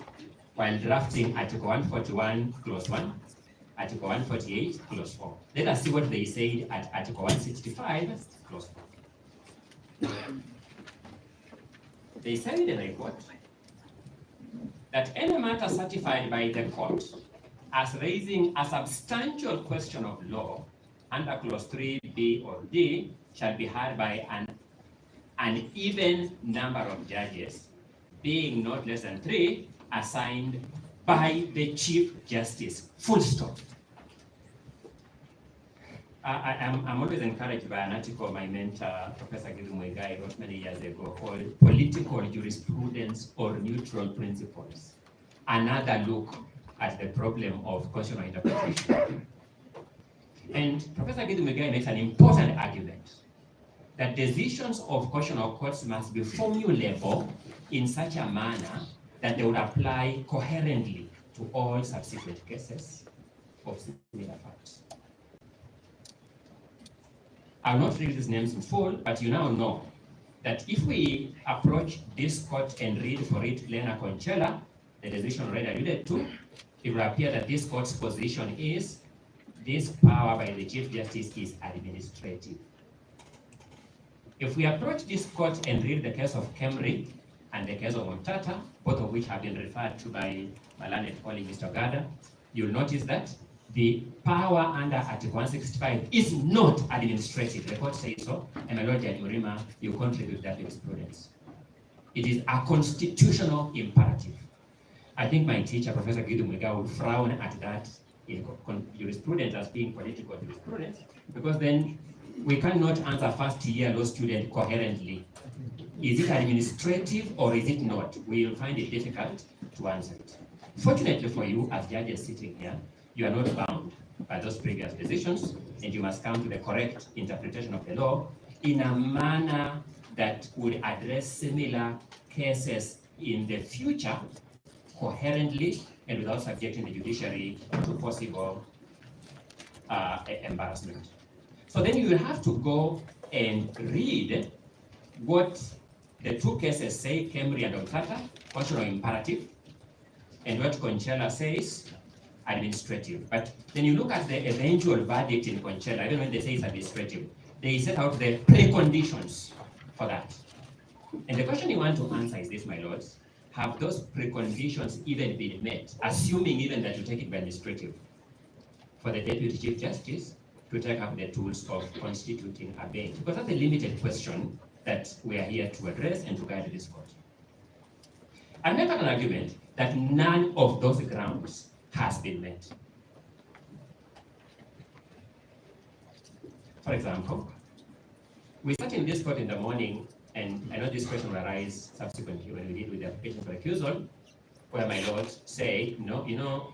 while drafting Article 141, Clause 1, Article 148, Clause 4. Let us see what they said at Article 165, Clause 4. They said, and I quote, that any matter certified by the court as raising a substantial question of law under Clause 3B or D shall be heard by an even number of judges, being not less than 3, assigned by the Chief Justice. Full stop. I'm always encouraged by an article my mentor, Professor Githu Muigai, wrote many years ago called Political Jurisprudence or Neutral Principles. Another look at the problem of constitutional interpretation. And Professor Githu Muigai makes an important argument that decisions of constitutional courts must be formulable in such a manner that they would apply coherently to all subsequent cases of similar facts. I'll not read these names in full, but you now know that if we approach this court and read for it Lena Conchella, the decision already alluded to, it will appear that this court's position is this power by the Chief Justice is administrative. If we approach this court and read the case of Kemri and the case of Omtata, both of which have been referred to by my learned colleague, Mr. Gada, you'll notice that the power under Article 165 is not administrative. The court says so, and my Lord Judge Murima, you contribute that jurisprudence. It is a constitutional imperative. I think my teacher, Professor Githu Muigai, would frown at that in jurisprudence as being political jurisprudence, because then we cannot answer first-year law student coherently. Is it administrative or is it not? We will find it difficult to answer it. Fortunately for you, as judges sitting here, you are not bound by those previous decisions, and you must come to the correct interpretation of the law in a manner that would address similar cases in the future coherently and without subjecting the judiciary to possible embarrassment. So then you will have to go and read what the two cases say, Kemri and Omtata, constitutional imperative, and what Conchella says, administrative. But then you look at the eventual verdict in Conchella, even when they say it's administrative, they set out the preconditions for that. And the question you want to answer is this, my lords: have those preconditions even been met, assuming even that you take it by administrative, for the Deputy Chief Justice to take up the tools of constituting a bench? Because that's a limited question that we are here to address and to guide this court. I make an argument that none of those grounds has been met. For example, We sat in this court in the morning, and I know this question will arise subsequently when we deal with the application for recusal, where my lord say, no,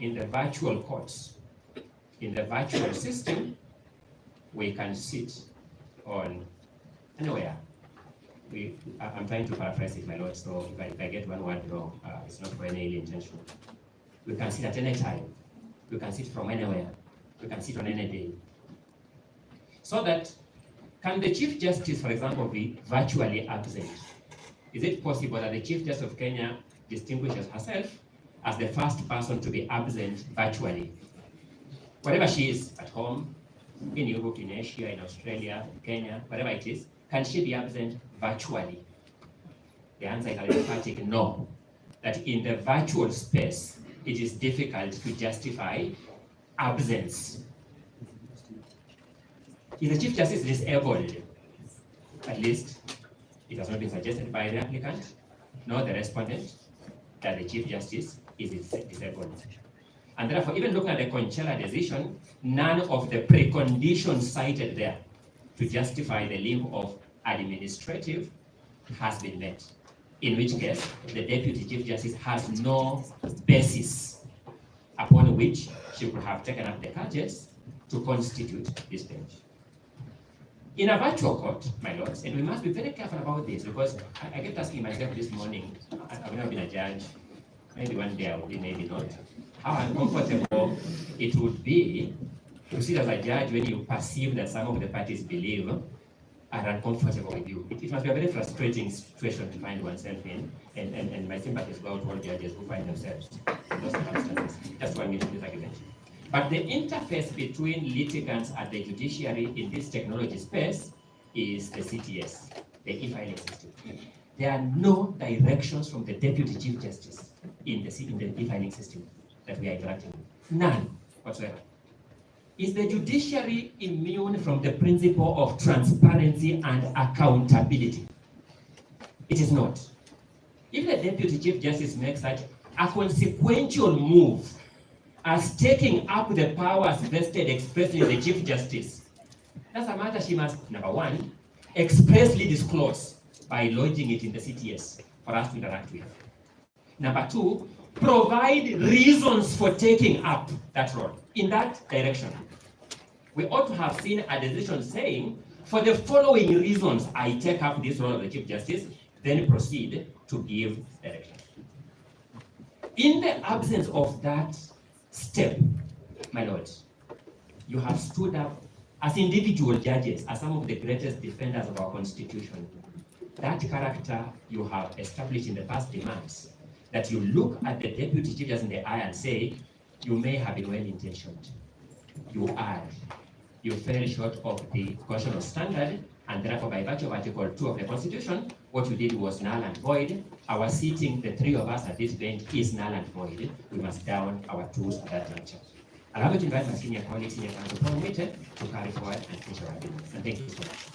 in the virtual courts, in the virtual system, we can sit on anywhere. I'm trying to paraphrase it, my lord, so if I get one word wrong, it's not for any ill intention. We can sit at any time. We can sit from anywhere. We can sit on any day. So that, can the Chief Justice, for example, be virtually absent? Is it possible that the Chief Justice of Kenya distinguishes herself as the first person to be absent virtually? Wherever she is, at home, in Europe, in Asia, in Australia, in Kenya, wherever it is, can she be absent virtually? The answer is an emphatic no. That in the virtual space, it is difficult to justify absence. Is the Chief Justice disabled? At least, it has not been suggested by the applicant, nor the respondent, that the Chief Justice is disabled. And therefore, even looking at the Conchella decision, none of the preconditions cited there to justify the leave of administrative has been met. In which case, the Deputy Chief Justice has no basis upon which she could have taken up the charges to constitute this bench. In a virtual court, my lords, and we must be very careful about this, because I kept asking myself this morning, I've never been a judge, maybe one day I will be, maybe not, how uncomfortable it would be to sit as a judge when you perceive that some of the parties believe are uncomfortable with you. It must be a very frustrating situation to find oneself in, and my sympathies go out to all judges who find themselves in those circumstances. That's why I'm making this argument. But the interface between litigants and the judiciary in this technology space is the CTS, the e-filing system. There are no directions from the Deputy Chief Justice in the e-filing system that we are interacting with. None whatsoever. Is the judiciary immune from the principle of transparency and accountability? It is not. If the Deputy Chief Justice makes such a consequential move as taking up the powers vested expressly in the Chief Justice, that's a matter she must, number one, expressly disclose by lodging it in the CTS for us to interact with. Number two, provide reasons for taking up that role in that direction. We ought to have seen a decision saying, for the following reasons, I take up this role of the Chief Justice, then proceed to give direction. In the absence of that step, my lords, you have stood up as individual judges, as some of the greatest defenders of our Constitution. That character you have established in the past demands that you look at the Deputy Chief Justice in the eye and say, you may have been well-intentioned. You are. You fell short of the constitutional standard, and therefore, by virtue of Article 2 of the Constitution, what you did was null and void. Our seating, the three of us at this bench, is null and void. We must down our tools at that juncture. Allow me to invite my senior colleagues, senior counsel, Paul Mwite, to carry forward and finish our arguments. And thank you so much.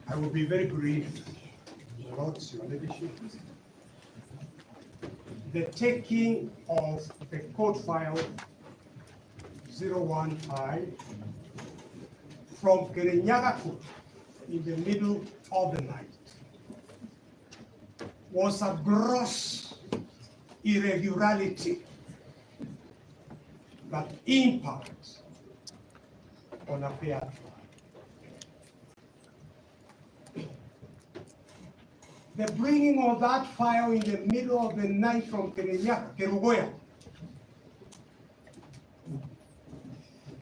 I will be very brief, Lords, Your Ladyship. The taking of the court file 015 from Kirinyaga Court in the middle of the night was a gross irregularity that impacts on a fair trial. The bringing of that file in the middle of the night from Kerugoya,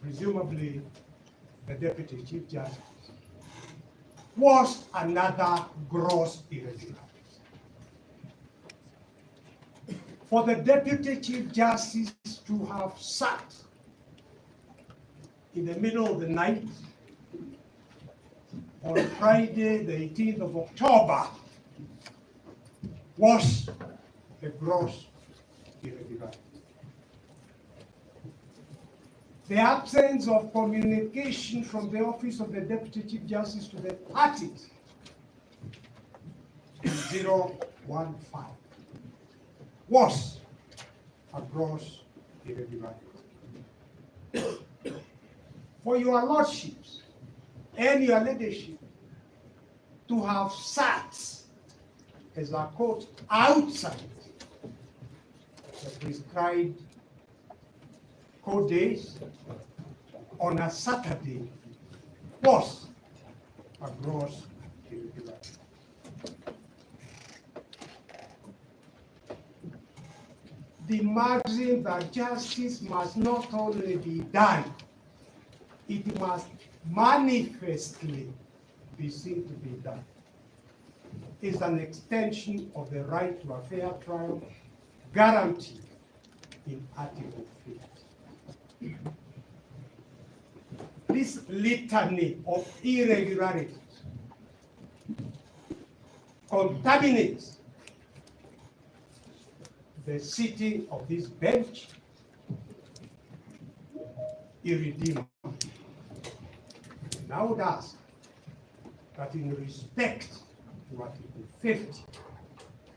presumably the Deputy Chief Justice, was another gross irregularity. For the Deputy Chief Justice to have sat in the middle of the night on Friday, the 18th of October, was a gross irregularity. The absence of communication from the Office of the Deputy Chief Justice to the parties in 015 was a gross irregularity. for your lordships and your leadership to have sat as a court outside the prescribed court days on a Saturday was a gross irregularity. The maxim that justice must not only be done, it must manifestly be seen to be done, is an extension of the right to a fair trial guaranteed in Article 50. This litany of irregularities contaminates the sitting of this bench irredeemable. And I would ask that in respect to Article 50,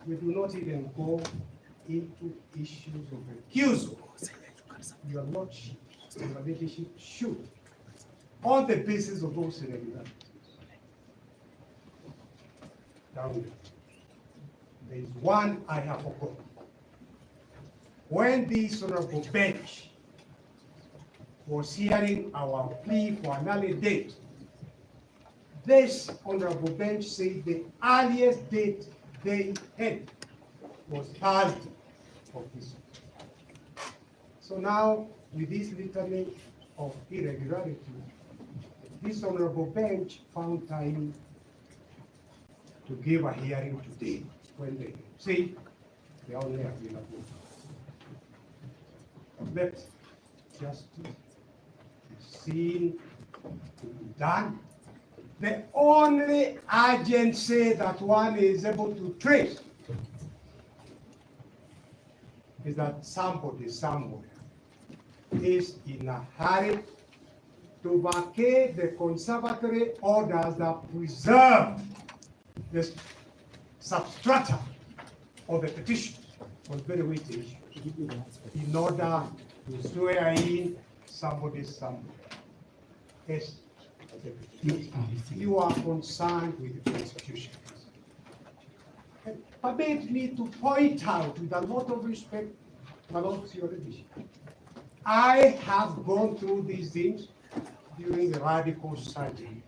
we do not even go into issues of recusal. Your lordship, your leadership should, on the basis of those irregularities. Now, there is one I have forgotten. When this honorable bench was hearing our plea for an early date, this honorable bench said the earliest date they had was Thursday of this week. So now, with this litany of irregularities, this honorable bench found time to give a hearing today when they say they only available. Let justice be seen to be done. The only agency that one is able to trace is that somebody somewhere is in a hurry to vacate the conservatory orders that preserve the substrata of the petition was very weighty in order to swear in somebody somewhere. Yes, you are concerned with the Constitution. Permit me to point out with a lot of respect, my Lord, your leadership. I have gone through these things during the radical surgery,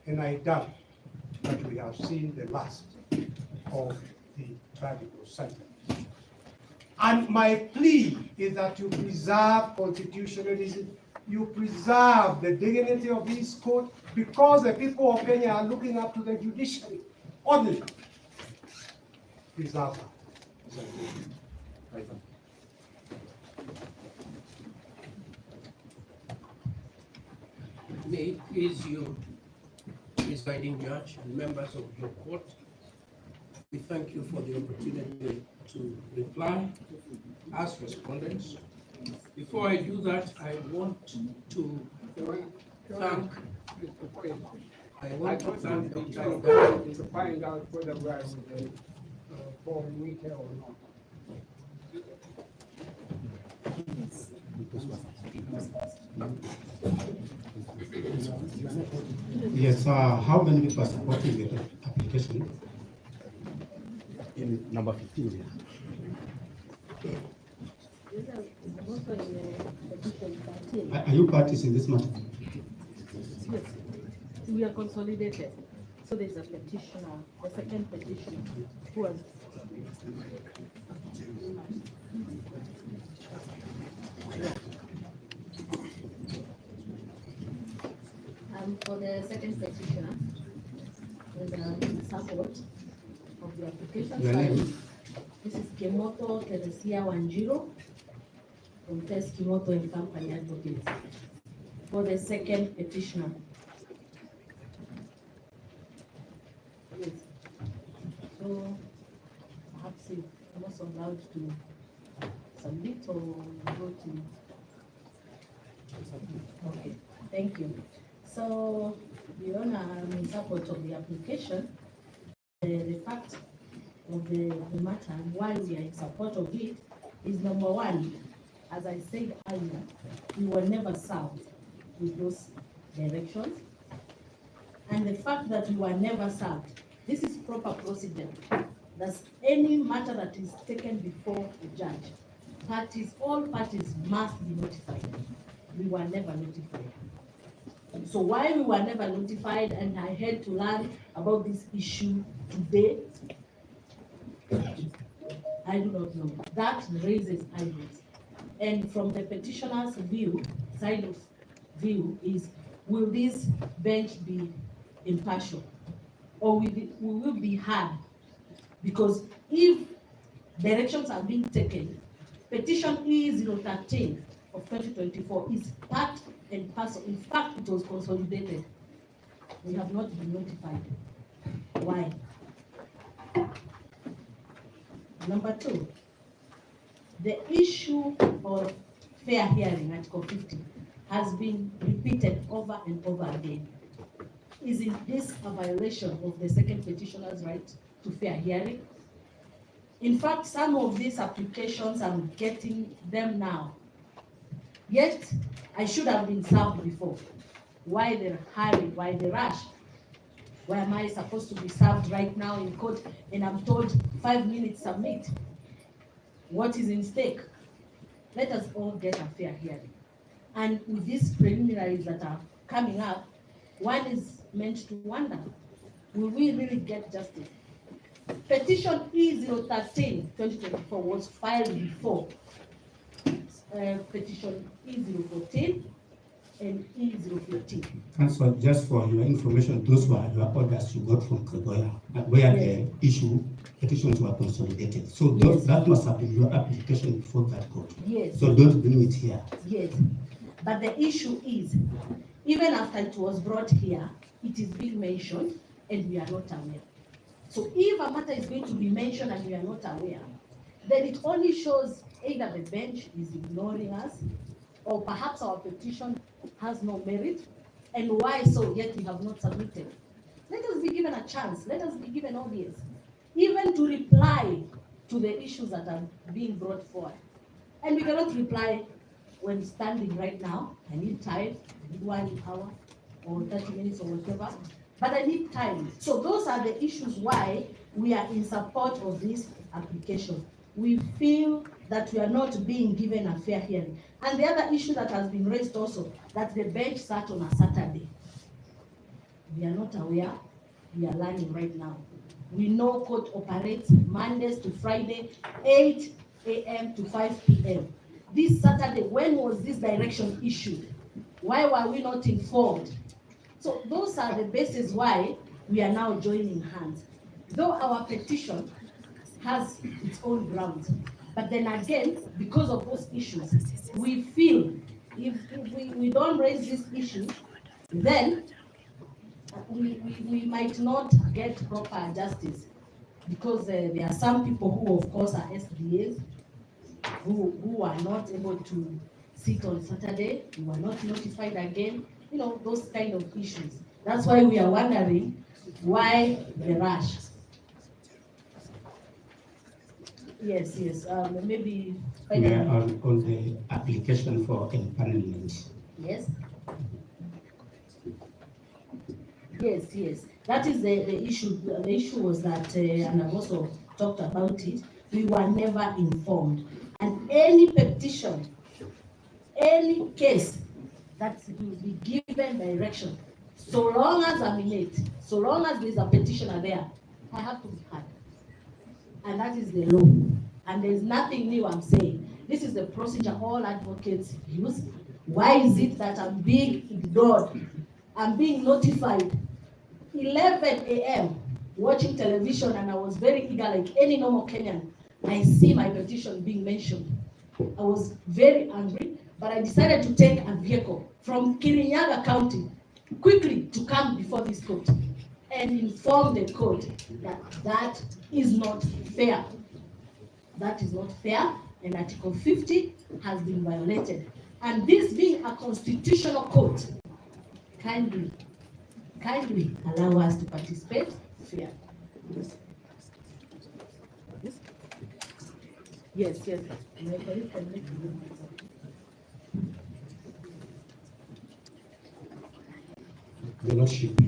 and I doubt that we have seen the last of the radical surgery. And my plea is that you preserve constitutionalism, you preserve the dignity of this court, because the people of Kenya are looking up to the judiciary. Only preserve that. May it please you, presiding judge and members of your court, we thank you for the opportunity to reply as respondents. Before I do that, I want to thank to find out whether we are with the foreign retail or not. Yes, how many people are supporting the application? In number 15. Are you parties in this matter? Yes, we are consolidated. So there's a petitioner, the second petitioner, who has. For the second petitioner, with the support of the application. Your name? This is Kemoto Teresia Wanjiro from Test Kemoto and Company Advocates. For the second petitioner. Yes. So perhaps I'm also allowed to submit or go to. Okay, thank you. So, Your Honor, I'm in support of the application. The fact of the matter, why we are in support of it, is number one, as I said earlier, we were never served with those directions. And the fact that we were never served, this is proper procedure. That's any matter that is taken before the judge. All parties must be notified. We were never notified. So why we were never notified, and I had to learn about this issue today, I do not know. That raises eyebrows. And from the petitioner's side of view is, will this bench be impartial? Or will it be hard? Because if directions are being taken, petition E013 of 2024 is part and parcel. In fact, it was consolidated. We have not been notified. Why? Number two, the issue of fair hearing, Article 50, has been repeated over and over again. Isn't this a violation of the second petitioner's right to fair hearing? In fact, some of these applications, I'm getting them now. Yet, I should have been served before. Why the hurry? Why the rush? Why am I supposed to be served right now in court and I'm told 5 minutes submit? What is in stake? Let us all get a fair hearing. And with these preliminaries that are coming up, one is meant to wonder, will we really get justice? Petition E013 2024 was filed before petition E014 and E015. Council, just for your information, those were your orders you got from Kegoya, where the petitions were consolidated. So that must have been your application before that court. Yes. So don't bring it here. Yes. But the issue is, even after it was brought here, it is being mentioned and we are not aware. So if a matter is going to be mentioned and we are not aware, then it only shows either the bench is ignoring us, or perhaps our petition has no merit, and why so, yet we have not submitted. Let us be given a chance, let us be given audience, even to reply to the issues that are being brought forward. And we cannot reply when standing right now. I need time, I need 1 hour or 30 minutes or whatever, but I need time. So those are the issues why we are in support of this application. We feel that we are not being given a fair hearing. And the other issue that has been raised also, that the bench sat on a Saturday. We are not aware, we are learning right now. We know court operates Mondays to Friday, 8 a.m. to 5 p.m. This Saturday, when was this direction issued? Why were we not informed? So those are the bases why we are now joining hands. Though our petition has its own grounds, but then again, because of those issues, we feel if we don't raise this issue, then we might not get proper justice, because there are some people who, of course, are SDAs who are not able to sit on Saturday, who are not notified again, those kind of issues. That's why we are wondering why the rush. Yes, maybe. On the application for empanelment. Yes. Yes. That is the issue. The issue was that, and I've also talked about it, we were never informed. And any petition, any case that will be given direction, so long as I'm in it, so long as there's a petitioner there, I have to be heard. And that is the law. And there's nothing new I'm saying. This is the procedure all advocates use. Why is it that I'm being ignored? I'm being notified 11 a.m. watching television, and I was very eager like any normal Kenyan. I see my petition being mentioned. I was very angry, but I decided to take a vehicle from Kirinyaga County quickly to come before this court and inform the court that that is not fair. That is not fair, and Article 50 has been violated. And this being a constitutional court, kindly allow us to participate fairly. Yes. My colleague can make Your Lordship,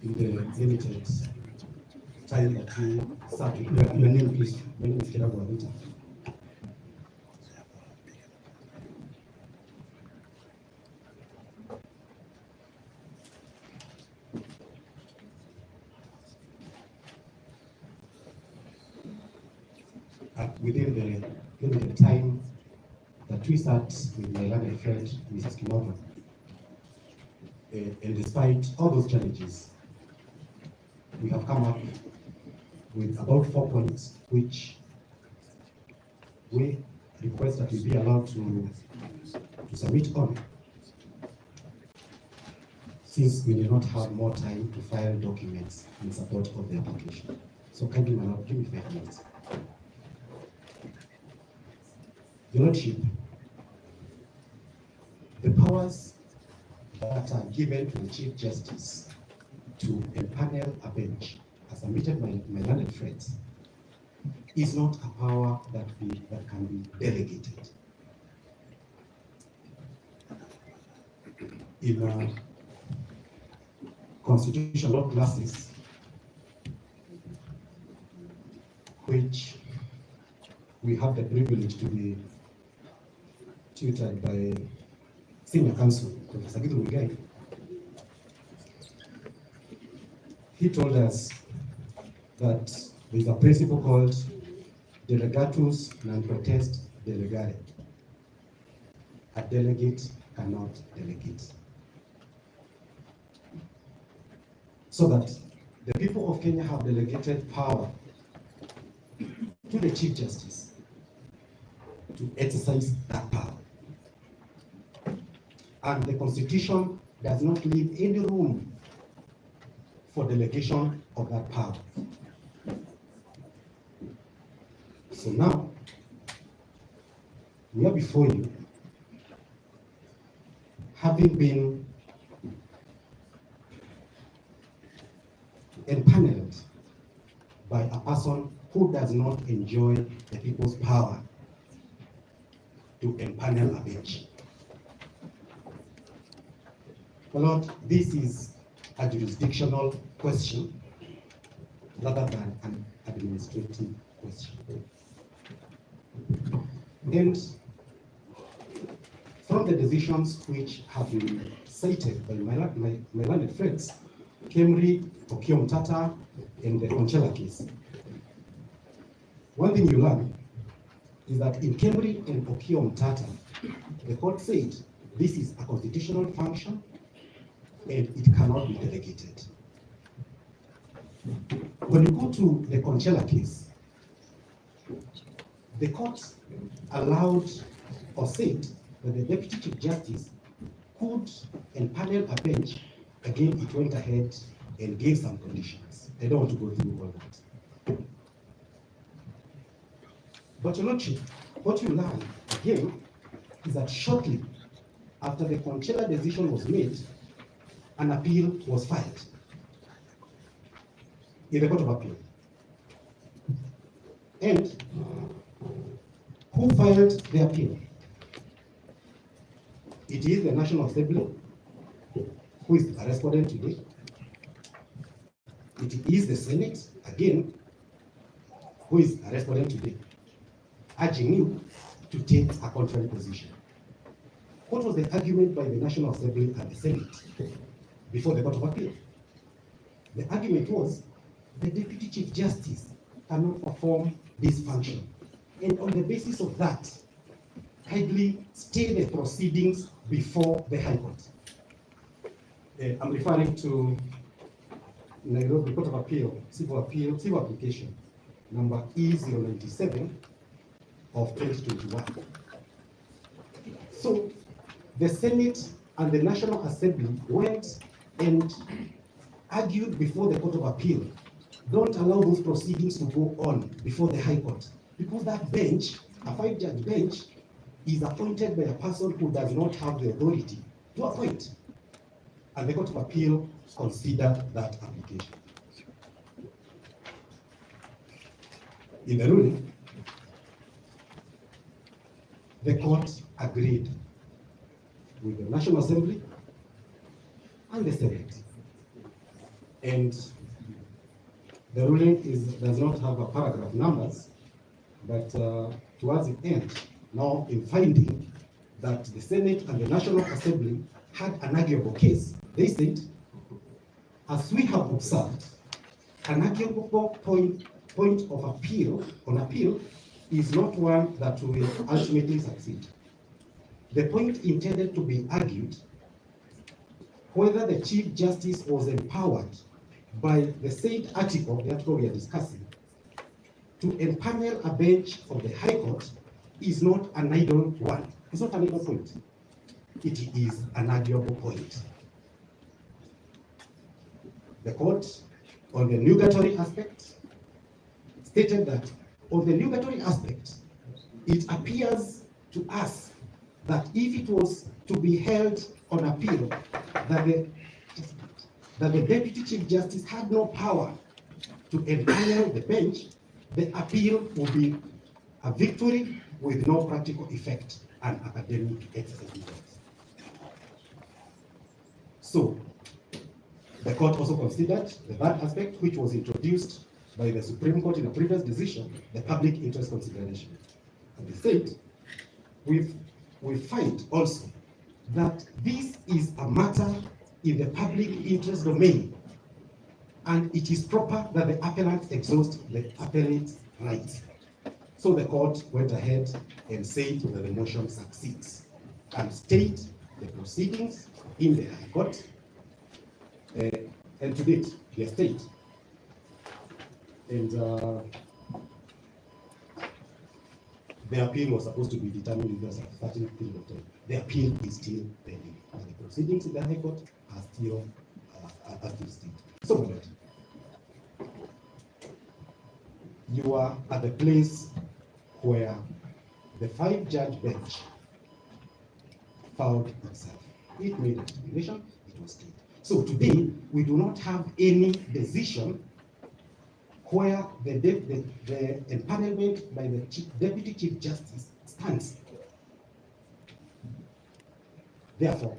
in the limited time that we serve, your name, please. My name is Gachagua. Within the limited time that we sat with my learned friend, Mrs. Kimova, and despite all those challenges, we have come up with about 4 points which we request that we be allowed to submit on, since we do not have more time to file documents in support of the application. So kindly, my Lord, give me 5 minutes. Your Lordship, the powers that are given to the Chief Justice to empanel a bench, as submitted by my learned friends, is not a power that can be delegated. In constitutional law classes, which we have the privilege to be tutored by Senior Counsel, Professor Gideon Muigai, he told us that there is a principle called delegatus non potest delegare. A delegate cannot delegate. So that the people of Kenya have delegated power to the Chief Justice to exercise that power. And the Constitution does not leave any room for delegation of that power. So now, we are before you, having been empaneled by a person who does not enjoy the people's power to empanel a bench. My Lord, this is a jurisdictional question rather than an administrative question. And from the decisions which have been cited by my learned friends, Kemri, Okiom Tata, and the Conchella case, one thing you learn is that in Kemri and Okiom Tata, the court said this is a constitutional function and it cannot be delegated. When you go to the Conchella case, the court allowed or said that the Deputy Chief Justice could empanel a bench. Again, it went ahead and gave some conditions. I don't want to go through all that. But Your Lordship, what you learn again is that shortly after the Conchella decision was made, an appeal was filed in the Court of Appeal. And who filed the appeal? It is the National Assembly, who is a respondent today. It is the Senate, again, who is a respondent today, urging you to take a contrary position. What was the argument by the National Assembly and the Senate before the Court of Appeal? The argument was the Deputy Chief Justice cannot perform this function. And on the basis of that, kindly stay the proceedings before the High Court. I'm referring to Nairobi Court of Appeal, civil application, number E097 of 2021. So the Senate and the National Assembly went and argued before the Court of Appeal. Don't allow those proceedings to go on before the High Court, because that bench, a 5-judge bench, is appointed by a person who does not have the authority to appoint. And the Court of Appeal considered that application. In the ruling, the court agreed with the National Assembly and the Senate. And the ruling does not have a paragraph numbers, but towards the end, now in finding that the Senate and the National Assembly had an arguable case, they said, as we have observed, an arguable point of appeal is not one that will ultimately succeed. The point intended to be argued whether the Chief Justice was empowered by the said article, the article we are discussing, to empanel a bench of the High Court is not an idle one. It's not an idle point. It is an arguable point. The court, on the nugatory aspect, stated that on the nugatory aspect, it appears to us that if it was to be held on appeal, that the Deputy Chief Justice had no power to empanel the bench, the appeal would be a victory with no practical effect and academic exercise. So, the court also considered the third aspect, which was introduced by the Supreme Court in a previous decision, the public interest consideration. And they said, we find also that this is a matter in the public interest domain, and it is proper that the appellant exhaust the appellant's rights. So the court went ahead and said that the motion succeeds and stayed the proceedings in the High Court. And to date, they stayed. And the appeal was supposed to be determined in a certain period of time. The appeal is still pending. And the proceedings in the High Court are still stayed. So, you are at the place where the 5-judge bench found itself. It made a determination, it was stayed. So today, we do not have any decision where the empanelment by the Deputy Chief Justice stands. Therefore,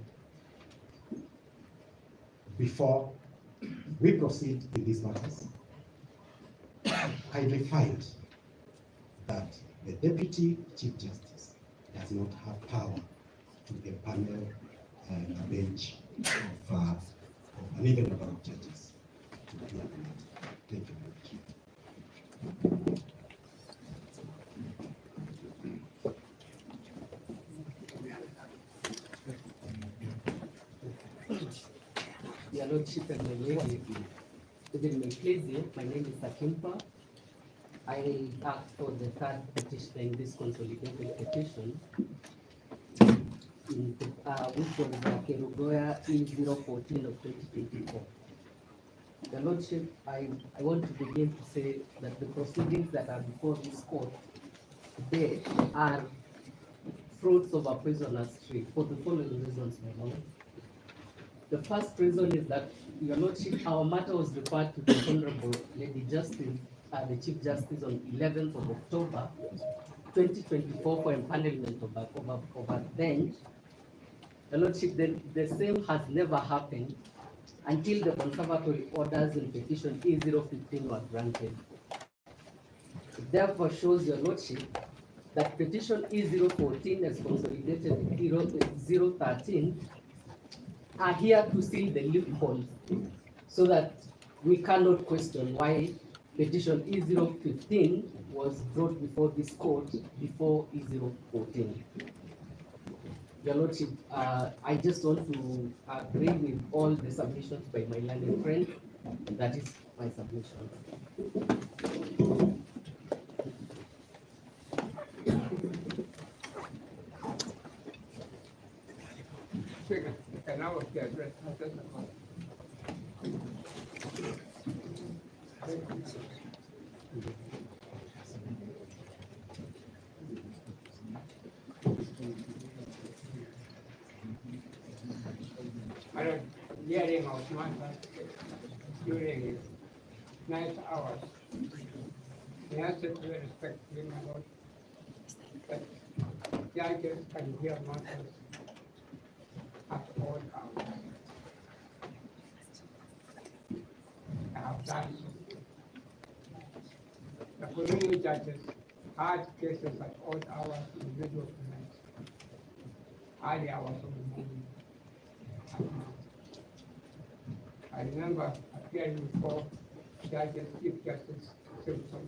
before we proceed in these matters, I will find that the Deputy Chief Justice does not have power to empanel a bench of an even number of judges to be appointed. Thank you very much. Your Lordship and my lady, within my pleasure, my name is Sakimpa. I act for the third petition in this consolidated petition, which was Kerugoya E014 of 2024. Your Lordship, I want to begin to say that the proceedings that are before this court today are fruits of a prisoner's tree for the following reasons, my Lord. The first reason is that, Your Lordship, our matter was referred to the Honorable Lady Justice, the Chief Justice, on 11th of October 2024 for empanelment of a bench. Your Lordship, the same has never happened until the conservatory orders in petition E015 were granted. It therefore shows, Your Lordship, that petition E014 as consolidated E013 are here to seal the loopholes so that we cannot question why petition E015 was brought before this court before E014. Your Lordship, I just want to agree with all the submissions by my learned friend. That is my submission. Can I have the address? I don't hearing of my during night hours. The answer to respect, my Lord. But judges can hear matters at all hours. I have done so. The colonial judges had cases at odd hours in the middle of the night, early hours of the morning. I remember appearing before Judges, Chief Justice Simpson,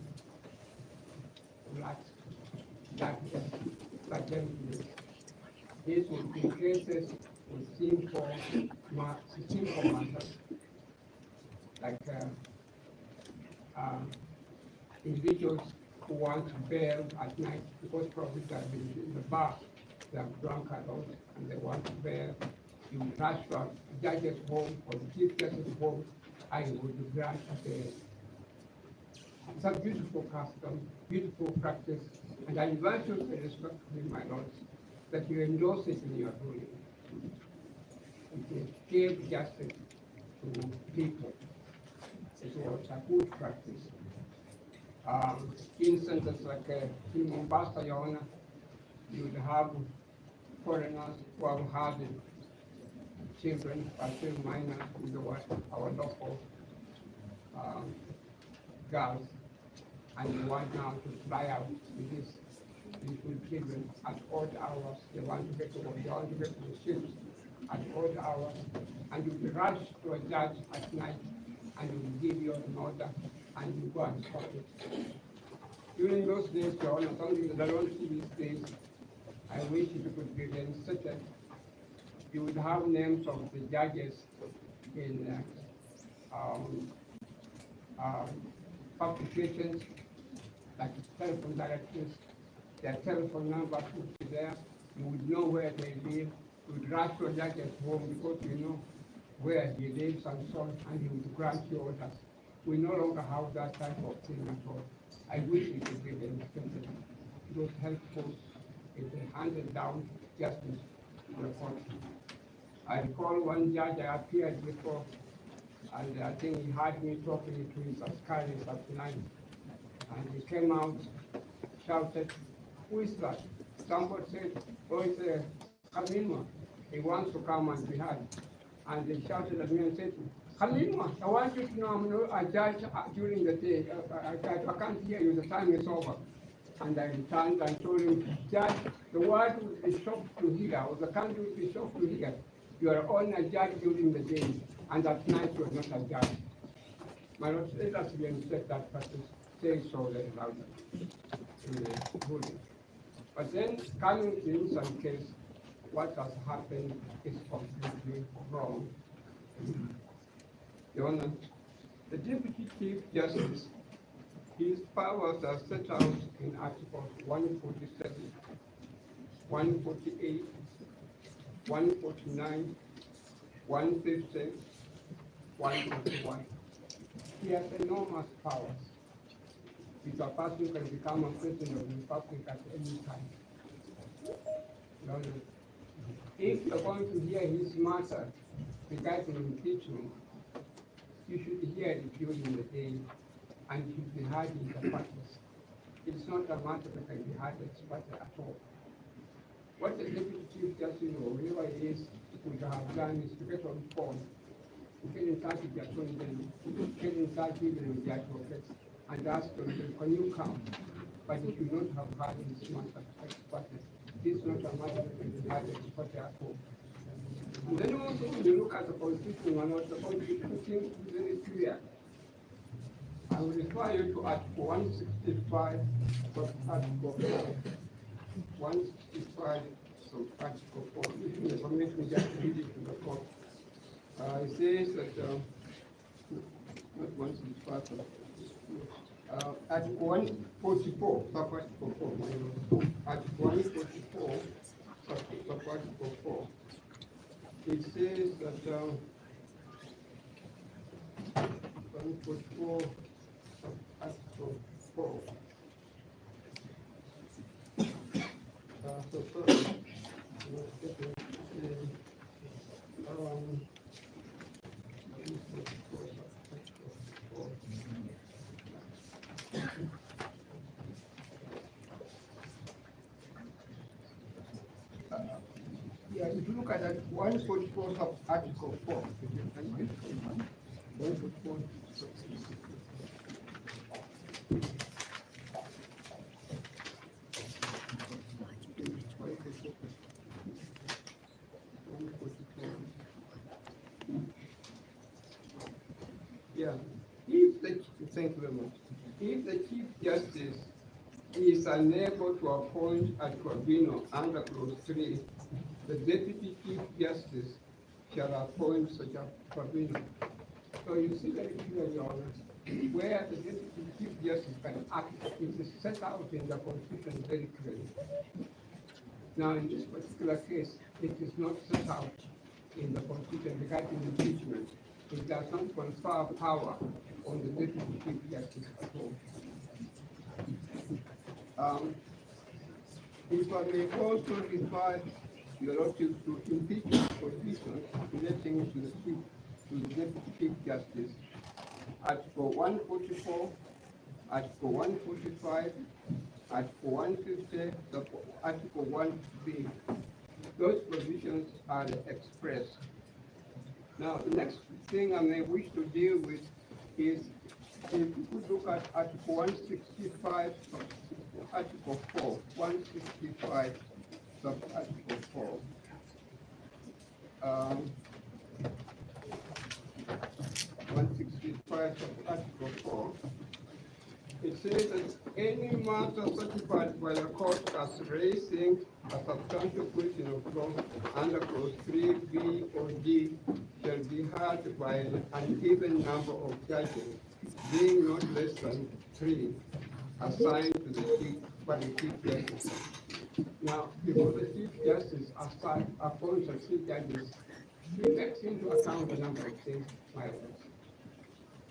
like them. These would be cases with simple matters, like individuals who want to bail at night because probably they have been in the bar, they have drunk a lot, and they want to bail. You rush from the judge's home or the chief justice's home, and you would grant a bail. It's a beautiful custom, beautiful practice, and I invite you to respectfully, my lords, that you endorse it in your ruling. It gave justice to people. It was a good practice. Instances like in Mombasa, Your Honor, you would have foreigners who have had children, still minors, with our local girls, and you want now to fly out with these little children at odd hours. They want to get to work, they want to get to the ships at odd hours, and you rush to a judge at night, and you give you an order, and you go and stop it. During those days, Your Honor, something that I don't see these days, I wish it could be reinstated. You would have names of the judges in publications, like telephone directories, their telephone numbers would be there. You would know where they live. You would rush to a judge's home because you know where he lives and so on, and he would grant you orders. We no longer have that type of thing at all. I wish it could be reinstated. It was helpful. It handed down justice to the court. I recall one judge I appeared before, and I think he had me talking to his askaris at night. And he came out, shouted, "Who is that?" Somebody said, "Oh, it's Khalilma. He wants to come and be heard." And they shouted at me and said, "Khalilma, I want you to know I'm not a judge during the day. I can't hear you, the time is over." And I returned and told him, "Judge, the word would be shocked to hear, or the country would be shocked to hear. You are only a judge during the day, and at night you are not a judge." My Lord, let us reinstate that practice. Say so very loudly in the ruling. But then, coming to some case, what has happened is completely wrong. Your Honor, the Deputy Chief Justice, his powers are set out in Articles 147, 148, 149, 150, 151. He has enormous powers. If a person can become a president of the Republic at any time. Your Honor, if you're going to hear his matter regarding impeachment, you should hear it during the day and it should be heard in the practice. It's not a matter that can be heard at all. What the Deputy Chief Justice or whoever it is would have done is to get on phone, to get in touch with the attorney general, get in touch even with the advocates, and ask them, "Can you come?" But it should not have heard this matter expertly. This is not a matter that can be heard expertly at all. And then also, when you look at the Constitution, the Constitution seems to be very clear. I will refer you to Article 165 of Article 4. 165 of Article 4. If you permit me just read it to the court. It says that, not 165, Article 144, Article 4, Article 144, Article 4. It says that 144, Article 4. So first, Yeah, if you look at that 144 of Article 4. 144. Yeah, if the, thank you very much. If the Chief Justice is unable to appoint a tribunal under clause 3, the Deputy Chief Justice shall appoint such a tribunal. So you see very clearly, Your Honor, where the Deputy Chief Justice can act, it is set out in the Constitution very clearly. Now, in this particular case, it is not set out in the Constitution regarding impeachment. It does not confer power on the Deputy Chief Justice at all. If I may also refer your Lordship to impeachment positions relating to the Deputy Chief Justice, Article 144, Article 145, Article 150, Article 1B. Those provisions are expressed. Now, the next thing I may wish to deal with is, if you could look at Article 165, Article 4, 165, Article 4. 165 Article 4. It says that any matter certified by the court as raising a substantial question of law under clause 3B or D shall be heard by an even number of judges, being not less than 3, assigned to the Chief Justice. Now, before the Chief Justice appoints the Chief Justice, he takes into account a number of things, my friends.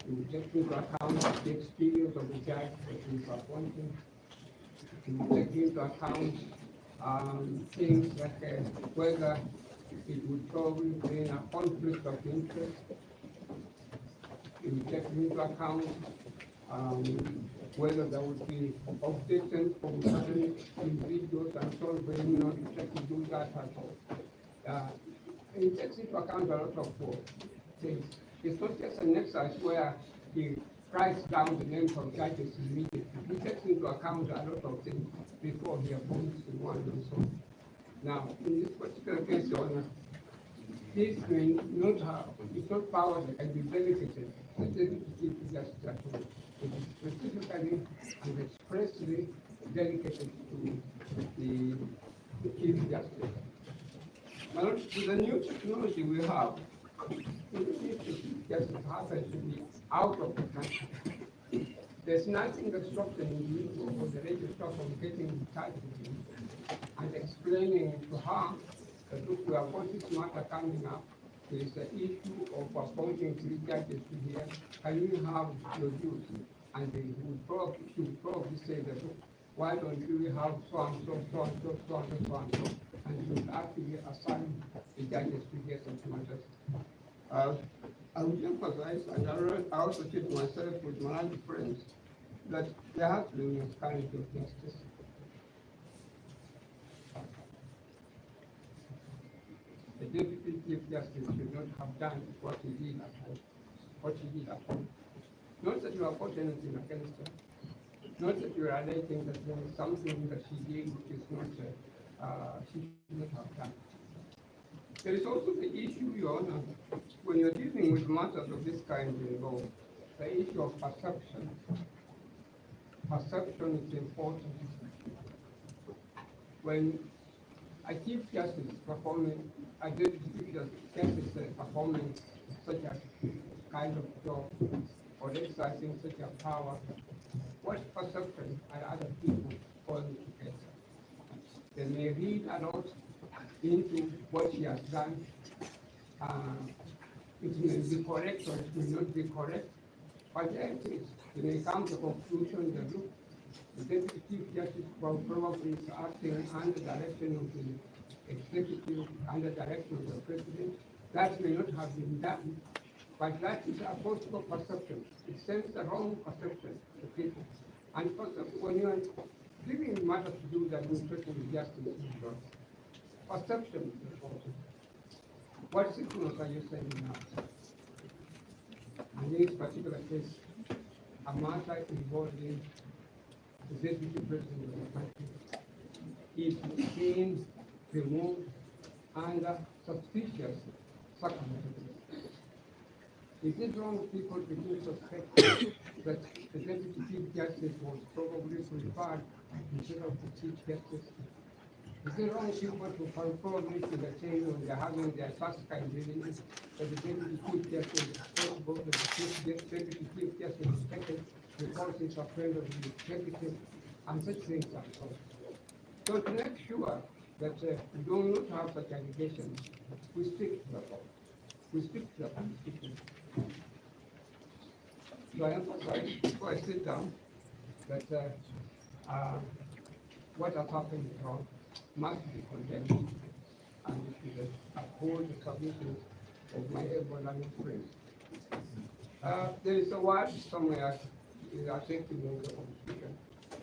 You take into account the experience of the judge that is appointing. You take into account things like whether it would probably bring a conflict of interest. You take into account whether there would be objections from certain individuals and so on, but you not expect to do that at all. It takes into account a lot of things. It's not just an exercise where he writes down the names of judges immediately. He takes into account a lot of things before he appoints the one and so on. Now, in this particular case, Your Honor, this may not have, it's not power that can be delegated. The Deputy Chief Justice at all. It is specifically and expressly delegated to the Chief Justice. Now, with the new technology we have, the Chief Justice happens to be out of the country. There's nothing that stops an individual or the registrar from getting in touch with him and explaining to her that, look, we have got this matter coming up. There is the issue of appointing 3 judges to here. Can you have your views? And they would probably say that, look, why don't you have so and so, so and so, so and so, so and so? And you would actually assign the judges to hear such matters. I would emphasize, and I also keep myself with my other friends, that there has to be miscarriage of justice. The Deputy Chief Justice should not have done what he did at home. Not that you have got anything against her. Not that you are alleging that there is something that she did which is not, she should not have done. There is also the issue, Your Honor, when you're dealing with matters of this kind in law, the issue of perception. Perception is important. When a Chief Justice is performing, a Deputy Chief Justice is performing such a kind of job or exercising such a power, what perception are other people calling together? They may read a lot into what she has done. It may be correct or it may not be correct, but there it is. They may come to a conclusion that, look, the Deputy Chief Justice probably is acting under direction of the executive, under direction of the President. That may not have been done, but that is a possible perception. It sends the wrong perception to people. And when you are giving matters to do with administration of justice, perception is important. What signals are you sending out? In this particular case, a matter involving the deputy president of the country is being removed under suspicious circumstances. Is it wrong people to suspect that the deputy chief justice was probably preferred instead of the chief justice? Is it wrong people to probably to the chain when they're having their first kind dealings that the deputy chief justice is possible that the deputy chief justice is taken because he's a friend of the executive and such things are so. So to make sure that we do not have such allegations, we stick to the law. We stick to the Constitution. So I emphasize before I sit down that what has happened is wrong, must be condemned, and it should uphold the submission of my ever-loving friends. There is a word somewhere, I think in the Constitution,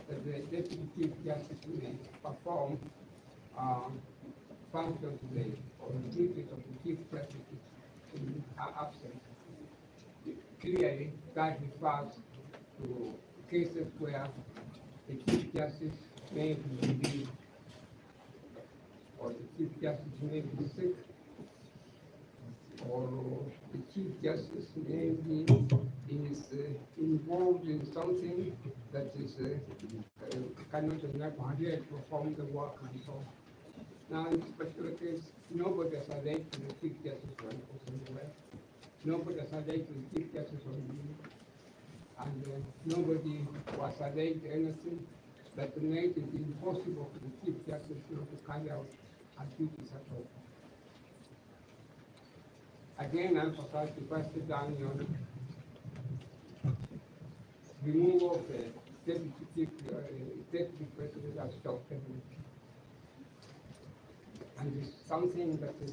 that the deputy chief justice may perform functions or the duties of the chief justice in her absence. Clearly, that refers to cases where the chief justice may be relieved or the chief justice may be sick or the chief justice may be involved in something that is cannot perform the work and so on. Now, in this particular case, nobody has alleged to the chief justice for anywhere. Nobody has alleged to the chief justice on duty, and nobody was alleged anything that made it impossible for the chief justice to carry out her duties at all. Again, I emphasize the question down on removal of the deputy president as top cabinet. And it's something that is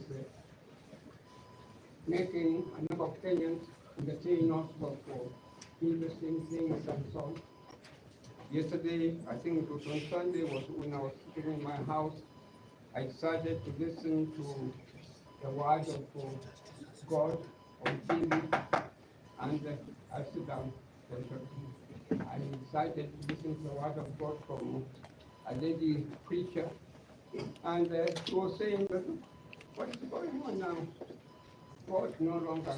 making a number of Kenyans entertain us for interesting things and so on. Yesterday, I think it was on Sunday, was when I was sitting in my house, I decided to listen to the word of God on TV, and I sit down. I decided to listen to the word of God from a lady preacher, and she was saying that what is going on now? God no longer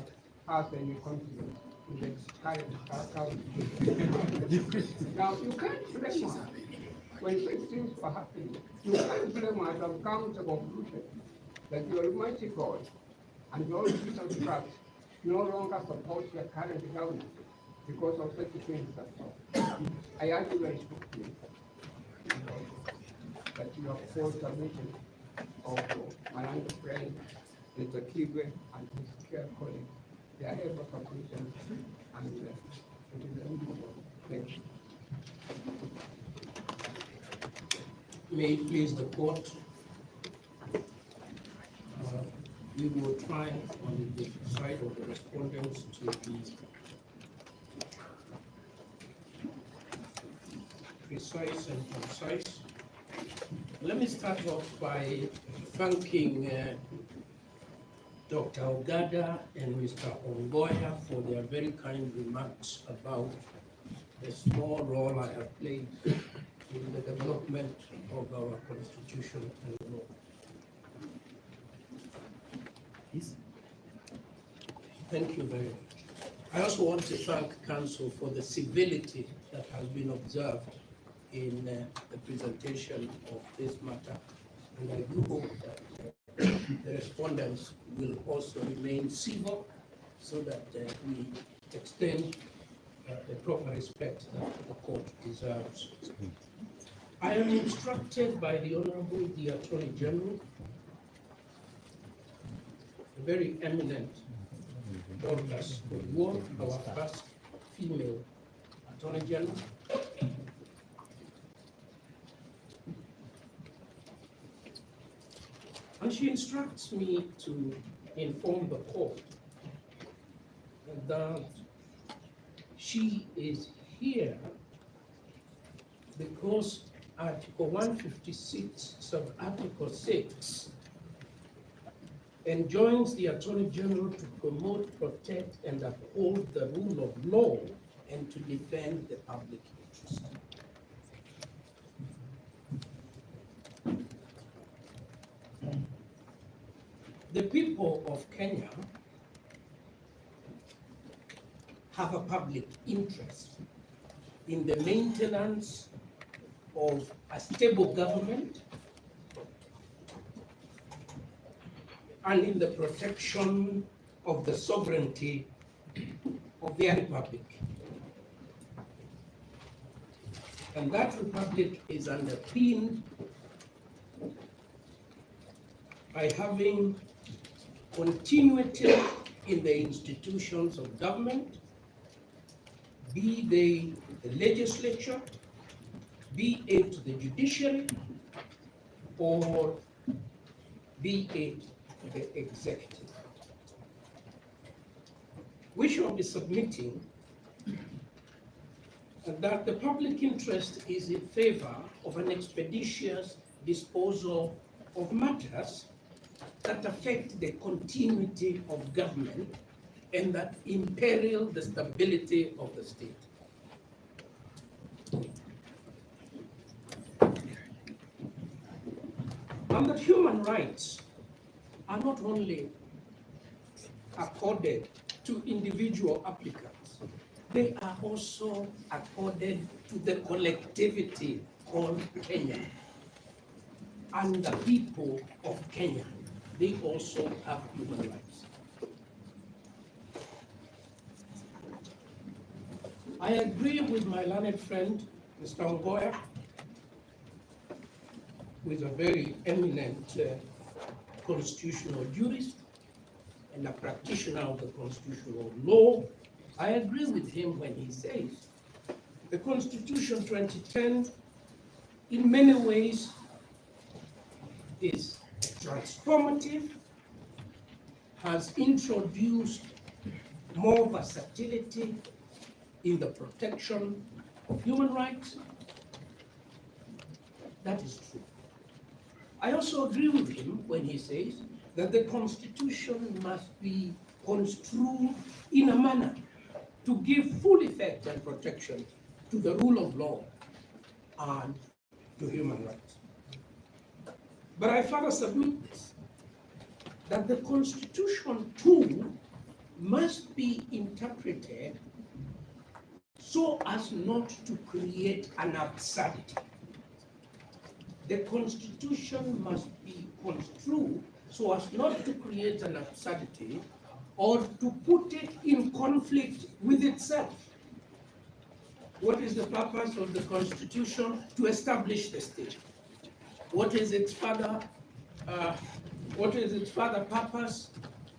has any confidence in the current. Now, you can't blame her when such things were happening. You can't blame her to come to the conclusion that the Almighty God and Lord Jesus Christ no longer supports the current government because of such things. I ask you very strictly that you have full submission of my own friend, Mr. Kigwe, and his care colleagues. They are able submission, and it is enviable. Thank you. May it please the court. We will try on the side of the respondents to be precise and concise. Let me start off by thanking Dr. Ogada and Mr. Ongoya for their very kind remarks about the small role I have played in the development of our constitution and law. Thank you very much. I also want to thank Council for the civility that has been observed in the presentation of this matter. And I do hope that the respondents will also remain civil so that we extend the proper respect that the court deserves. I am instructed by the Honorable the Attorney General, a very eminent Dorcas Oduor, our first female Attorney General, and she instructs me to inform the court that she is here because Article 156, sub-Article 6 enjoins the Attorney General to promote, protect, and uphold the rule of law and to defend the public interest. The people of Kenya have a public interest in the maintenance of a stable government and in the protection of the sovereignty of their republic. And that republic is underpinned by having continuity in the institutions of government, be they the legislature, be it the judiciary, or be it the executive. We shall be submitting that the public interest is in favor of an expeditious disposal of matters that affect the continuity of government and that imperil the stability of the state. And that human rights are not only accorded to individual applicants, they are also accorded to the collectivity called Kenya. And the people of Kenya, they also have human rights. I agree with my learned friend, Mr. Ongoya, who is a very eminent constitutional jurist and a practitioner of the constitutional law. I agree with him when he says the Constitution 2010 in many ways is transformative, has introduced more versatility in the protection of human rights. That is true. I also agree with him when he says that the Constitution must be construed in a manner to give full effect and protection to the rule of law and to human rights. But I further submit this, that the Constitution too must be interpreted so as not to create an absurdity. The Constitution must be construed so as not to create an absurdity or to put it in conflict with itself. What is the purpose of the Constitution? To establish the state. What is its further purpose?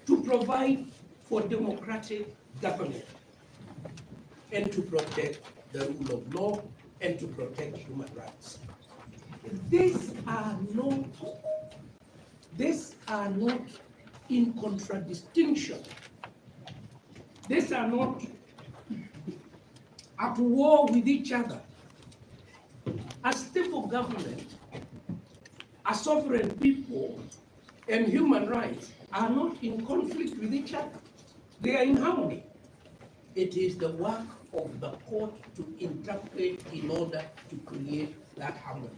To provide for democratic government and to protect the rule of law and to protect human rights. These are not in contradistinction. These are not at war with each other. A stable government, a sovereign people, and human rights are not in conflict with each other. They are in harmony. It is the work of the court to interpret in order to create that harmony.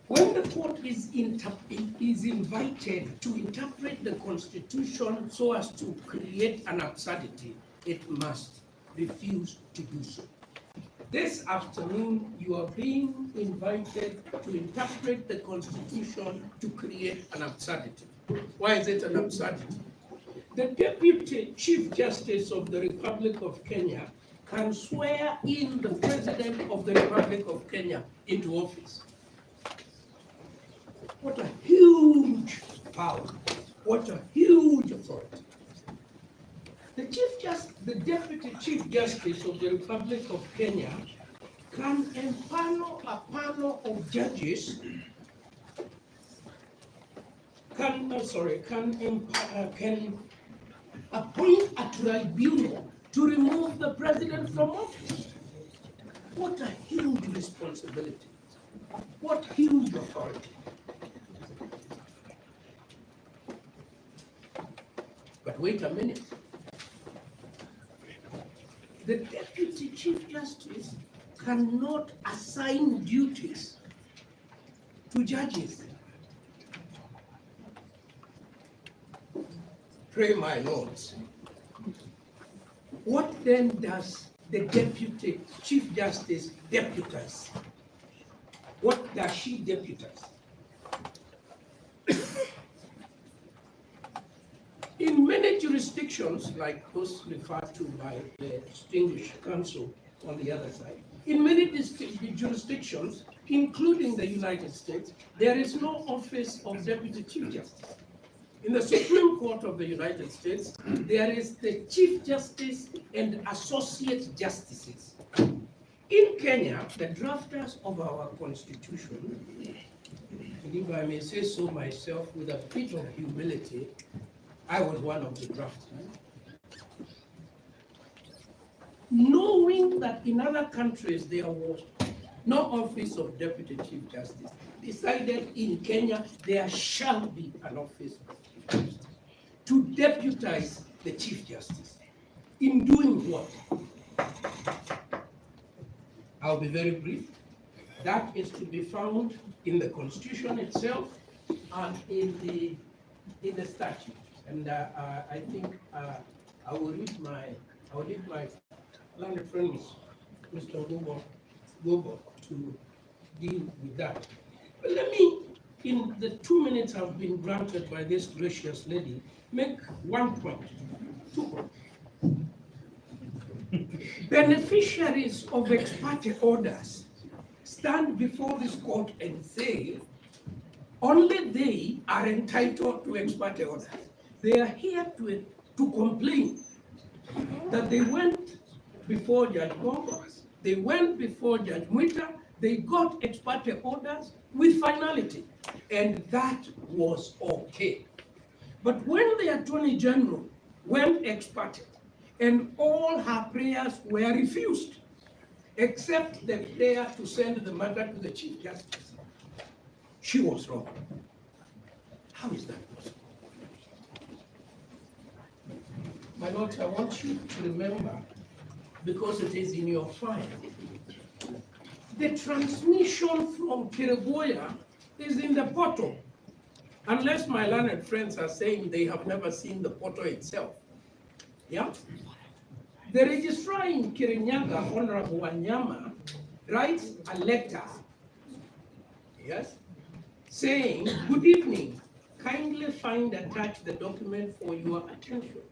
When the court is invited to interpret the Constitution so as to create an absurdity, it must refuse to do so. This afternoon, you are being invited to interpret the Constitution to create an absurdity. Why is it an absurdity? The Deputy Chief Justice of the Republic of Kenya can swear in the President of the Republic of Kenya into office. What a huge power. What a huge authority. The Deputy Chief Justice of the Republic of Kenya can empanel a panel of judges, can appoint a tribunal to remove the president from office. What a huge responsibility. What huge authority. wait a minute. The Deputy Chief Justice cannot assign duties to judges. Pray my lords. What then does the Deputy Chief Justice deputize? What does she deputize? In many jurisdictions, like those referred to by the distinguished counsel on the other side, in many jurisdictions, including the United States, there is no office of Deputy Chief Justice. In the Supreme Court of the United States, there is the Chief Justice and Associate Justices. In Kenya, the drafters of our Constitution, and if I may say so myself with a bit of humility, I was one of the drafters. Knowing that in other countries there was no office of Deputy Chief Justice, decided in Kenya there shall be an office of Chief Justice to deputize the Chief Justice. In doing what? I'll be very brief. That is to be found in the Constitution itself and in the statute. And I think I will leave my learned friend, Mr. Gobo, to deal with that. But let me, in the 2 minutes I've been granted by this gracious lady, make 1 point, 2 points. Beneficiaries of ex parte orders stand before this court and say, only they are entitled to ex parte orders. They are here to complain that they went before Judge Gomba, they went before Judge Mwita, they got ex parte orders with finality, and that was okay. But when the Attorney General went ex parte, and all her prayers were refused, except the prayer to send the matter to the Chief Justice, she was wrong. How is that possible? My lords, I want you to remember, because it is in your file, the transmission from Kiriboya is in the portal, unless my learned friends are saying they have never seen the portal itself. Yeah? The registrar in Kirinyaga, Honorable Wanyama, writes a letter, yes, saying, good evening, kindly find attached the document for your attention.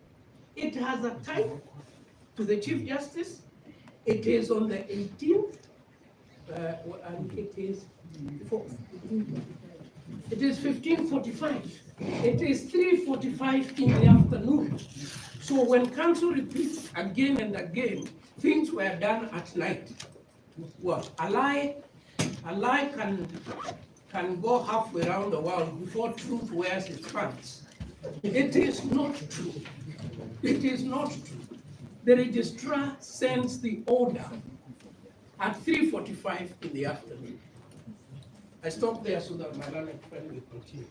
It has a type to the Chief Justice. It is on the 18th, and it is 15:45. It is 3:45 in the afternoon. So when counsel repeats again and again, things were done at night. Well, a lie can go halfway around the world before truth wears its pants. It is not true. It is not true. The registrar sends the order at 3:45 in the afternoon. I stop there so that my learned friend will continue.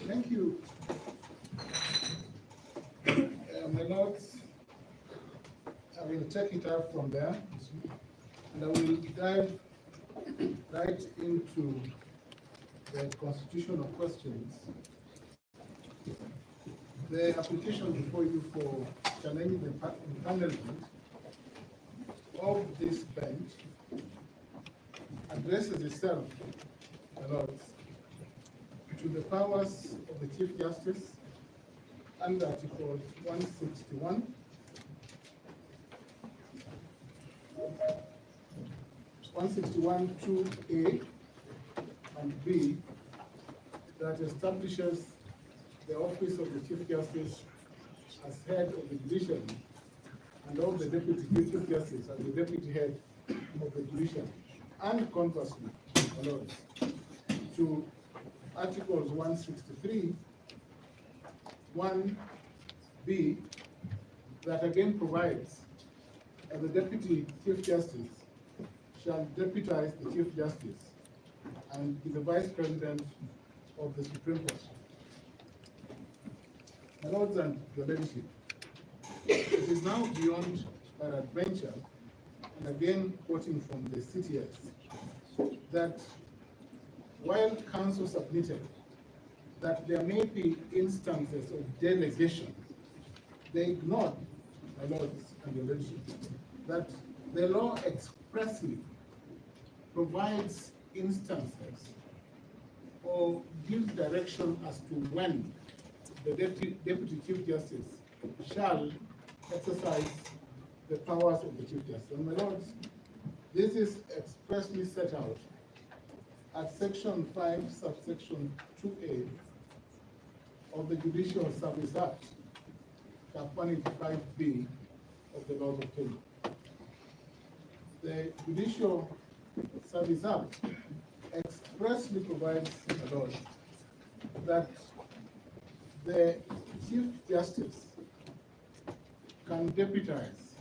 Thank you. My notes, I will take it up from there, and I will dive right into the constitutional questions. The application before you for challenging the empanelment of this bench addresses itself, my lords, to the powers of the Chief Justice under Article 161, (2)(a) and (b) that establishes the office of the Chief Justice as head of the division and of the Deputy Chief Justice as the deputy head of the division, and conversely, my lords, to Articles 163, 1b, that again provides that the Deputy Chief Justice shall deputize the Chief Justice and be the Vice President of the Supreme Court. My lords and your ladyship, it is now beyond our adventure, and again quoting from the CTS, that while council submitted that there may be instances of delegation, they ignored, my lords and your ladyship, that the law expressly provides instances or gives direction as to when the Deputy Chief Justice shall exercise the powers of the Chief Justice. And my lords, this is expressly set out at section 5, subsection 2A of the Judicial Service Act, Chapter 185B of the laws of Kenya. The Judicial Service Act expressly provides, my lords, that the Chief Justice can deputize,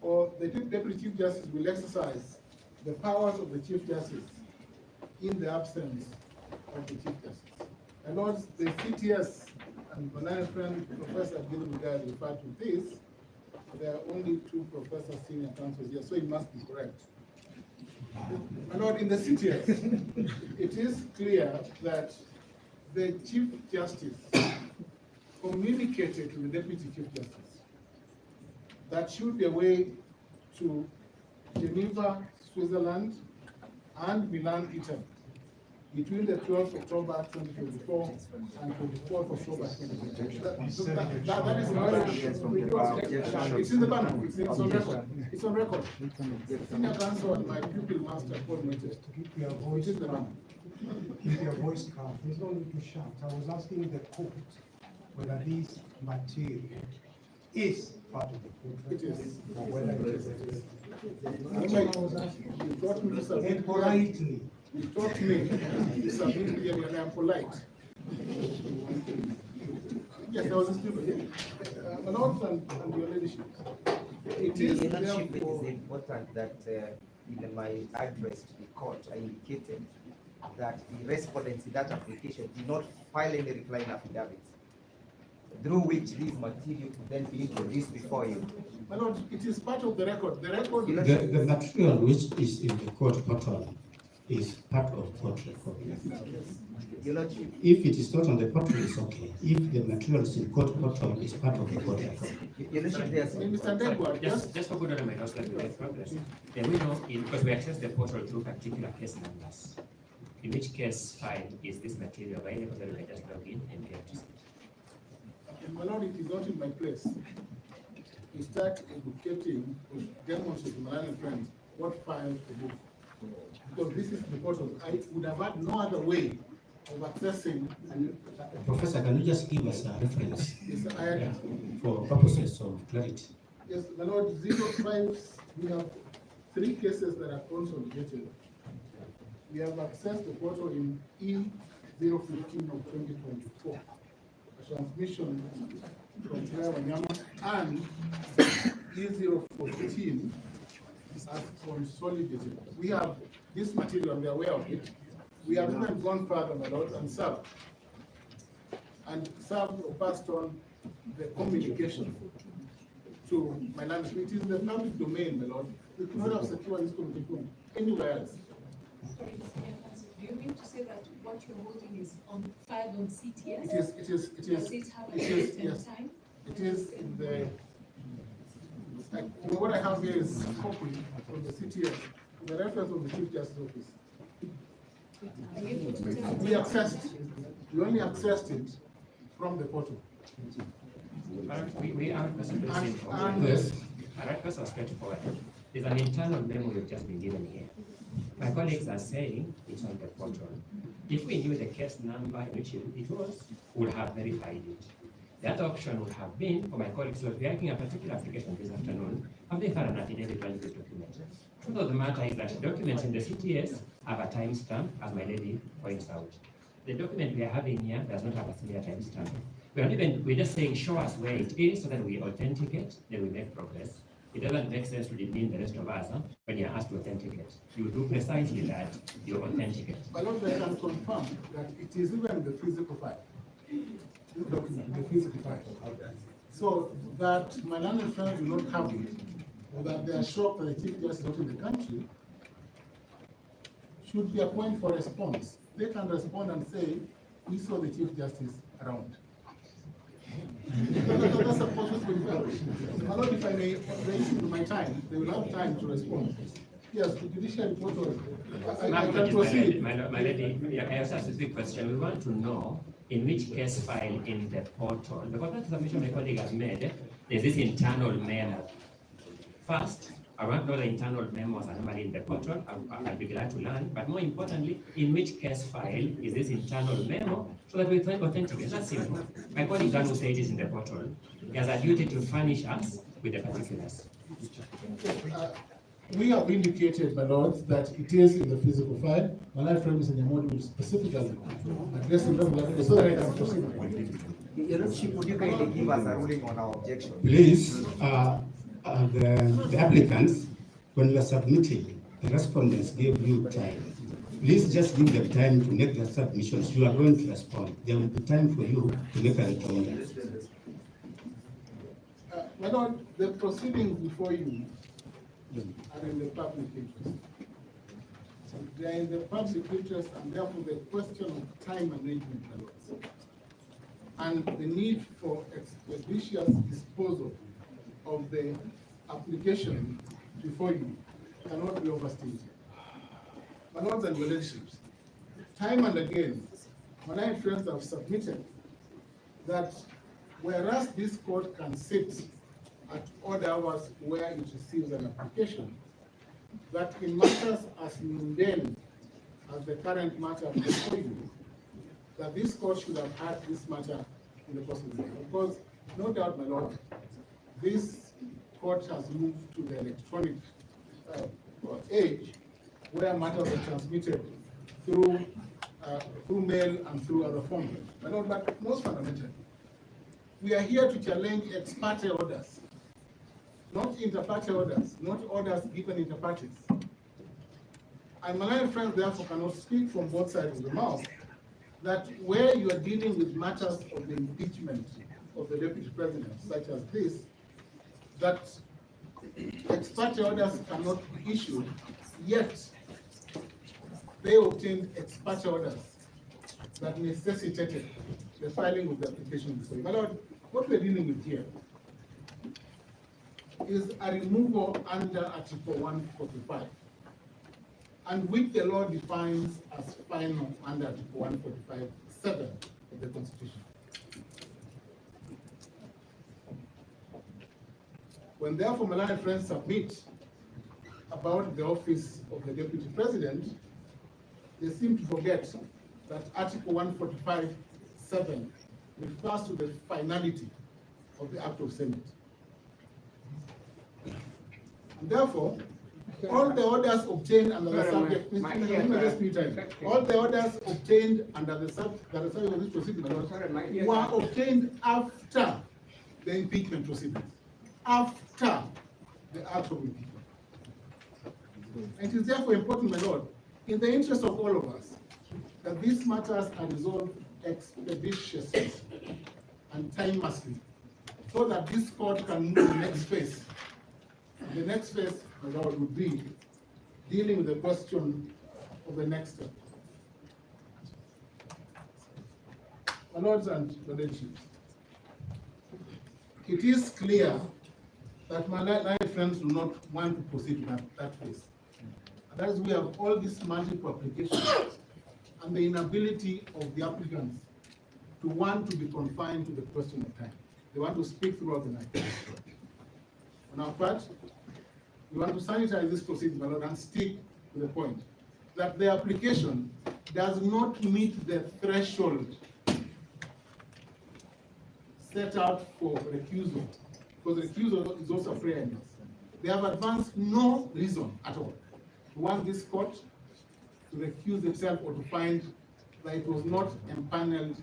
or the Deputy Chief Justice will exercise the powers of the Chief Justice in the absence of the Chief Justice. And Lords, the CTS and my friend Professor Gilbert referred to this. There are only 2 professors senior counsels here, so it must be correct. My Lord, in the CTS, it is clear that the Chief Justice communicated to the Deputy Chief Justice that should be a way to Geneva, Switzerland, and Milan, Italy, between the 12th of October 2024 and 24th of October 2024. That is not, it's in the banner, it's on record. It's on record. Senior counsel and my pupil master coordinated. Keep your voice calm. Keep your voice calm. There's no need to shout. I was asking the court whether this material is part of the court. It is. Or whether it is. That's what I was asking. You taught me to submit politely. You taught me to submit clearly, and I'm polite. Yes, I was a student. My lords and your ladyship, it is Your Lordship, it therefore is important that in my address to the court, I indicated that the respondents in that application did not file any replying affidavit, through which this material could then be introduced before you. My lord, it is part of the record. The record. The material which is in the court portal is part of court record. Your Lordship. If it is not on the portal, it's okay. If the material is in court portal, it's part of the court record. Your Lordship, yes. Mr. Ndegwa, Just for good order, my lords, that we make progress. Then we know, because we access the portal through particular case numbers. In which case file is this material available, that we can just log in and get to it. My lord, it is not in my place. You start educating, demonstrating my friends what files to do. Because this is the portal. I would have had no other way of accessing. Professor, can you just give us a reference? Yes, for purposes of clarity? Yes, my lord, 05, we have 3 cases that are consolidated. We have accessed the portal in E015 of 2024. A transmission from Claire Wanyama, and E014 as consolidated. We have this material, we are aware of it. We have even gone further, my lord, and served or passed on the communication to my land. It is the public domain, my lord. We could not have secured this communication anywhere else. Sorry, do you mean to say that what you're holding is filed on CTS? It is. Does it have a yes. date and time? It is in the. What I have here is a copy from the CTS, the reference of the Chief Justice Office. We only accessed it from the portal. We are straightforward. There's an internal memo we've just been given here. My colleagues are saying it's on the portal. If we knew the case number in which it was, we would have verified it. The other option would have been for my colleagues who are making a particular application this afternoon, have they found an affidavit running this document? Truth of the matter is that documents in the CTS have a timestamp, as my lady points out. The document we are having here does not have a similar timestamp. We're just saying, show us where it is so that we authenticate, then we make progress. It doesn't make sense to demean the rest of us when you're asked to authenticate. You do precisely that, you authenticate. But Lord, I can confirm that it is even the physical file. document, the physical file. So that my learned friends do not have it, or that they are shocked that the Chief Justice is not in the country, should be a point for response. They can respond and say, we saw the Chief Justice around. That's a possible development. My Lord, if I may raise in my time, they will have time to respond. Yes, the judicial portal. I can proceed. My lady, yeah, I have a specific question. We want to know in which case file in the portal, because that's the submission my colleague has made, there's this internal memo. First, I want to know the internal memos are normally in the portal. I'll be glad to learn. But more importantly, in which case file is this internal memo so that we can authenticate? That's simple. My colleague Dan will say it is in the portal. He has a duty to furnish us with the particulars. We have indicated, my lords, that it is in the physical file. My life friend is in the module specifically addressing them so that I can proceed. Your Lordship, would you kindly give us a ruling on our objection? Please, the applicants, when you are submitting, the respondents gave you time. Please just give them time to make their submissions. You are going to respond. There will be time for you to make a recommendation. My lord, the proceedings before you are in the public interest. They are in the public interest, and therefore the question of time management arises. And the need for expeditious disposal of the application before you cannot be overstated. My lords and your lordships, time and again, my friends have submitted that whereas this court can sit at odd hours where it receives an application, that in matters as mundane as the current matter before you, that this court should have had this matter in the course of the day. Because, no doubt, my lord, this court has moved to the electronic age where matters are transmitted through mail and through other forms. My lord, but most fundamentally, we are here to challenge ex parte orders, not inter parte orders, not orders given inter partes. And my friends therefore cannot speak from both sides of the mouth that where you are dealing with matters of the impeachment of the deputy president, such as this, that ex parte orders cannot be issued, yet they obtained ex parte orders that necessitated the filing of the application before you. My lord, what we're dealing with here is a removal under Article 145, and which the law defines as final under Article 145(7) of the Constitution. When therefore my friends submit about the office of the Deputy President, they seem to forget that Article 145(7) refers to the finality of the Act of Senate. And therefore, all the orders obtained under the subject, all the orders obtained under the subject of this proceeding were obtained after the impeachment proceedings, after the act of impeachment. And it is therefore important, my lord, in the interest of all of us, that these matters are resolved expeditiously and timelessly, so that this court can move to the next phase. The next phase, my lord, would be dealing with the question of the next step. My lords and lordships, it is clear that my friends do not want to proceed to that phase. And that is, we have all these multiple applications and the inability of the applicants to want to be confined to the question of time. They want to speak throughout the night. On our part, we want to sanitize this proceeding, my lord, and stick to the point that the application does not meet the threshold set out for recusal, because recusal is also a prayer. They have advanced no reason at all to want this court to recuse itself or to find that it was not empaneled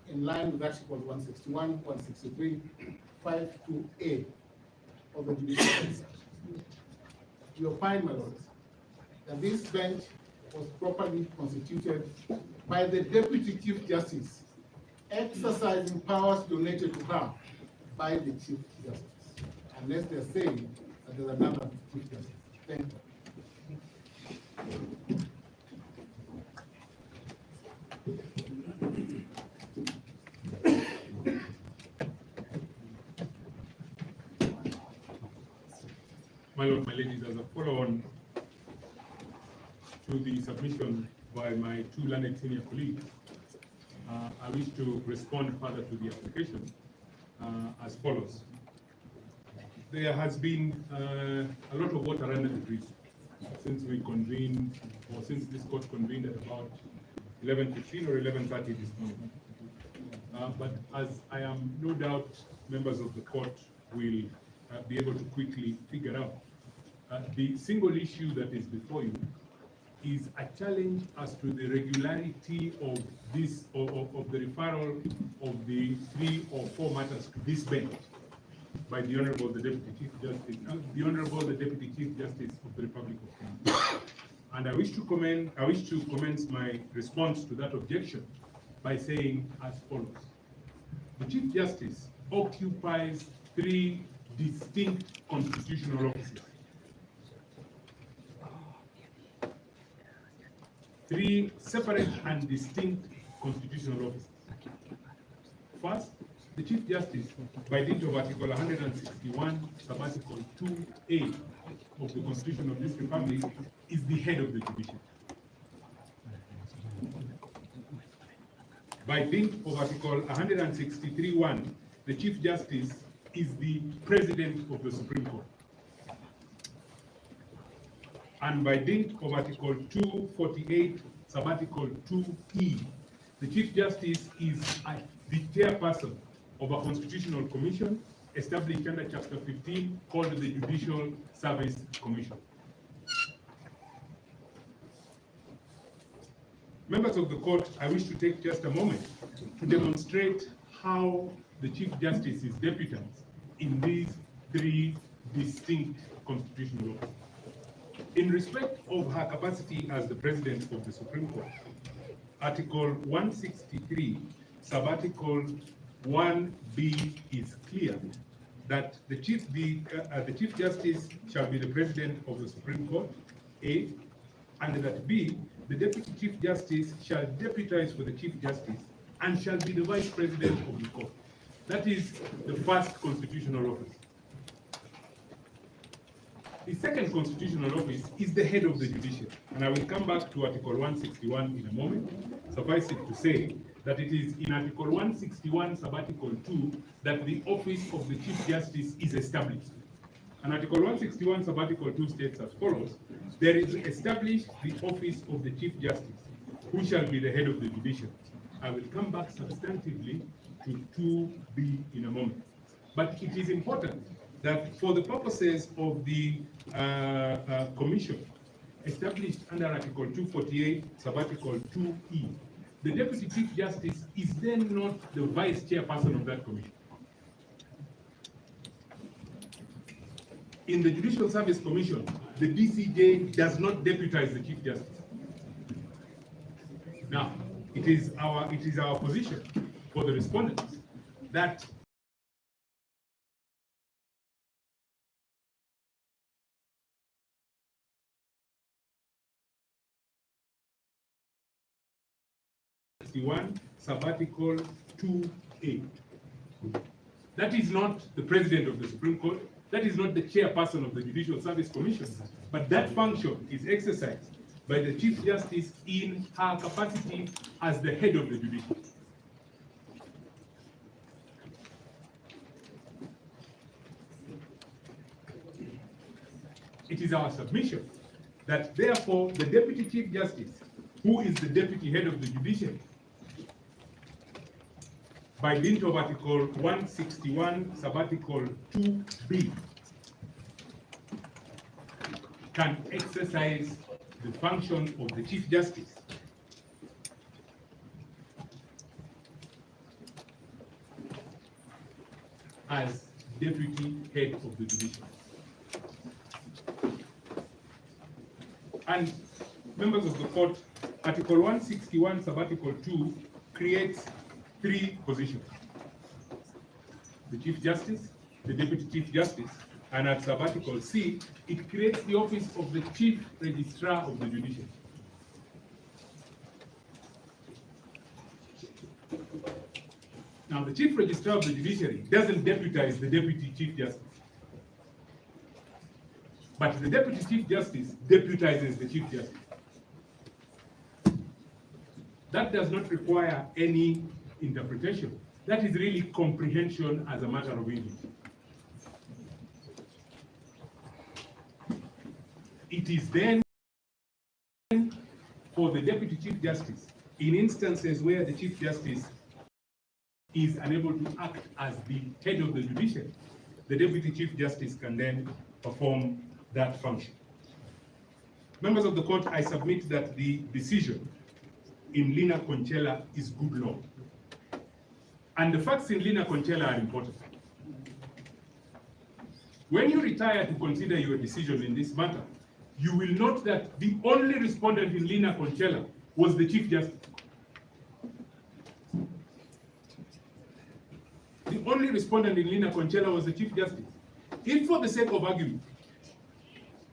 in line with Article 161, 163, 52A of the Judicial Act. You find, my lords, that this bench was properly constituted by the Deputy Chief Justice exercising powers donated to her by the Chief Justice, unless they're saying that there's another Chief Justice. Thank you. My lord, my ladies, as a follow-on to the submission by my two learned senior colleagues, I wish to respond further to the application as follows. There has been a lot of water under the bridge since we convened, or since this court convened at about 11:15 or 11:30 this morning. But as I am no doubt members of the court will be able to quickly figure out, the single issue that is before you is a challenge as to the regularity of this, of the referral of the 3 or 4 matters to this bench by the Honorable the Deputy Chief Justice, the Deputy Chief Justice of the Republic of Kenya. And I wish to commence my response to that objection by saying as follows. The Chief Justice occupies 3 distinct constitutional offices. 3 separate and distinct constitutional offices. First, the Chief Justice, by dint of Article 161, Sub-Article 2A of the Constitution of this Republic, is the head of the judiciary. By dint of Article 163(1), the Chief Justice is the President of the Supreme Court. And by dint of Article 248, Sub-Article 2E, the Chief Justice is the chairperson of a constitutional commission established under Chapter 15 called the Judicial Service Commission. Members of the court, I wish to take just a moment to demonstrate how the Chief Justice is deputized in these 3 distinct constitutional offices. In respect of her capacity as the President of the Supreme Court, Article 163, Sub-Article 1B is clear that the Chief Justice shall be the President of the Supreme Court, A, and that B, the Deputy Chief Justice shall deputize for the Chief Justice and shall be the Vice President of the Court. That is the first constitutional office. The second constitutional office is the head of the judiciary, and I will come back to Article 161 in a moment. Suffice it to say that it is in Article 161, Sub-Article 2, that the office of the Chief Justice is established. And Article 161, Sub-Article 2 states as follows: there is established the office of the Chief Justice, who shall be the head of the judiciary. I will come back substantively to 2B in a moment. But it is important that for the purposes of the commission established under Article 248, Sub-Article 2E, the Deputy Chief Justice is then not the Vice Chairperson of that commission. In the Judicial Service Commission, the DCJ does not deputize the Chief Justice. Now, it is our position for the respondents that Sub-Article 2A. That is not the President of the Supreme Court. That is not the chairperson of the Judicial Service Commission. But that function is exercised by the Chief Justice in her capacity as the head of the judiciary. It is our submission that therefore the Deputy Chief Justice, who is the deputy head of the judiciary, by dint of Article 161, Sub-Article 2B, can exercise the function of the Chief Justice as deputy head of the judiciary. And members of the court, Article 161, Sub-Article 2 creates three positions: the Chief Justice, the Deputy Chief Justice, and at sabbatical C, it creates the office of the Chief Registrar of the Judiciary. Now, the Chief Registrar of the Judiciary doesn't deputize the Deputy Chief Justice, but the Deputy Chief Justice deputizes the Chief Justice. That does not require any interpretation. That is really comprehension as a matter of English. It is then for the Deputy Chief Justice, in instances where the Chief Justice is unable to act as the head of the judiciary, the Deputy Chief Justice can then perform that function. Members of the court, I submit that the decision in Lina Conchela is good law. And the facts in Lina Conchela are important. When you retire to consider your decision in this matter, you will note that the only respondent in Lina Conchela was the Chief Justice. The only respondent in Lina Conchela was the Chief Justice. If, for the sake of argument,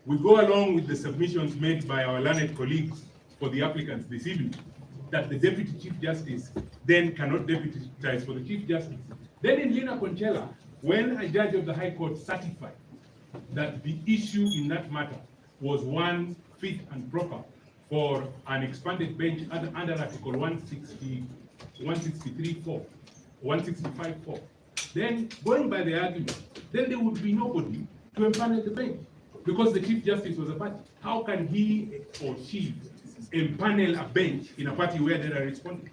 we go along with the submissions made by our learned colleagues for the applicants this evening, that the Deputy Chief Justice then cannot deputize for the Chief Justice, then in Lina Conchela, when a judge of the High Court certified that the issue in that matter was one fit and proper for an expanded bench under Article 165.4, then going by the argument, then there would be nobody to empanel the bench because the Chief Justice was a party. How can he or she empanel a bench in a party where there are respondents?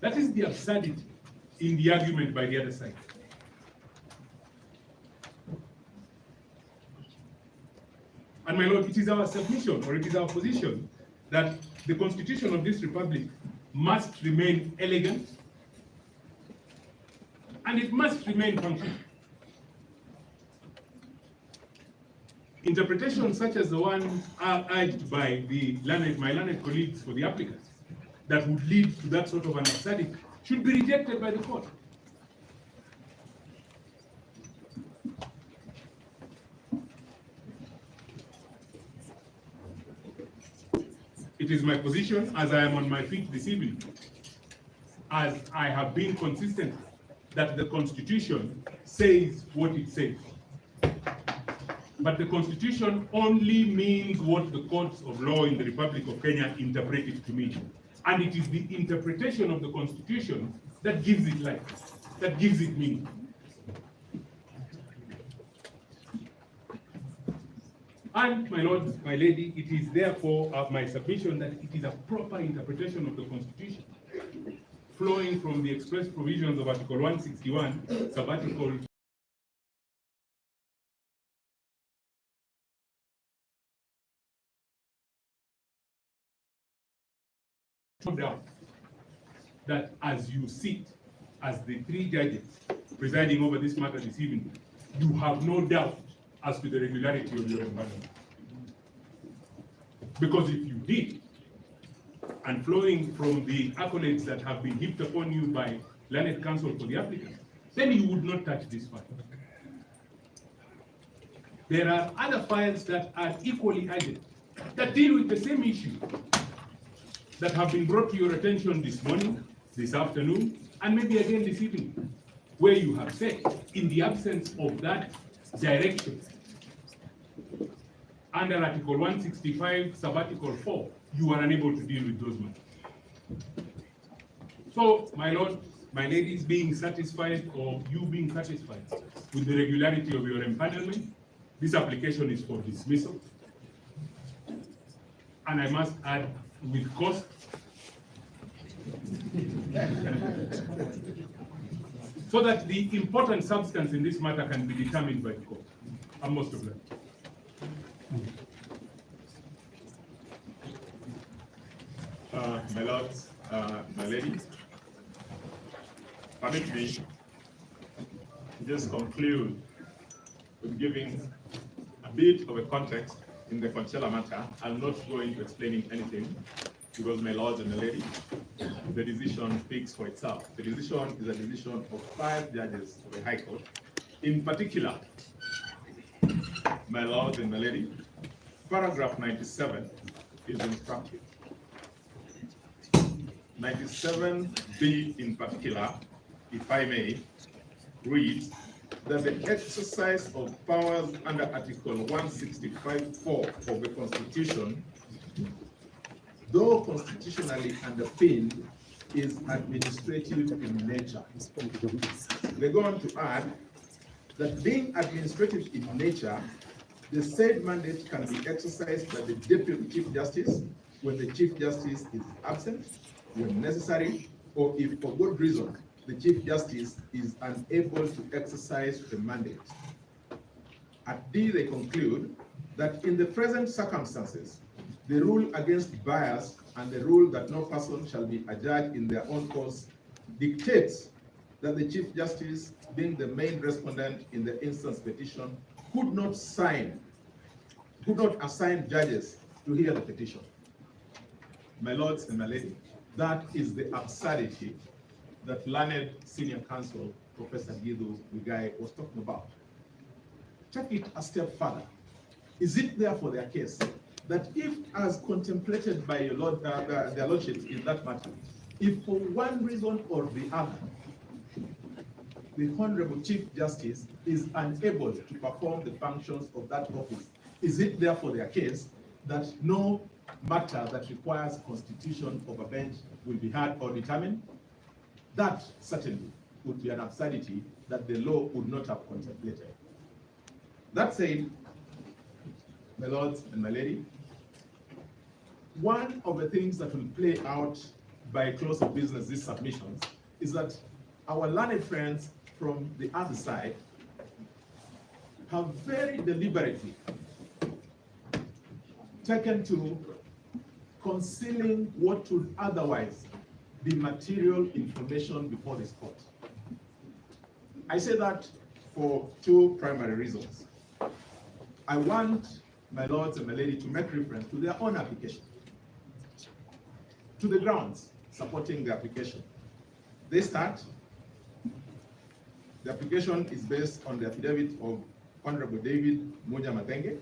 That is the absurdity in the argument by the other side. And my lord, it is our submission, or it is our position, that the constitution of this republic must remain elegant and it must remain functional. Interpretations such as the one urged by my learned colleagues for the applicants that would lead to that sort of an absurdity should be rejected by the court. It is my position, as I am on my feet this evening, as I have been consistent, that the Constitution says what it says. But the Constitution only means what the courts of law in the Republic of Kenya interpret it to mean. And it is the interpretation of the Constitution that gives it life, that gives it meaning. And my lord, my lady, it is therefore my submission that it is a proper interpretation of the Constitution, flowing from the express provisions of Article 161, sub-article no doubt that as you sit as the three judges presiding over this matter this evening, you have no doubt as to the regularity of your environment. Because if you did, and flowing from the accolades that have been heaped upon you by learned counsel for the applicant, then you would not touch this file. There are other files that are equally urgent, that deal with the same issue, that have been brought to your attention this morning, this afternoon, and maybe again this evening, where you have said, in the absence of that direction, under Article 165, sub-article 4, you are unable to deal with those matters. So, my lord, my ladies, being satisfied, or you being satisfied with the regularity of your empanelment, this application is for dismissal. And I must add, with cost, so that the important substance in this matter can be determined by the court. I'm most of them. My lords, my ladies, permit me to just conclude with giving a bit of a context in the Conchela matter. I'm not going to explaining anything because my lords and my ladies the decision speaks for itself. The decision is a decision of 5 judges of the High Court. In particular, my lord and my lady, paragraph 97 is instructive. 97B in particular, if I may, reads that the exercise of powers under Article 165(4) of the Constitution, though constitutionally underpinned, is administrative in nature. They go on to add that being administrative in nature, the said mandate can be exercised by the Deputy Chief Justice when the Chief Justice is absent, when necessary, or if for good reason the Chief Justice is unable to exercise the mandate. At D, they conclude that in the present circumstances, the rule against bias and the rule that no person shall be adjudged in their own cause dictates that the Chief Justice, being the main respondent in the instance petition, could not assign judges to hear the petition. My lords and my lady, that is the absurdity that learned senior counsel, Professor Gidu Wigai, was talking about. Take it a step further. Is it therefore their case that if, as contemplated by your Lord, their lordships in that matter, if for one reason or the other, the Honorable Chief Justice is unable to perform the functions of that office, is it therefore their case that no matter that requires constitution of a bench will be heard or determined? That certainly would be an absurdity that the law would not have contemplated. That said, my lords and my lady, one of the things that will play out by close of business these submissions is that our learned friends from the other side have very deliberately taken to concealing what would otherwise be material information before this court. I say that for 2 primary reasons. I want my lords and my lady to make reference to their own application, to the grounds supporting the application. They start, the application is based on the affidavit of Honorable David Munya Matenge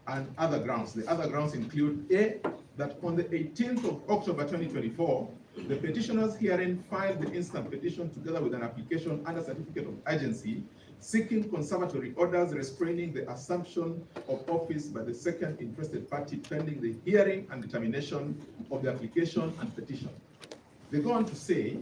and other grounds. The other grounds include A, that on the 18th of October 2024, the petitioners herein filed the instant petition together with an application under certificate of urgency seeking conservatory orders restraining the assumption of office by the second interested party pending the hearing and determination of the application and petition. They go on to say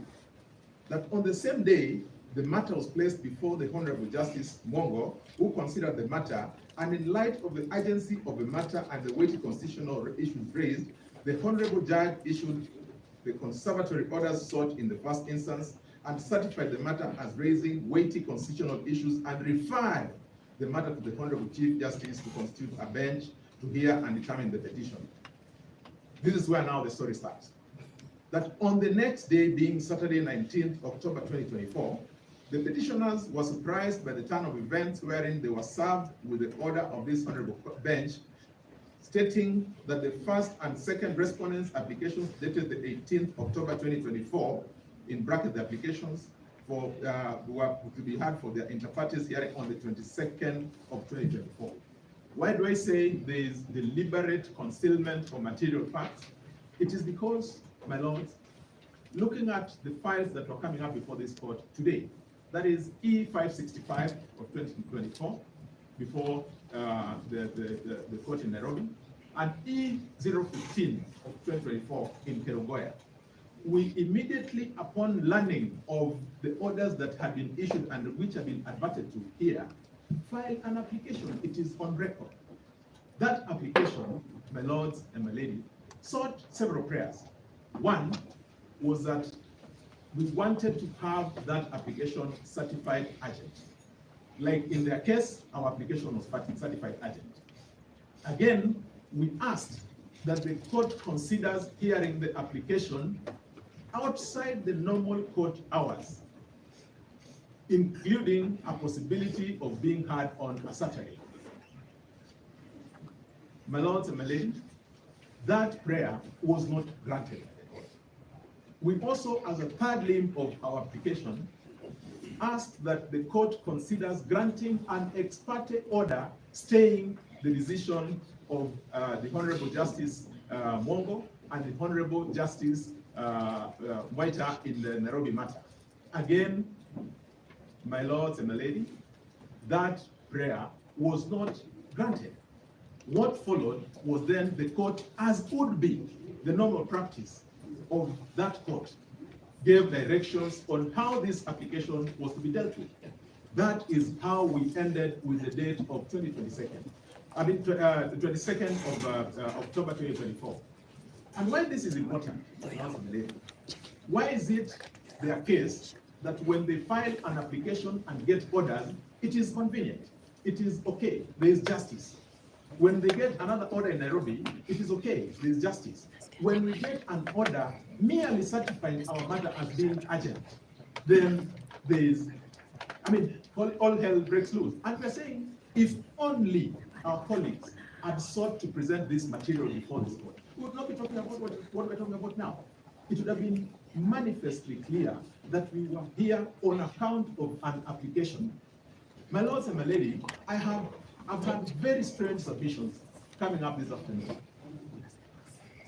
that on the same day, the matter was placed before the Honorable Justice Mongo, who considered the matter, and in light of the urgency of the matter and the weighty constitutional issues raised, the Honorable Judge issued the conservatory orders sought in the first instance and certified the matter as raising weighty constitutional issues and referred the matter to the Honorable Chief Justice to constitute a bench to hear and determine the petition. This is where now the story starts. That on the next day, being Saturday, 19th October 2024, the petitioners were surprised by the turn of events wherein they were served with the order of this Honorable Bench, stating that the first and second respondents' applications dated the 18th October 2024, in bracket the applications, were to be had for their inter-parties hearing on the 22nd of 2024. Why do I say there is deliberate concealment of material facts? It is because, my lords, looking at the files that were coming up before this court today, that is E565 of 2024, before the court in Nairobi, and E015 of 2024 in Kerugoya, we immediately, upon learning of the orders that had been issued and which have been adverted to here, filed an application. It is on record. That application, my lords and my lady, sought several prayers. One was that we wanted to have that application certified urgent. Like in their case, our application was certified urgent. Again, we asked that the court considers hearing the application outside the normal court hours, including a possibility of being heard on a Saturday. My lords and my ladies, that prayer was not granted. We also, as a third limb of our application, asked that the court considers granting an ex parte order staying the decision of the Honorable Justice Mongo and the Honorable Justice Waita in the Nairobi matter. Again, my lords and my lady, that prayer was not granted. What followed was then the court, as would be the normal practice of that court, gave directions on how this application was to be dealt with. That is how we ended with the date of 22nd of October 2024. And why this is important, why is it their case that when they file an application and get orders, it is convenient, it is okay, there is justice. When they get another order in Nairobi, it is okay, there is justice. When we get an order merely certifying our matter as being urgent, then there is, all hell breaks loose. And we're saying, if only our colleagues had sought to present this material before this court, we would not be talking about what we're talking about now. It would have been manifestly clear that we were here on account of an application. My lords and my lady, I've had very strange submissions coming up this afternoon.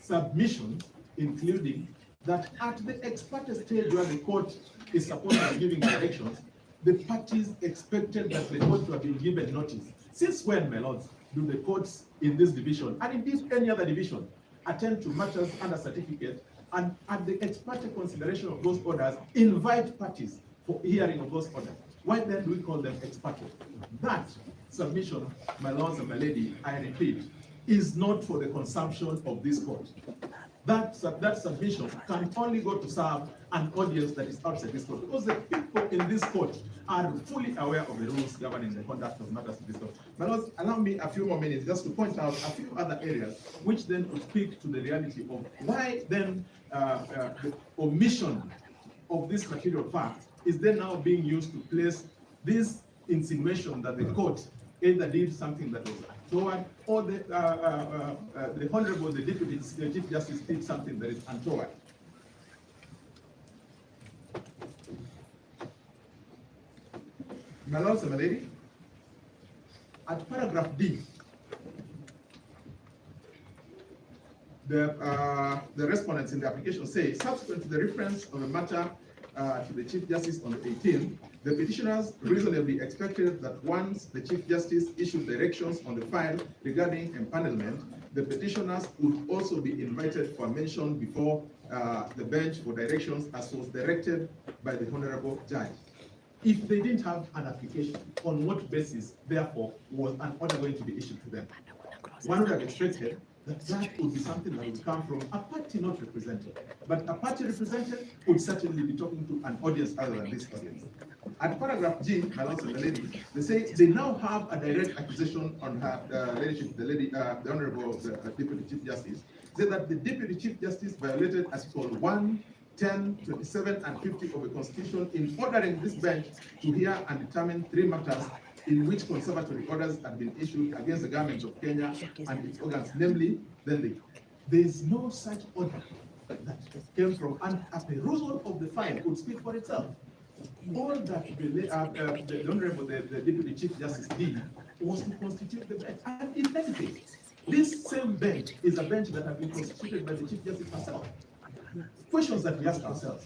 Submissions including that at the ex parte stage where the court is supposed to be giving directions, the parties expected that the court to have been given notice. Since when, my lords, do the courts in this division, and indeed any other division, attend to matters under certificate, and at the ex parte consideration of those orders, invite parties for hearing of those orders? Why then do we call them ex parte? That submission, my lords and my lady, I repeat, is not for the consumption of this court. That submission can only go to serve an audience that is outside this court, because the people in this court are fully aware of the rules governing the conduct of matters in this court. My lords, allow me a few more minutes just to point out a few other areas which then would speak to the reality of why then the omission of this material fact is then now being used to place this insinuation that the court either did something that was untoward, or the Honorable, the Deputy Chief Justice did something that is untoward. My lords and my lady, at paragraph D, the respondents in the application say, subsequent to the reference of a matter to the Chief Justice on the 18th, the petitioners reasonably expected that once the Chief Justice issued directions on the file regarding empanelment, the petitioners would also be invited for mention before the bench for directions as was directed by the Honorable Judge. If they didn't have an application, on what basis, therefore, was an order going to be issued to them? One would have expected that would be something that would come from a party not represented. But a party represented would certainly be talking to an audience other than this audience. At paragraph G, my lords and the lady, they say they now have a direct accusation on her ladyship, the Honorable Deputy Chief Justice, say that the Deputy Chief Justice violated Article 1, 10, 27, and 50 of the Constitution in ordering this bench to hear and determine 3 matters in which conservatory orders had been issued against the government of Kenya and its organs, namely, there is no such order that came from, and a perusal of the file could speak for itself. All that the Honorable, the Deputy Chief Justice did was to constitute the bench. And if anything, this same bench is a bench that has been constituted by the Chief Justice herself. Questions that we ask ourselves: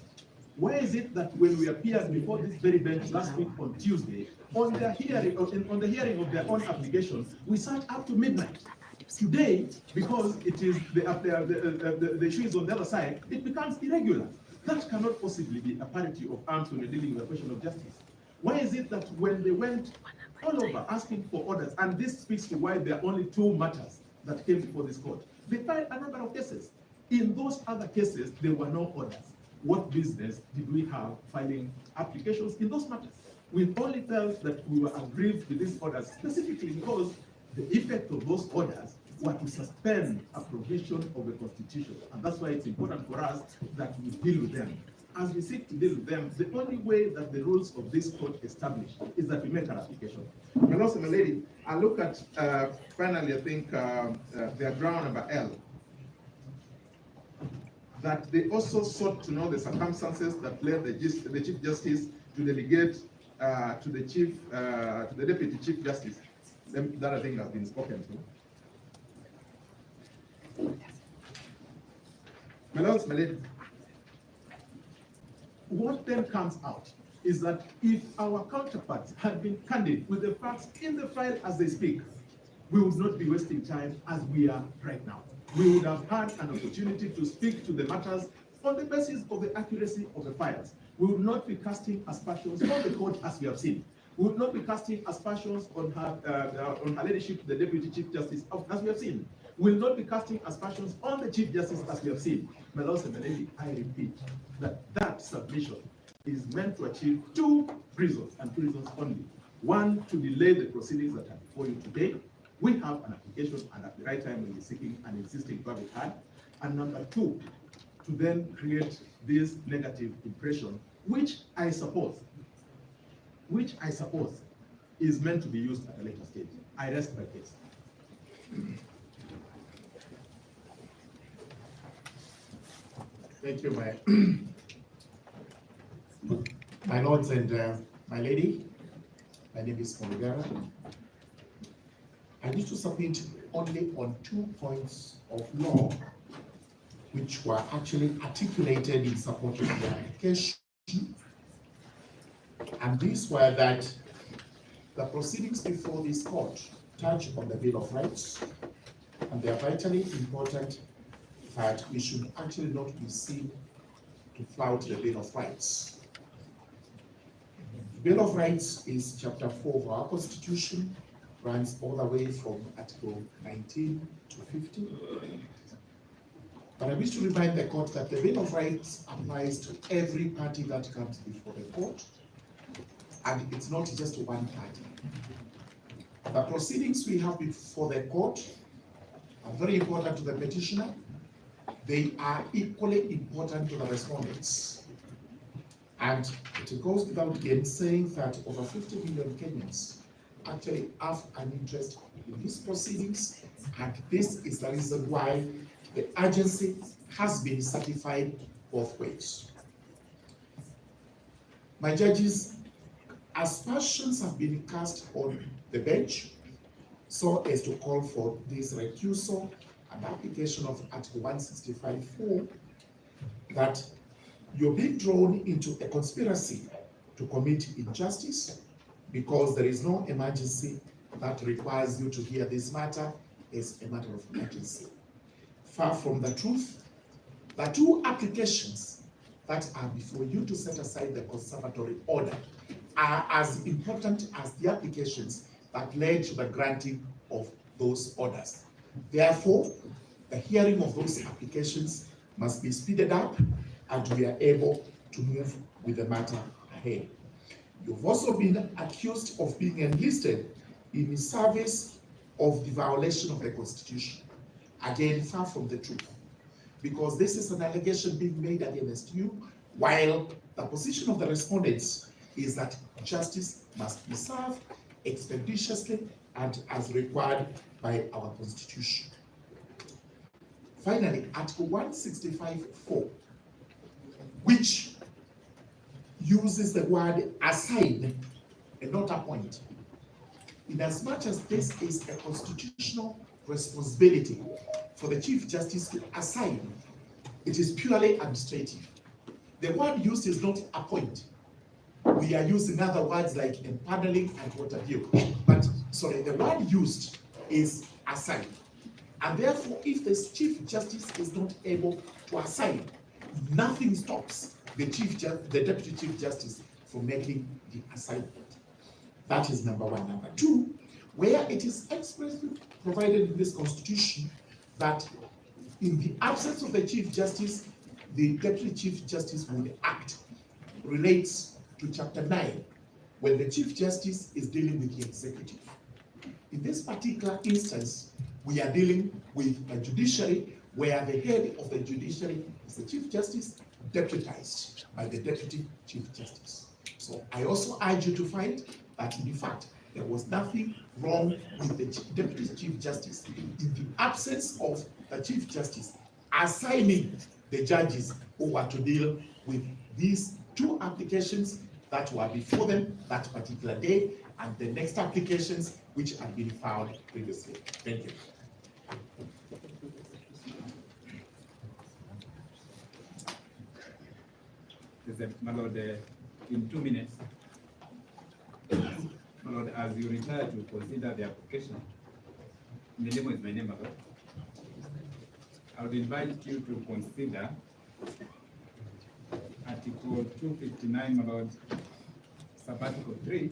why is it that when we appeared before this very bench last week on Tuesday, on the hearing of their own application, we sat up to midnight? Today, because it is the issue is on the other side, it becomes irregular. That cannot possibly be a parity of arms when we're dealing with a question of justice. Why is it that when they went all over asking for orders, and this speaks to why there are only 2 matters that came before this court, they filed a number of cases. In those other cases, there were no orders. What business did we have filing applications in those matters? We only felt that we were aggrieved with these orders specifically because the effect of those orders were to suspend a provision of the Constitution. And that's why it's important for us that we deal with them. As we seek to deal with them, the only way that the rules of this court establish is that we make an application. My lords and my lady, I look at, finally, I think, their ground number L. that they also sought to know the circumstances that led the Chief Justice to delegate to the Deputy Chief Justice. That I think has been spoken to. My lords, my ladies, what then comes out is that if our counterparts had been candid with the facts in the file as they speak, we would not be wasting time as we are right now. We would have had an opportunity to speak to the matters on the basis of the accuracy of the files. We would not be casting aspersions on the court as we have seen. We would not be casting aspersions on her ladyship, the Deputy Chief Justice, as we have seen. We will not be casting aspersions on the Chief Justice as we have seen. My lords and my lady, I repeat that submission is meant to achieve two reasons and two reasons only. One, to delay the proceedings that are before you today. We have an application, and at the right time we'll be seeking and insisting to have it had. And number two, to then create this negative impression, which I suppose is meant to be used at a later stage. I rest my case. Thank you, my lords and my lady. My name is Morigara. I need to submit only on 2 points of law which were actually articulated in support of the application. And these were that the proceedings before this court touch on the Bill of Rights, and they are vitally important that we should actually not be seen to flout the Bill of Rights. The Bill of Rights is chapter 4 of our Constitution, runs all the way from Article 19 to 50. But I wish to remind the court that the Bill of Rights applies to every party that comes before the court, and it's not just one party. The proceedings we have before the court are very important to the petitioner. They are equally important to the respondents. And it goes without saying that over 50 million Kenyans actually have an interest in these proceedings, and this is the reason why the agency has been certified both ways. My judges, aspersions have been cast on the bench so as to call for this recusal and application of Article 165(4), that you're being drawn into a conspiracy to commit injustice because there is no emergency that requires you to hear this matter as a matter of emergency. Far from the truth, the two applications that are before you to set aside the conservatory order are as important as the applications that led to the granting of those orders. Therefore, the hearing of those applications must be speeded up, and we are able to move with the matter ahead. You've also been accused of being enlisted in service of the violation of the Constitution. Again, far from the truth, because this is an allegation being made against you, while the position of the respondents is that justice must be served expeditiously and as required by our Constitution. Finally, Article 165(4), which uses the word assign and not appoint. Inasmuch as this is a constitutional responsibility for the Chief Justice to assign, it is purely administrative. The word used is not appoint. We are using other words like empaneling and what have you. But sorry, the word used is assign. And therefore, if the Chief Justice is not able to assign, nothing stops the Deputy Chief Justice from making the assignment. That is number one. Number two, where it is expressly provided in this Constitution that in the absence of the Chief Justice, the Deputy Chief Justice will act, relates to Chapter 9, when the Chief Justice is dealing with the executive. In this particular instance, we are dealing with a judiciary where the head of the judiciary is the Chief Justice, deputized by the Deputy Chief Justice. So I also urge you to find that in fact, there was nothing wrong with the Deputy Chief Justice in the absence of the Chief Justice assigning the judges who were to deal with these two applications that were before them that particular day and the next applications which had been filed previously. Thank you. My Lord, in 2 minutes, my Lord, as you retire to consider the application, Milemo is my name, my Lord. I would invite you to consider Article 259, my Lord, Sabbatical 3,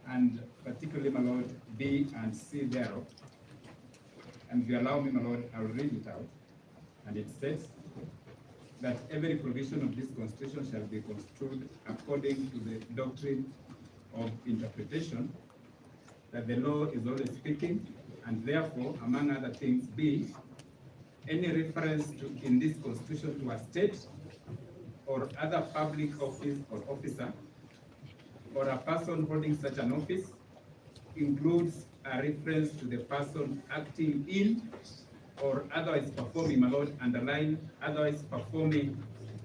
and particularly, my Lord, B and C thereof. And if you allow me, my Lord, I will read it out. And it says that every provision of this Constitution shall be construed according to the doctrine of interpretation, that the law is always speaking, and therefore, among other things, B, any reference in this Constitution to a state or other public office or officer or a person holding such an office includes a reference to the person acting in or otherwise performing, my Lord, underline, otherwise performing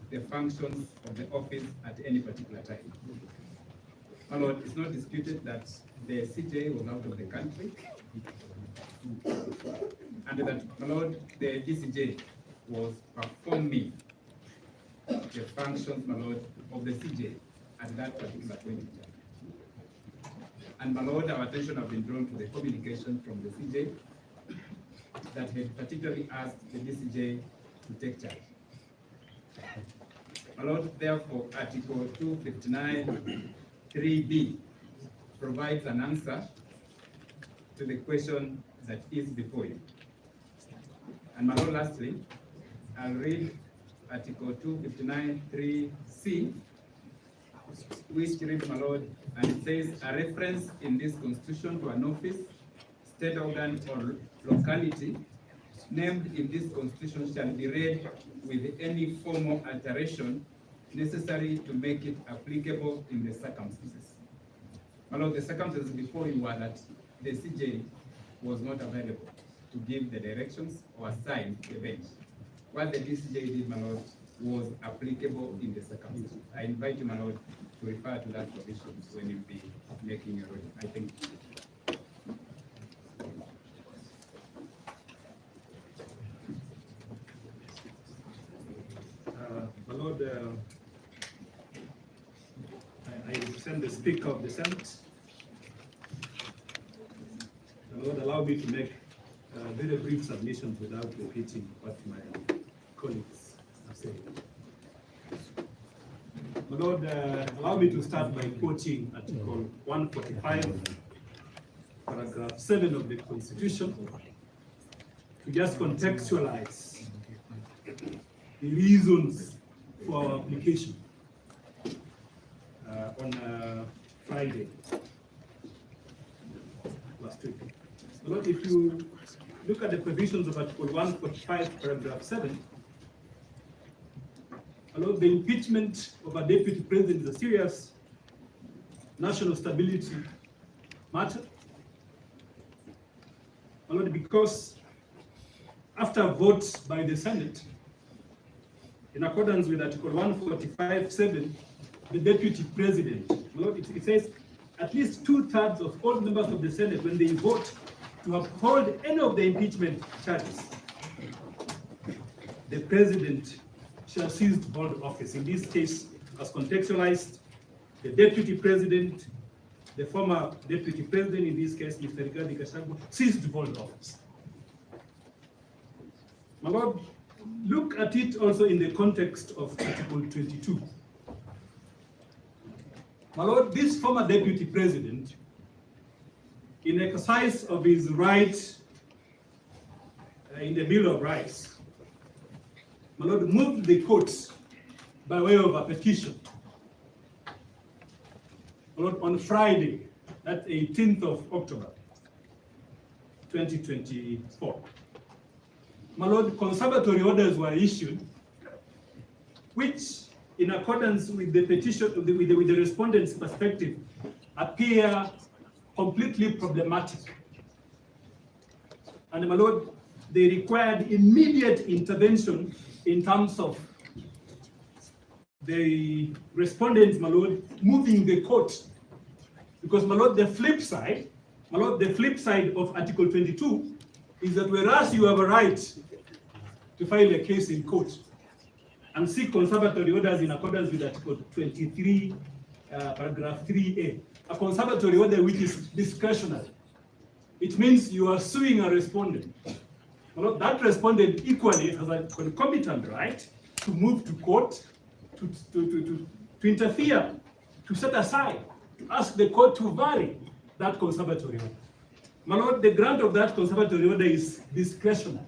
the functions of the office at any particular time. My Lord, it's not disputed that the CJ was out of the country, and that, my Lord, the DCJ was performing the functions, my Lord, of the CJ at that particular point in time. And my Lord, our attention has been drawn to the communication from the CJ that had particularly asked the DCJ to take charge. My Lord, therefore, Article 259 3B provides an answer to the question that is before you. And my Lord, lastly, I'll read Article 259 3C, which reads, my Lord, and it says, a reference in this Constitution to an office, state organ, or locality named in this Constitution shall be read with any formal alteration necessary to make it applicable in the circumstances. My Lord, the circumstances before you were that the CJ was not available to give the directions or assign the bench. What the DCJ did, my Lord, was applicable in the circumstances. I invite you, my Lord, to refer to that provision when you be making your ruling. I thank you. My Lord, I send the Speaker of the Senate. My Lord, allow me to make very brief submissions without repeating what my colleagues have said. My Lord, allow me to start by quoting Article 145, paragraph 7 of the Constitution, to just contextualize the reasons for our application on Friday last week. My Lord, if you look at the provisions of Article 145, paragraph 7, my Lord, the impeachment of a deputy president is a serious national stability matter. My Lord, because after a vote by the Senate, in accordance with Article 145(7), the deputy president, my Lord, it says at least 2/3 of all members of the Senate, when they vote to uphold any of the impeachment charges, the president shall cease to hold office. In this case, as contextualized, the deputy president, the former deputy president, in this case, Mr. Gachagua, ceased to hold office. My Lord, look at it also in the context of Article 22. My Lord, this former deputy president, in exercise of his right in the Bill of Rights, my Lord, moved the courts by way of a petition. My Lord, on Friday, that 18th of October, 2024. My Lord, conservatory orders were issued, which, in accordance with the petition, with the respondent's perspective, appear completely problematic. And my Lord, they required immediate intervention in terms of the respondents, my lord, moving the court. Because, my lord, the flip side of Article 22 is that whereas you have a right to file a case in court and seek conservatory orders in accordance with Article 23, paragraph 3A, a conservatory order which is discretionary. It means you are suing a respondent. Well, that respondent equally has a concomitant right to move to court, to interfere, to set aside, to ask the court to vary that conservatory order. My lord, the grant of that conservatory order is discretionary.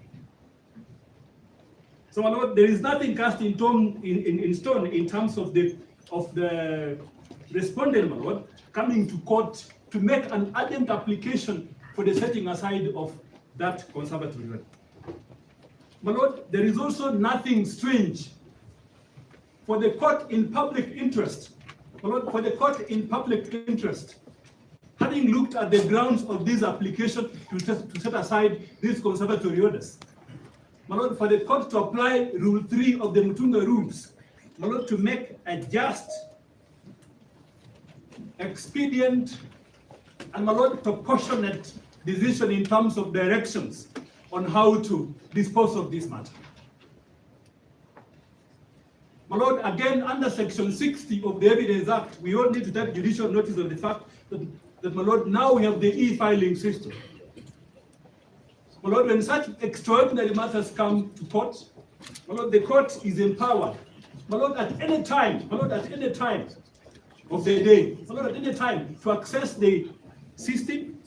So, my lord, there is nothing cast in stone in terms of the respondent, my lord, coming to court to make an urgent application for the setting aside of that conservatory order. My lord, there is also nothing strange for the court in public interest. My lord, for the court in public interest, having looked at the grounds of this application to set aside these conservatory orders, my lord, for the court to apply Rule 3 of the Mutunga rules, my lord, to make a just, expedient, and my lord, proportionate decision in terms of directions on how to dispose of this matter. My lord, again, under Section 60 of the Evidence Act, we all need to take judicial notice of the fact that, my lord, now we have the e-filing system. My lord, when such extraordinary matters come to court, my lord, the court is empowered. My lord, at any time, my lord, at any time of the day, my lord, at any time to access the system,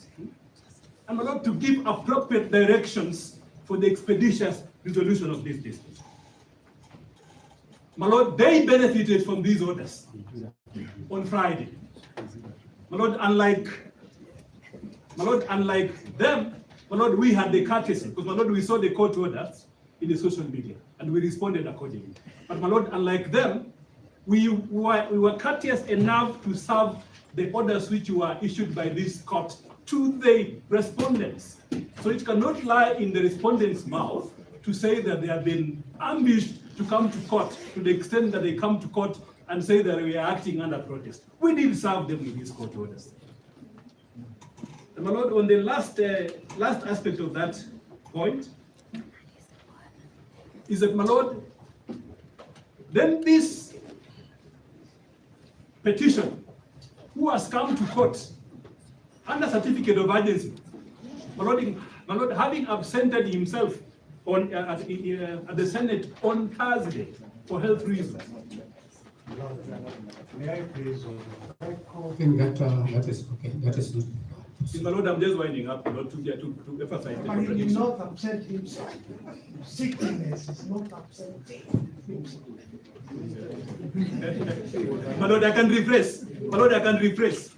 and my lord, to give appropriate directions for the expeditious resolution of this dispute. My lord, they benefited from these orders on Friday. My lord, unlike them, my lord, we had the courtesy, because, my lord, we saw the court orders in the social media, and we responded accordingly. But, my lord, unlike them, we were courteous enough to serve the orders which were issued by this court to the respondents. So it cannot lie in the respondent's mouth to say that they have been ambushed to come to court, to the extent that they come to court and say that we are acting under protest. We did serve them with these court orders. And, my lord, on the last aspect of that point is that, my lord, then this petition, who has come to court under certificate of urgency, my lord, having absented himself on at the Senate on Thursday for health reasons. May I please? I think that is okay. That is good. My lord, I'm just winding up, to emphasize the But he did contradiction. not absent himself. Sickness is not absenting himself. My lord, I can rephrase. My lord, I can rephrase.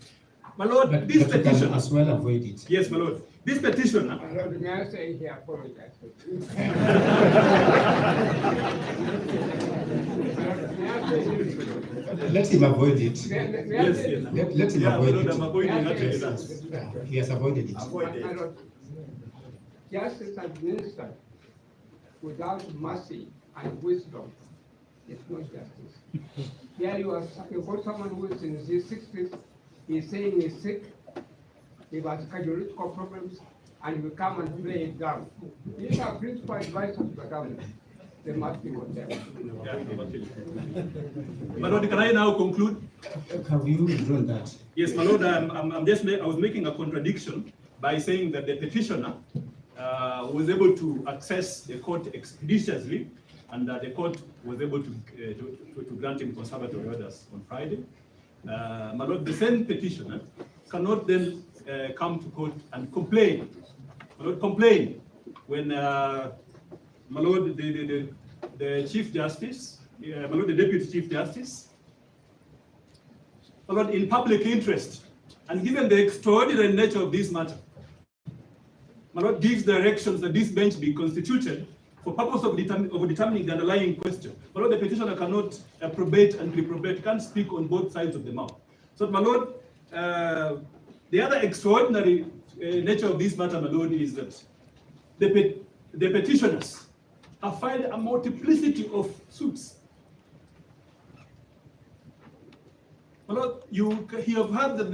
My lord, But this you can petition. as well avoid it. Yes, my lord. This petitioner. My lord, may I say he apologized. Let him avoid it. Yes, yes. Let him Yeah, avoid my lord, it. I'm avoiding actually that. Yeah, he has avoided it. My lord, justice administered without mercy and wisdom is not justice. Here you got someone who is in his 60s, he's saying he's sick, he has cardiological problems, and you come and play it down. These are principal advisors to the government. They must be condemned. My lord, can I now conclude? Have you withdrawn that? Yes, my lord, I was making a contradiction by saying that the petitioner was able to access the court expeditiously, and the court was able to grant him conservatory orders on Friday. My lord, the same petitioner cannot then come to court and complain. My lord, complain when my lord, the Chief Justice, my lord, the Deputy Chief Justice, my lord, in public interest, and given the extraordinary nature of this matter, my lord, gives directions that this bench be constituted for purpose of determining the underlying question. My lord, the petitioner cannot probate and reprobate, can't speak on both sides of the mouth. So, my lord, the other extraordinary nature of this matter, my lord, is that the petitioners have filed a multiplicity of suits. My Lord, you have heard that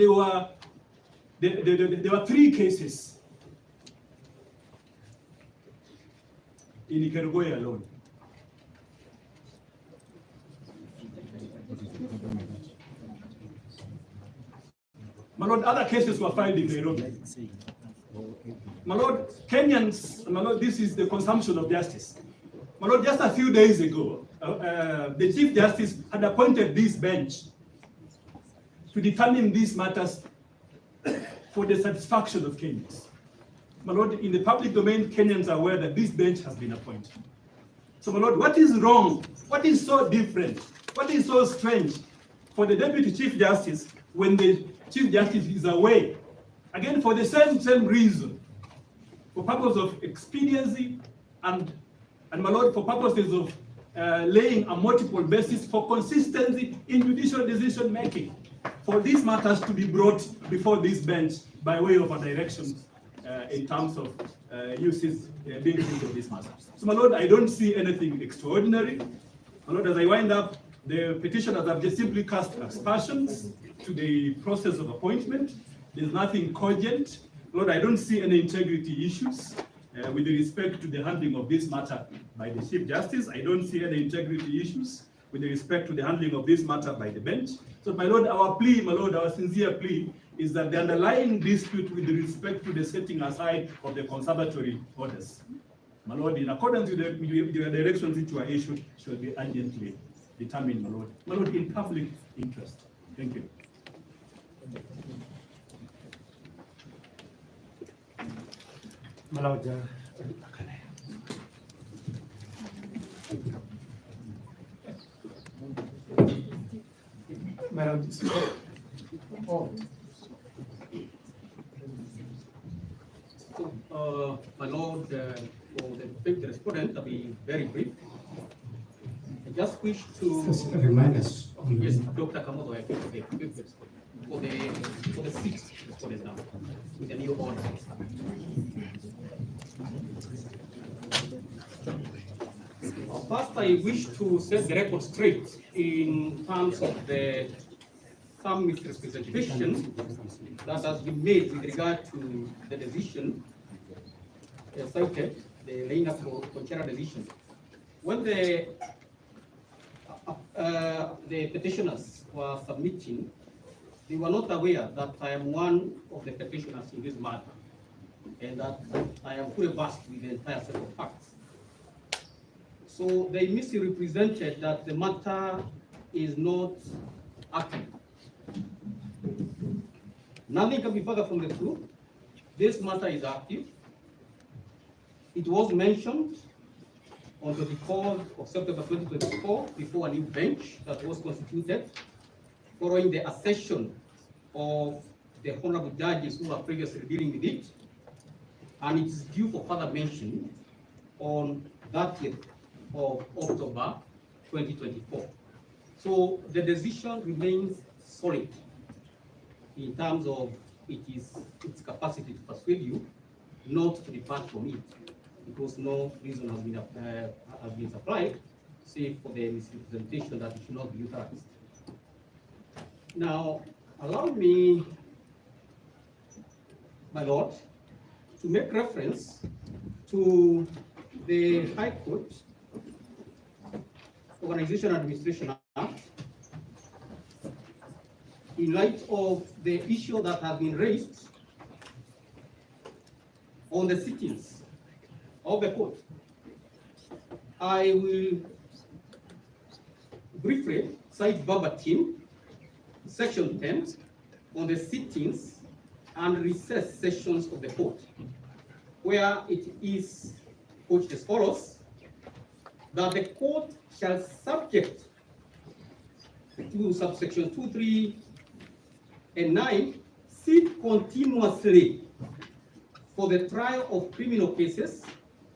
there were 3 cases in Ikerugoya alone. My Lord, other cases were filed in Nairobi. My Lord, Kenyans, my Lord, this is the consumption of justice. My Lord, just a few days ago, the Chief Justice had appointed this bench to determine these matters for the satisfaction of Kenyans. My Lord, in the public domain, Kenyans are aware that this bench has been appointed. So, my Lord, what is wrong? What is so different? What is so strange for the Deputy Chief Justice when the Chief Justice is away? Again, for the same reason, for purpose of expediency and my Lord, for purposes of laying a multiple basis for consistency in judicial decision making, for these matters to be brought before this bench by way of a direction in terms of uses being used of this matter. So, my Lord, I don't see anything extraordinary. My Lord, as I wind up, the petitioners have just simply cast aspersions to the process of appointment. There's nothing cogent. Lord, I don't see any integrity issues with respect to the handling of this matter by the Chief Justice. I don't see any integrity issues with respect to the handling of this matter by the bench. So, my Lord, our plea, my Lord, our sincere plea is that the underlying dispute with respect to the setting aside of the conservatory orders, my Lord, in accordance with the directions which were issued, should be urgently determined, my Lord. My Lord, in public interest. Thank you. My Lord, Madam. My Lord, for the respondent, I'll be very brief. I just wish to remind us. Yes, Dr. Kamoto, I think for the 6th respondent now with the new order. First, I wish to set the record straight in terms of some misrepresentation that has been made with regard to the decision cited, the Reina Conchera decision. When the petitioners were submitting, they were not aware that I am one of the petitioners in this matter and that I am fully versed with the entire set of facts. So they misrepresented that the matter is not active. Nothing can be further from the truth. This matter is active. It was mentioned on the 24th of September 2024 before a new bench that was constituted following the accession of the honorable judges who were previously dealing with it, and it is due for further mention on 30th of October 2024. So the decision remains solid in terms of its capacity to persuade you not to depart from it, because no reason has been supplied, save for the misrepresentation that it should not be utilized. Now, allow me, my Lord, to make reference to the High Court Organization and Administration Act in light of the issue that has been raised on the sittings of the court. I will briefly cite verbatim Section 10 on the sittings and recess sessions of the court, where it is quoted as follows: that the court shall subject to subsection 2, 3, and 9 sit continuously for the trial of criminal cases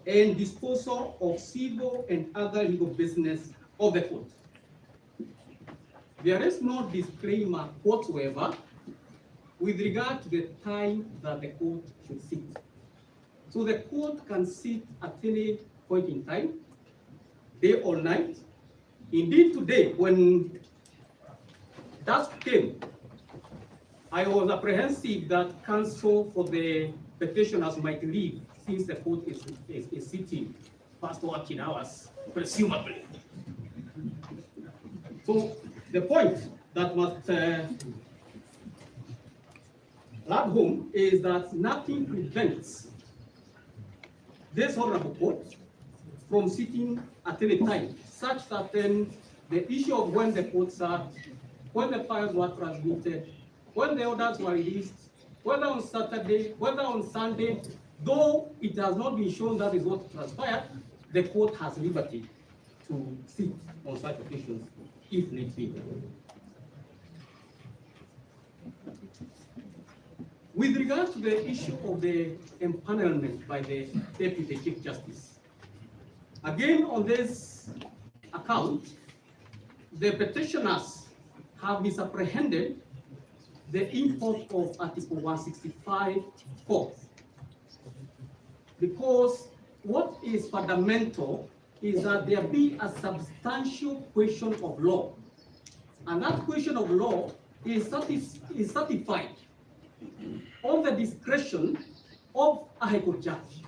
and disposal of civil and other legal business of the court. There is no disclaimer whatsoever with regard to the time that the court should sit. So the court can sit at any point in time, day or night. Indeed, today, when dusk came, I was apprehensive that counsel for the petitioners might leave since the court is sitting past working hours, presumably. So the point that must land home is that nothing prevents this honorable court from sitting at any time, such that then the issue of when the court sat, when the files were transmitted, when the orders were released, whether on Saturday, whether on Sunday, though it has not been shown that is what transpired, the court has liberty to sit on such occasions if need be. With regard to the issue of the empanelment by the Deputy Chief Justice, again on this account, the petitioners have misapprehended the import of Article 165(4), because what is fundamental is that there be a substantial question of law, and that question of law is certified on the discretion of a High Court judge.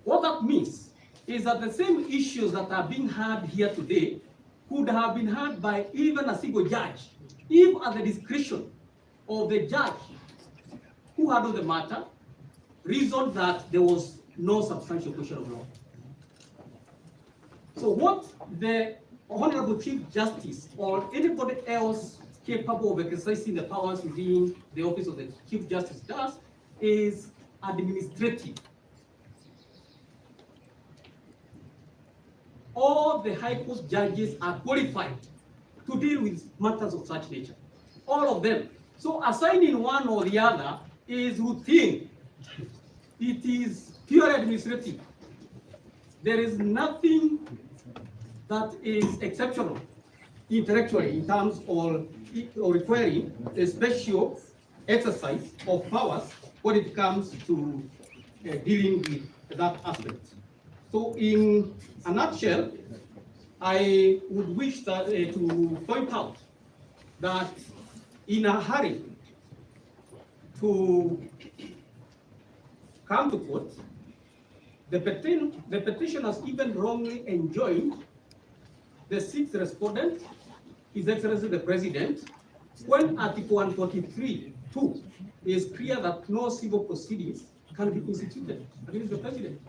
What that means is that the same issues that are being heard here today could have been heard by even a single judge, if at the discretion of the judge who handled the matter reasoned that there was no substantial question of law. So what the Honorable Chief Justice or anybody else capable of exercising the powers within the office of the Chief Justice does is administrative. All the High Court judges are qualified to deal with matters of such nature. All of them. So assigning one or the other is routine. It is pure administrative. There is nothing that is exceptional intellectually in terms of requiring a special exercise of powers when it comes to dealing with that aspect. So in a nutshell, I would wish that, to point out that in a hurry to come to court, the petitioners even wrongly enjoined the sixth respondent, His Excellency the President, when Article 143(2) is clear that no civil proceedings can be instituted against the President.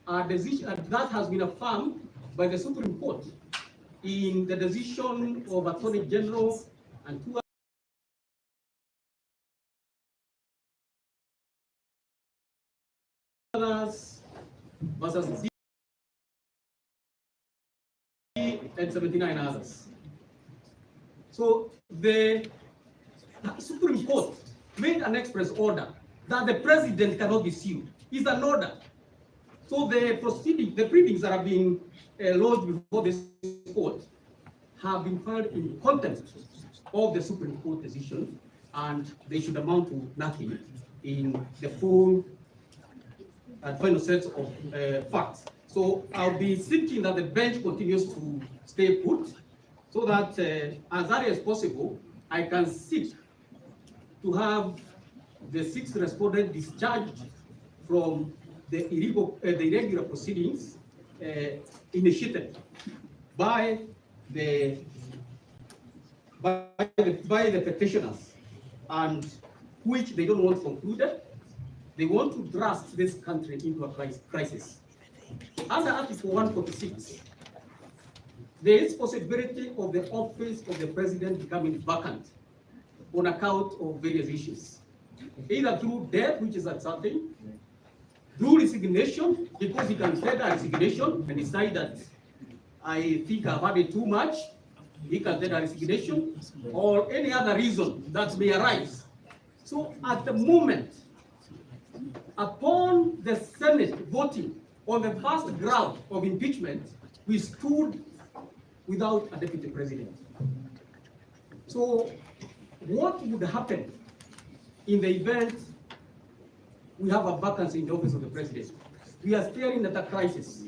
A decision that has been affirmed by the Supreme Court in the decision of Attorney General and two others versus and 79 others. So the Supreme Court made an express order that the President cannot be sued. It's an order. So the pleadings that have been lodged before this court have been filed in contempt of the Supreme Court decision, and they should amount to nothing in the full and final set of facts. So I'll be seeking that the bench continues to stay put, so that as early as possible, I can seek to have the sixth respondent discharged from the irregular proceedings initiated by the petitioners, and which they don't want concluded. They want to thrust this country into a crisis. Under Article 146, there is possibility of the office of the President becoming vacant on account of various issues, either through death, which is uncertain, through resignation, because he can tender resignation and decide that I think I've had it too much, he can tender resignation, or any other reason that may arise. So at the moment, upon the Senate voting on the first ground of impeachment, we stood without a deputy president. So what would happen in the event we have a vacancy in the office of the president. We are staring at a crisis.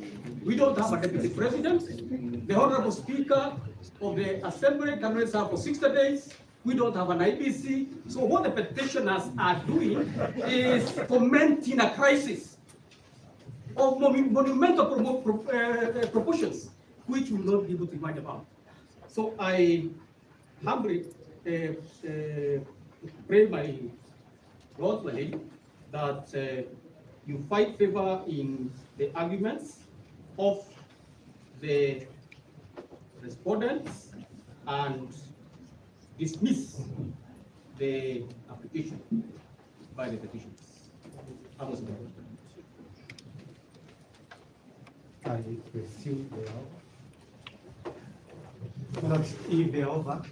We don't have a deputy president. The Honorable Speaker of the Assembly can only serve for 60 days. We don't have an IBC. So what the petitioners are doing is fomenting a crisis of monumental proportions, which we will not be able to mind about. So I humbly pray my Lord, my lady, that you fight favor in the arguments of the respondents and dismiss the application by the petitioners. I presume they are. Not if they are over.